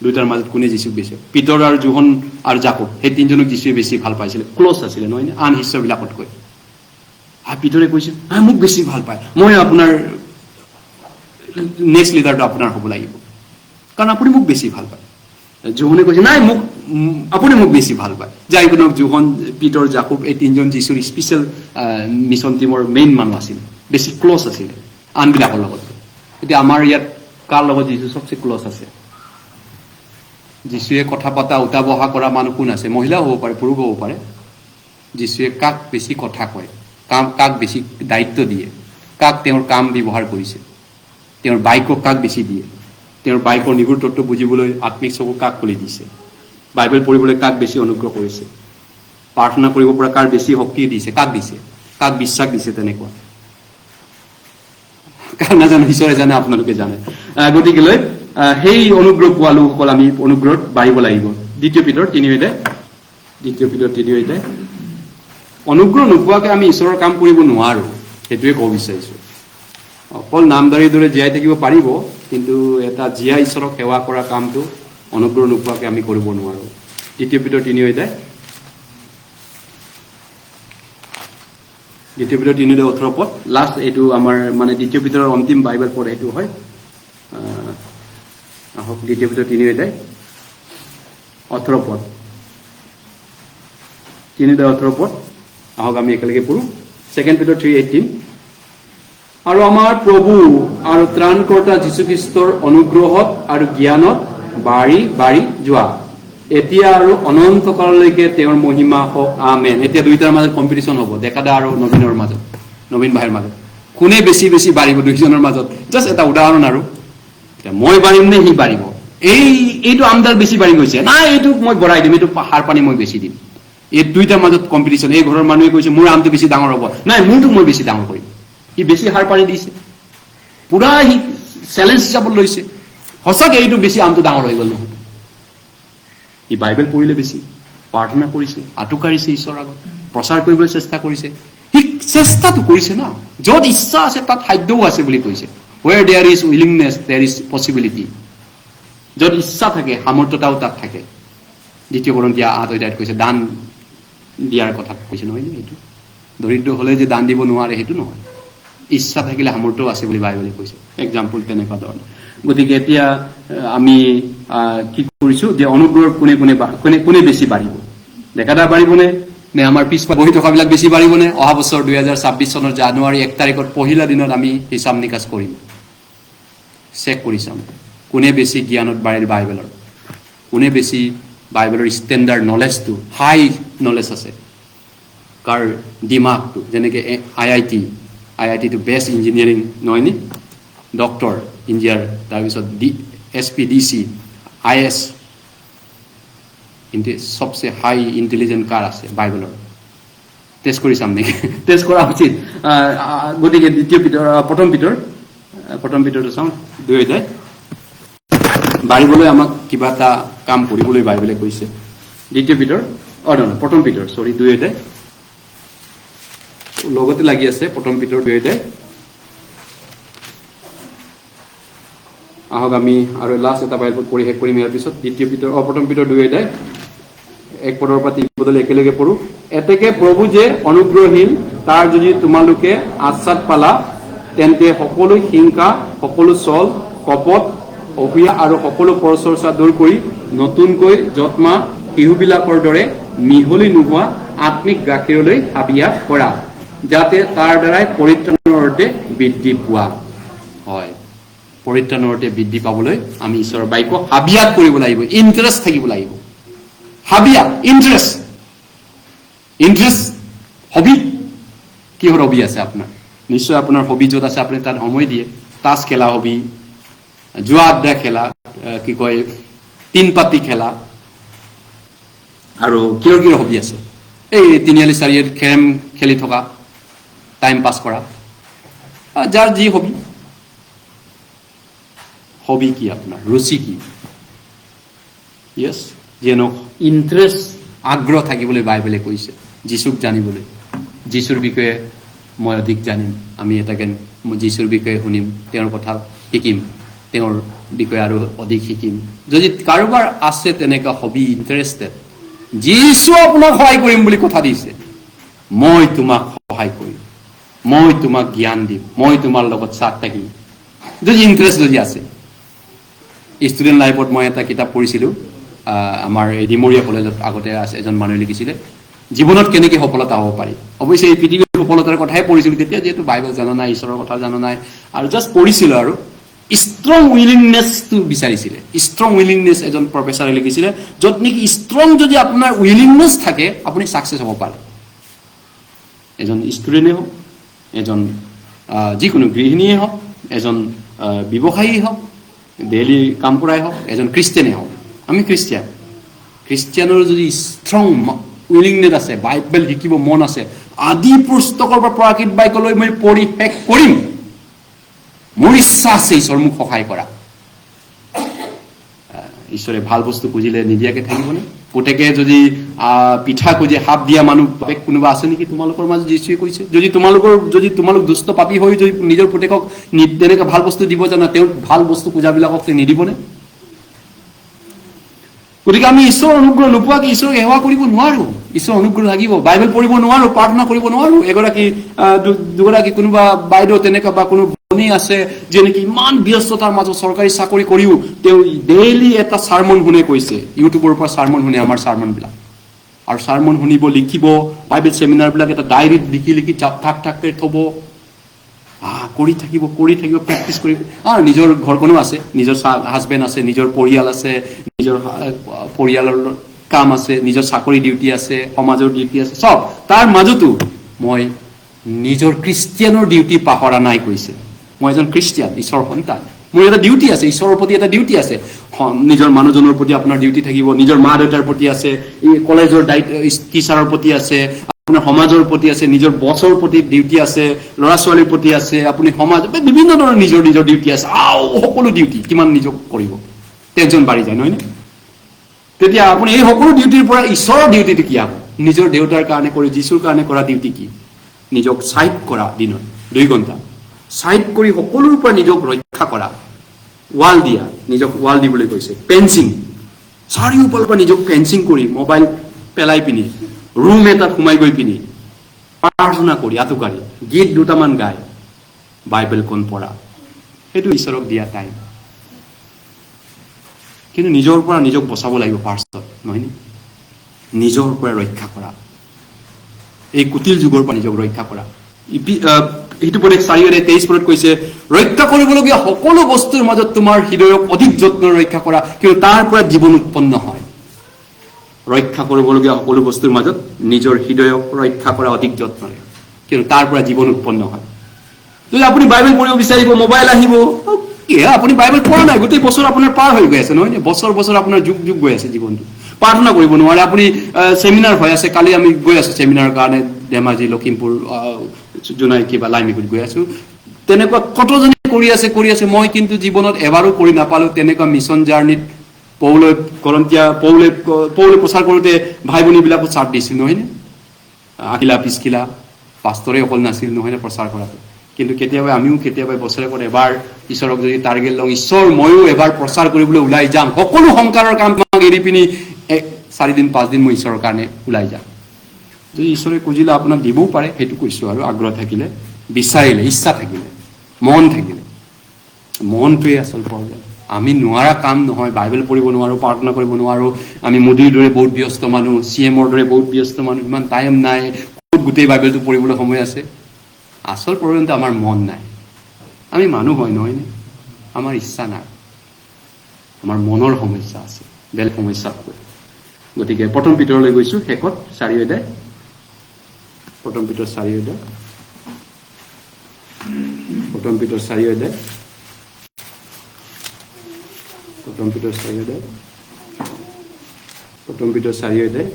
দুইটাৰ মাজত কোনে যীশুক বেছি? পিতৰ আৰু জোহন আৰু জাকব, সেই তিনিজনক যীশুৱে বেছি ভাল পাইছিলে, ক্ল'জ আছিলে, নহয় নে? আন শিষ্যবিলাকতকৈ। পিতৰে কৈছে মোক বেছি ভাল পায়, মই আপোনাৰ নেক্সট লিডাৰটো আপোনাৰ হ'ব লাগিব, কাৰণ আপুনি মোক বেছি ভাল পায়। জোহনে কৈছে নাই আপুনি মোক বেছি ভাল পায়। যাই কোনক জোহন, পিতৰ, জাকব এই তিনিজন যীশুৰ স্পেচিয়েল মিছন টিমৰ মেইন মানুহ আছিল, বেছি ক্ল'জ আছিলে আনবিলাকৰ লগত। এতিয়া আমাৰ ইয়াত কাৰ লগত যীশু চবচে ক্ল'জ আছে? যীশুৱে কথা পতা, উঠা বহা কৰা মানুহ কোন আছে? মহিলাও হ'ব পাৰে, পুৰুষ হ'ব পাৰে। যীশুৱে কাক বেছি কথা কয়, কাক বেছি দায়িত্ব দিয়ে? কাক তেওঁৰ কাম ব্যৱহাৰ কৰিছে, তেওঁৰ বাক্যক কাক বেছি দিয়ে, তেওঁৰ বাক্যৰ নিগুৰ তত্ত্ব বুজিবলৈ আত্মিক চকু কাক খুলি দিছে, বাইবেল পঢ়িবলৈ কাক বেছি অনুগ্ৰহ কৰিছে, প্ৰাৰ্থনা কৰিব পৰা কাৰ বেছি শক্তি দিছে, কাক দিছে, কাক বিশ্বাস দিছে, তেনেকুৱা কাক নাজানো, ঈশ্বৰে জানে, আপোনালোকে জানে। গতিকেলৈ সেই অনুগ্ৰহ পোৱা লোকসকল আমি অনুগ্ৰহত বাঢ়িব লাগিব। দ্বিতীয় পিতৰ 3 অনুগ্ৰহ নোপোৱাকৈ আমি ঈশ্বৰৰ কাম কৰিব নোৱাৰো, সেইটোৱে ক'ব বিচাৰিছো। অকল নামদাৰীৰ দৰে জীয়াই থাকিব পাৰিব, কিন্তু এটা জীয়া ঈশ্বৰক সেৱা কৰা কামটো অনুগ্ৰহ নোপোৱাকৈ আমি কৰিব নোৱাৰো। দ্বিতীয় পিতৰ 3:18 পদ, লাষ্ট এইটো আমাৰ মানে দ্বিতীয় পিতৰৰ অন্তিম বাইবেল পদ এইটো হয়। আহক দ্বিতীয় পিতৰ 3:18 পদ, 3:18 পদ, আহক আমি একেলগে পঢ়ো। 2 Peter 3:18, আৰু আমাৰ প্ৰভু আৰু ত্ৰাণকৰ্তা যীশুখ্ৰীষ্টৰ অনুগ্ৰহত আৰু জ্ঞানত বাঢ়ি বাঢ়ি যোৱা, এতিয়া আৰু অনন্তকাললৈকে তেওঁৰ মহিমা হওক, আমেন। এতিয়া দুইটাৰ মাজত কম্পিটিশ্যন হ'ব, ডেকাদা আৰু নবীনৰ মাজত, নবীন ভাইৰ মাজত, কোনে বেছি বেছি বাঢ়িব দুইজনৰ মাজত। জাষ্ট এটা উদাহৰণ, আৰু মই বাঢ়িম নে সি বাঢ়িব, এইটো আমদাৰ বেছি বাঢ়ি গৈছে, নাই এইটো মই বঢ়াই দিম, এইটো সাৰ পানী মই বেছি দিম। এই দুইটাৰ মাজত কম্পিটিশ্যন। এই ঘৰৰ মানুহে কৈছে মোৰ আমটো বেছি ডাঙৰ হ'ব, নাই মোৰটো মই বেছি ডাঙৰ কৰিম। সি বেছি সাৰ পানী দিছে, পুৰা সি চেলেঞ্জ হিচাপত লৈছে। সঁচাকে এইটো বেছি আমটো ডাঙৰ হৈ গ'ল নহয়। সি বাইবেল পঢ়িলে বেছি, প্ৰাৰ্থনা কৰিছে, আঁতুকাৰিছে ঈশ্বৰৰ আগত, প্ৰচাৰ কৰিবলৈ চেষ্টা কৰিছে। সি চেষ্টাটো কৰিছে না, য'ত ইচ্ছা আছে তাত সাধ্যও আছে বুলি কৈছে। Where there is willingness, there is possibility. য'ত ইচ্ছা থাকে সামৰ্থ্যতাও তাত থাকে। 2 Korinthians 8:8 কৈছে, দান দিয়াৰ কথা কৈছে নহয় নে? এইটো দৰিদ্ৰ হ'লে যে দান দিব নোৱাৰে সেইটো নহয়, ইচ্ছা থাকিলে সামৰ্থ্য আছে বুলি বাইবেলে কৈছে। এক্সাম্পল তেনেকুৱা ধৰণৰ। গতিকে এতিয়া আমি কি কৰিছো যে অনুগ্ৰহ কোনে বেছি বাঢ়িব, ডেকাদা বাঢ়িবনে, নে আমাৰ পিছপা বহি থকাবিলাক বেছি বাঢ়িবনে? অহা বছৰ 2026 চনৰ জানুৱাৰী 1 তাৰিখত পহিলা দিনত আমি হিচাপ নিকাচ কৰিম, চেক কৰি চাম কোনে বেছি জ্ঞানত বাঢ়িল বাইবেলৰ, কোনে বেছি বাইবেলৰ ষ্টেণ্ডাৰ্ড নলেজটো, হাই নলেজ আছে, কাৰ দিমাগটো, যেনেকৈ IIT-টো বেষ্ট ইঞ্জিনিয়াৰিং নহয়নে, ডক্টৰ ইঞ্জিনিয়াৰ, তাৰপিছত SPDC IS, কিন্তু সবচে হাই ইণ্টেলিজেণ্ট কাৰ আছে বাইবেলৰ? টেষ্ট কৰি চাম নেকি? টেষ্ট কৰা উচিত। গতিকে প্ৰথম পিতৰটো চাওঁ 2 বাঢ়িবলৈ আমাক কিবা এটা কাম কৰিবলৈ বাইবেলে কৈছে। প্ৰথম পিতৰ 2 লগতে লাগি আছে। প্ৰথম পিতৰ 2 আহক আমি আৰু লাষ্ট এটা বাইবেল পঢ়ি শেষ কৰিম। ইয়াৰ পিছত প্ৰথম পিতৰ 2 1 পদৰ পৰা 3 পদলৈ একেলগে পঢ়ো। এতেকে প্ৰভু যে অনুগ্ৰহীন, তাৰ যদি তোমালোকে আশ্বাদ পালা, তেন্তে সকলো হিংসা, সকলো ছল, কপট, অসূয়া আৰু সকলো পৰচৰ্চা দূৰ কৰি নতুনকৈ যত্মা শিশুবিলাকৰ দৰে মিহলি নোহোৱা আত্মিক গাখীৰলৈ হাবিয়াস কৰা, যাতে তাৰ দ্বাৰাই পৰিত্ৰাণৰ অৰ্থে বৃদ্ধি পোৱা হয়। পৰিত্ৰাণৰ অৰ্থে বৃদ্ধি পাবলৈ আমি ঈশ্বৰৰ বাক্য হাবিয়াস কৰিব লাগিব, ইণ্টাৰেষ্ট থাকিব লাগিব। হাবিয়াস, ইণ্টাৰেষ্ট হবি। কিহৰ হবি আছে আপোনাৰ? নিশ্চয় আপোনাৰ হবি য'ত আছে আপুনি তাত সময় দিয়ে। তাছ খেলা হবি, জুৱা আড্ডা খেলা, কি কয় তিনপাতি খেলা, আৰু কিহৰ হবি আছে? এই তিনিআলি চাৰিআলিত কেৰম খেলি থকা, টাইম পাছ কৰা, যাৰ যি হবি। হবি কি আপোনাৰ? ৰুচি কি? য়েছ, যিয়ে নহওক ইণ্টাৰেষ্ট, আগ্ৰহ থাকিবলৈ বাইবেলে কৈছে। যীশুক জানিবলৈ, যীশুৰ বিষয়ে মই অধিক জানিম, আমি এটাকে যীশুৰ বিষয়ে শুনিম, তেওঁৰ কথা শিকিম, তেওঁৰ বিষয়ে আৰু অধিক শিকিম। যদি কাৰোবাৰ আছে তেনেকুৱা হবি, ইণ্টাৰেষ্টেড, যীশু আপোনাক সহায় কৰিম বুলি কথা দিছে, মই তোমাক সহায় কৰিম, মই তোমাক জ্ঞান দিম, মই তোমাৰ লগত সাথ থাকিম, যদি ইণ্টাৰেষ্ট যদি আছে। ষ্টুডেণ্ট লাইফত মই এটা কিতাপ পঢ়িছিলোঁ, আমাৰ এই ডিমৰীয়া কলেজত আগতে এজন মানুহে লিখিছিলে, জীৱনত কেনেকৈ সফলতা হ'ব পাৰি। অৱশ্যে এই পৃথিৱীৰ সফলতাৰ কথাই পঢ়িছিলোঁ তেতিয়া, যিহেতু বাইবেল জানা নাই, ঈশ্বৰৰ কথা জানা নাই, আৰু জাষ্ট পঢ়িছিলোঁ। আৰু ষ্ট্ৰং উইলিংনেছটো বিচাৰিছিলে। ষ্ট্ৰং উইলিংনেছ এজন প্ৰফেচাৰে লিখিছিলে, য'ত নেকি ষ্ট্ৰং যদি আপোনাৰ উইলিংনেছ থাকে, আপুনি ছাকচেছ হ'ব পাৰে। এজন ষ্টুডেণ্টে হওক, এজন যিকোনো গৃহিণীয়ে হওক, এজন ব্যৱসায়ী হওক, ডেইলি কাম কৰাই হওক, এজন খ্ৰীষ্টিয়ানে হওক, আমি খ্ৰীষ্টিয়ানৰ যদি ষ্ট্ৰং উইলিংনেছ আছে, বাইবেল শিকিব মন আছে, আদি পুস্তকৰ পৰা প্ৰাকৃত বাক্যলৈ মই পঢ়ি শেষ কৰিম, মোৰ ইচ্ছা আছে ঈশ্বৰ মোক সহায় কৰা। ঈশ্বৰে ভাল বস্তু খুজিলে নিদিয়াকে থাকিবনে? পুতেকে যদি পিঠা খুজে সাপ দিয়া মানুহ কোনোবা আছে নেকি তোমালোকৰ মাজত? যীশুৱে কৈছে, যদি তোমালোক দুষ্ট পাপী হৈ যদি নিজৰ পুতেকক তেনেকৈ ভাল বস্তু দিব জানা, তেওঁ ভাল বস্তু খোজাবিলাকক নিদিবনে? গতিকে আমি ঈশ্বৰৰ অনুগ্ৰহ নোপোৱাকে ঈশ্বৰক সেৱা কৰিব নোৱাৰো। ঈশ্বৰৰ অনুগ্ৰহ লাগিব। বাইবেল পঢ়িব নোৱাৰো, প্ৰাৰ্থনা কৰিব নোৱাৰো। দুগৰাকী কোনোবা বাইদেউ তেনেকুৱা বা কোনো ভনী আছে যে নেকি ইমান ব্যস্ততাৰ মাজত চৰকাৰী চাকৰি কৰিও তেওঁ ডেইলি এটা চাৰ্মন শুনে, কৈছে ইউটিউবৰ পৰা চাৰ্মন শুনে, আমাৰ চাৰ্মনবিলাক। আৰু চাৰ্মন শুনিব, লিখিব, বাইবেল চেমিনাৰবিলাক এটা ডায়েৰীত লিখি ঠাক থব, কৰি থাকিব প্ৰেক্টিচ কৰিব। আৰু নিজৰ ঘৰখনো আছে, নিজৰ হাজবেণ্ড আছে, নিজৰ পৰিয়াল আছে, নিজৰ পৰিয়ালৰ কাম আছে, নিজৰ চাকৰি ডিউটি আছে, সমাজৰ ডিউটি আছে, চব। তাৰ মাজতো মই নিজৰ খ্ৰীষ্টিয়ানৰ ডিউটি পাহৰা নাই, কৈছে। মই এজন খ্ৰীষ্টিয়ান, ঈশ্বৰৰ সন্তান, মোৰ এটা ডিউটি আছে, ঈশ্বৰৰ প্ৰতি এটা ডিউটি আছে। নিজৰ মানুহজনৰ প্ৰতি আপোনাৰ ডিউটি থাকিব, নিজৰ মা দেউতাৰ প্ৰতি আছে, কলেজৰ টিচাৰৰ প্ৰতি আছে, আপোনাৰ সমাজৰ প্ৰতি আছে, নিজৰ বছৰ প্ৰতি ডিউটি আছে, ল'ৰা ছোৱালীৰ প্ৰতি আছে, আপুনি সমাজ বিভিন্ন ধৰণৰ নিজৰ ডিউটি আছে। সকলো ডিউটি কিমান নিজক কৰিব, টেনচন বাঢ়ি যায়, নহয় নে? তেতিয়া আপুনি এই সকলো ডিউটিৰ পৰা ঈশ্বৰৰ ডিউটিটো কি হ'ব? নিজৰ দেউতাৰ কাৰণে কৰি, যীশুৰ কাৰণে কৰা ডিউটি কি? নিজক চাইড কৰা, দিনত 2 ঘণ্টা চাইড কৰি সকলোৰ পৰা নিজক ৰক্ষা কৰা, ৱাল দিয়া, নিজক ৱাল দিবলৈ কৈছে, ফেন্সিং, চাৰিওফালৰ পৰা নিজক ফেন্সিং কৰি, মোবাইল পেলাই পিনি, ৰুম এটাত সোমাই গৈ পিনি প্ৰাৰ্থনা কৰি, আঁতুকাৰি গীত 2টামান গাই, বাইবেলখন পঢ়া, সেইটো ঈশ্বৰক দিয়া টাইম। কিন্তু নিজৰ পৰা নিজক বচাব লাগিব ফাৰ্ষ্টত, নহয়নে? নিজৰ পৰা ৰক্ষা কৰা, এই কুটিল যুগৰ পৰা নিজক ৰক্ষা কৰা। সেইটো পদে 4:23 কৈছে, ৰক্ষা কৰিবলগীয়া সকলো বস্তুৰ মাজত তোমাৰ হৃদয়ক অধিক যত্ন ৰক্ষা কৰা, কিন্তু তাৰ পৰা জীৱন উৎপন্ন হয়। ৰক্ষা কৰিবলগীয়া সকলো বস্তুৰ মাজত নিজৰ হৃদয়ক ৰক্ষা কৰা অধিক যত্নৰে, কিন্তু তাৰ পৰা জীৱন উৎপন্ন হয়। যদি আপুনি বাইবেল পঢ়িব বিচাৰিব, মোবাইল আহিব, আপুনি বাইবেল পঢ়া নাই, গোটেই বছৰ আপোনাৰ পাৰ হৈ গৈ আছে, নহয় নে? বছৰ আপোনাৰ যুগ গৈ আছে জীৱনটো। প্ৰাৰ্থনা কৰিব নোৱাৰে, আপুনি চেমিনাৰ হৈ আছে, কালি আমি গৈ আছো চেমিনাৰৰ কাৰণে ধেমাজি, লখিমপুৰ, জোনাই কিবা লাইমিকুত গৈ আছো। তেনেকুৱা কতজনে কৰি আছে। মই কিন্তু জীৱনত এবাৰো কৰি নাপালো তেনেকুৱা মিছন জাৰ্ণিত। পৌলে প্ৰচাৰ কৰোঁতে ভাই ভনীবিলাকো চাপ দিছিল, নহয় নে? আকিলা পিছকিলা পাষ্টৰে অকল নাছিল, নহয় নে প্ৰচাৰ কৰাটো। কিন্তু আমিও কেতিয়াবা বছৰেকত এবাৰ ঈশ্বৰক যদি টাৰ্গেট লওঁ, ঈশ্বৰ ময়ো এবাৰ প্ৰচাৰ কৰিবলৈ ওলাই যাম, সকলো সংসাৰৰ কাম এৰি পিনি 4 দিন 5 দিন মই ঈশ্বৰৰ কাৰণে ওলাই যাম। যদি ঈশ্বৰে খুজিলে আপোনাক দিবও পাৰে, সেইটো কৈছোঁ। আৰু আগ্ৰহ থাকিলে, বিচাৰিলে, ইচ্ছা থাকিলে, মন থাকিলে, মনটোৱে আচল প্ৰয়োজন। আমি নোৱাৰা কাম নহয়, বাইবেল পঢ়িব নোৱাৰোঁ, প্ৰাৰ্থনা কৰিব নোৱাৰোঁ, আমি মোদীৰ দৰে বহুত ব্যস্ত মানুহ, CMৰ দৰে বহুত ব্যস্ত মানুহ, ইমান টাইম নাই, ক'ত গোটেই বাইবেলটো পঢ়িবলৈ সময় আছে। আচল প্ৰয়োজনটো আমাৰ মন নাই। আমি মানুহ হয়, নহয়নে? আমাৰ ইচ্ছা নাই, আমাৰ মনৰ সমস্যা আছে, বেলেগ সমস্যাতকৈ। গতিকে 1 পিতৰলৈ গৈছোঁ, শেষত 4 অধ্যায়, 1 পিতৰ 4 অধ্যায়, 1 পিতৰ 4 অধ্যায়, 1 পিতৰ 4 অধ্যায়, 1 পিতৰ 4 অধ্যায়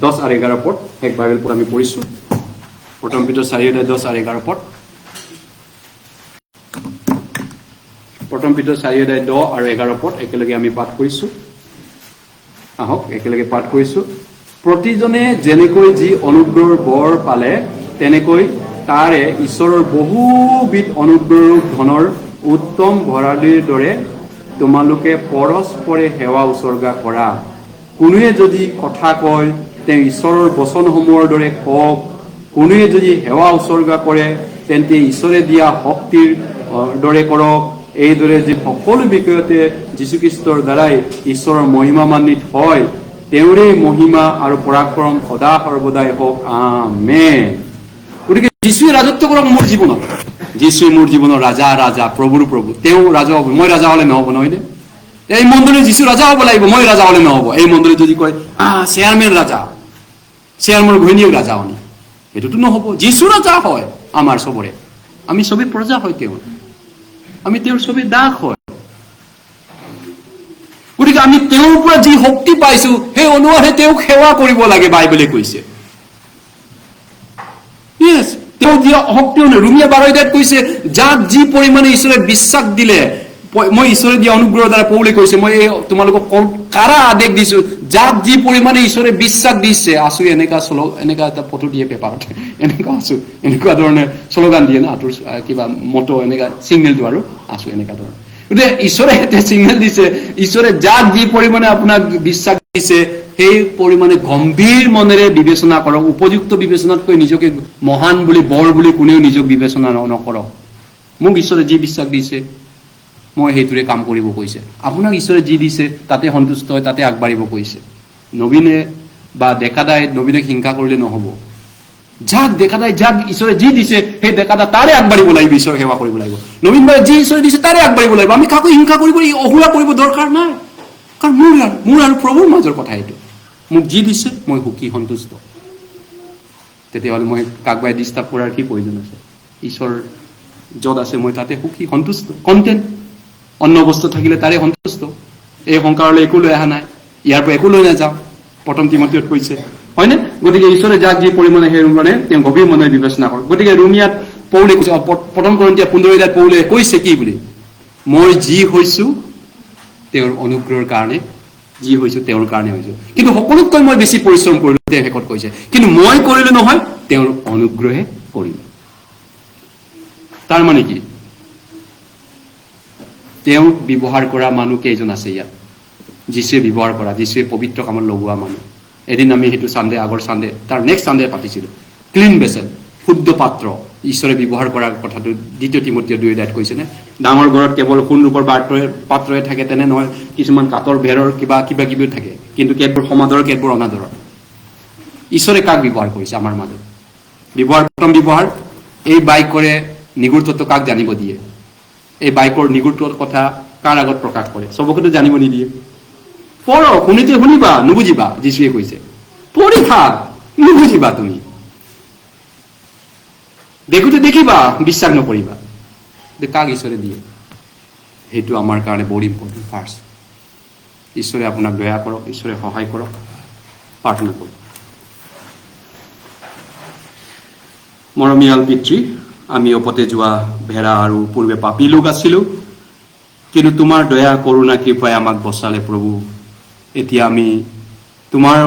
10 আৰু 11 পদ, শেষ বাইবেল পদ আমি পঢ়িছোঁ। 1 পিতৰ 4 অধ্যায় 10 আৰু 11 পদ, 1 পিতৰ 4 অধ্যায় 10 আৰু 11 পদ একেলগে আমি পাঠ কৰিছোঁ। আহক একেলগে পাঠ কৰিছোঁ। প্ৰতিজনে যেনেকৈ যি অনুগ্ৰহৰ বৰ পালে, তেনেকৈ তাৰে ঈশ্বৰৰ বহুবিধ অনুগ্ৰহ ধনৰ উত্তম ভঁৰালীৰ দৰে তোমালোকে পৰস্পৰে সেৱা উচৰ্গা কৰা। কোনোৱে যদি কথা কয়, তেওঁ ঈশ্বৰৰ বচনসমূহৰ দৰে কওক। কোনোৱে যদি সেৱা উচৰ্গা কৰে, তেন্তে ঈশ্বৰে দিয়া শক্তিৰ দৰে কৰক। এইদৰে যে সকলো বিষয়তে যীশুখ্ৰীষ্টৰ দ্বাৰাই ঈশ্বৰৰ মহিমান্বিত হয়, তেওঁৰে মহিমা আৰু পৰাক্ৰম সদা সৰ্বদাই হওক। আমেন। গতিকে যীশুৱে ৰাজত্ব কৰক মোৰ জীৱনত। যীশুৱে মোৰ জীৱনৰ ৰাজা, প্ৰভুৰ প্ৰভু। তেওঁ ৰাজা হ'ব, মই ৰাজা হ'লে নহ'ব, নহয়নে? এই মণ্ডলীৰ যীশু ৰাজা হ'ব লাগিব, মই ৰাজা হ'লে নহ'ব। এই মণ্ডলীত যদি কয় চেয়াৰমেন ৰাজা, চেয়াৰমেনৰ ঘৈণীয়েক ৰাজা হ'নি, সেইটোতো নহ'ব। যীশু ৰজা হয় আমাৰ চবৰে, আমি চবেই প্ৰজা হয় তেওঁৰ, আমি তেওঁৰ চবেই দাস হয়। গতিকে আমি তেওঁৰ পৰা যি শক্তি পাইছো সেই অনুসাৰে তেওঁক সেৱা কৰিব লাগে, বাইবেলে কৈছে। তেওঁ দিয়া শক্তি ৰোমিয়া 12 কৈছে, যাক যি পৰিমাণে ঈশ্বৰে বিশ্বাস দিলে, মই ঈশ্বৰে দিয়া অনুগ্ৰহৰ দ্বাৰা পৌলে কৈছে, মই তোমালোকক কাৰা আদেশ দিছো, যাক যি পৰিমাণে ঈশ্বৰে বিশ্বাস দিছে। আছো এনেকা এটা ফটো দিয়ে পেপাৰত, এনেকুৱা আছো, এনেকুৱা ধৰণে শ্লোগান দিয়ে না, কিবা মটো এনেকা চিগনেলটো, আৰু আছো এনেকা ধৰণে। গতিকে ঈশ্বৰে এতিয়া চিগনেল দিছে, ঈশ্বৰে যাক যি পৰিমাণে আপোনাক বিশ্বাস দিছে সেই পৰিমাণে গম্ভীৰ মনেৰে বিবেচনা কৰক। উপযুক্ত বিবেচনাতকৈ নিজকে মহান বুলি, বৰ বুলি কোনেও নিজক বিবেচনা নকৰক। মোক ঈশ্বৰে যি বিশ্বাস দিছে মই সেইটোৰে কাম কৰিব কৈছে। আপোনাক ঈশ্বৰে যি দিছে তাতে সন্তুষ্ট হয়, তাতে আগবাঢ়িব কৈছে। নবীনে বা ডেকাদাই নবীনক হিংসা কৰিলে নহ'ব। যাক ডেকাদাই, যাক ঈশ্বৰে যি দিছে সেই ডেকাদা তাৰে আগবাঢ়িব লাগিব, ঈশ্বৰ সেৱা কৰিব লাগিব। নবীন ভাই যি ঈশ্বৰে দিছে তাৰে আগবাঢ়িব লাগিব। আমি কাকো হিংসা কৰিব, অহুৰা কৰিব দৰকাৰ নাই, কাৰণ মোৰ আৰু প্ৰভুৰ মাজৰ কথা এইটো। মোক যি দিছে মই সুখী, সন্তুষ্ট। তেতিয়াহ'লে মই কাকবাই ডিষ্টাৰ্ব কৰাৰ কি প্ৰয়োজন আছে? ঈশ্বৰ য'ত আছে মই তাতে সুখী, সন্তুষ্ট, কণ্টেণ্ট। অন্য বস্তু থাকিলে তাৰে সন্তুষ্ট। এই সংসাৰলৈ একো লৈ অহা নাই, ইয়াৰ পৰা একো লৈ নাযাওঁ, প্ৰথম তিমথিয়ত কৈছে, হয়নে? গতিকে ঈশ্বৰে যাক যি পৰিমাণে সেই মানে তেওঁ গভীৰ মনেৰে বিবেচনা কৰক। গতিকে ৰোমিয়াত পৌলে কৈছে, প্ৰথম কৰিন্থিয়া 15 পৌলে কৈছে কি বুলি? মই যি হৈছো তেওঁৰ অনুগ্ৰহৰ কাৰণে, যি হৈছো তেওঁৰ কাৰণে হৈছো। কিন্তু সকলোতকৈ মই বেছি পৰিশ্ৰম কৰিলো, তেওঁ শেষত কৈছে। কিন্তু মই কৰিলো নহয়, তেওঁৰ অনুগ্ৰহে কৰিলো। তাৰ মানে কি? তেওঁক ব্যৱহাৰ কৰা মানুহ কেইজন আছে ইয়াত? যীশুৱে ব্যৱহাৰ কৰা, যীশুৱে পবিত্ৰ কামত লগোৱা মানুহ। এদিন আমি সেইটো আগৰ চানডে, তাৰ নেক্সট চানডে পাতিছিলো। ক্লিন বেচেল, শুদ্ধ পাত্ৰ, ঈশ্বৰে ব্যৱহাৰ কৰাৰ কথাটো 2 তিমথিয় 2 কৈছেনে? ডাঙৰ ঘৰত কেৱল সোণ ৰূপৰ পাত্ৰই থাকে তেনে নহয়, কিছুমান কাঠৰ বেৰৰ কিবা কিবিও থাকে, কিন্তু কেতবোৰ সমাদৰৰ, কেতবোৰ অনাদৰৰ। ঈশ্বৰে কাক ব্যৱহাৰ কৰিছে আমাৰ মাজত? প্ৰথম ব্যৱহাৰ, এই বাইকৰে নিগুৰ তত্ত্ব কাক জানিব দিয়ে? এই বাইকৰ নিগুৰটোৰ কথা কাৰ আগত প্ৰকাশ কৰে? চবকেতো জানিব নিদিয়ে। পঢ়ক, শুনিবা, নুবুজিবা, যীশুৱে কৈছে। পঢ়ি থাক, নুবুজিবা তুমি। দেখোতে দেখিবা, বিশ্বাস নকৰিবা। কাক ঈশ্বৰে দিয়ে? সেইটো আমাৰ কাৰণে বৰ ইম্পৰ্টেণ্ট। ফাৰ্ষ্ট, ঈশ্বৰে আপোনাক দয়া কৰক, ঈশ্বৰে সহায় কৰক, প্ৰাৰ্থনা কৰক। মৰমীয়াল পিতৃ, আমি অপতে যোৱা ভেড়া আৰু পূৰ্বে পাপী লোক আছিলো, কিন্তু তোমাৰ দয়া, কৰোণা, কৃপাই আমাক বচালে প্ৰভু। এতিয়া আমি তোমাৰ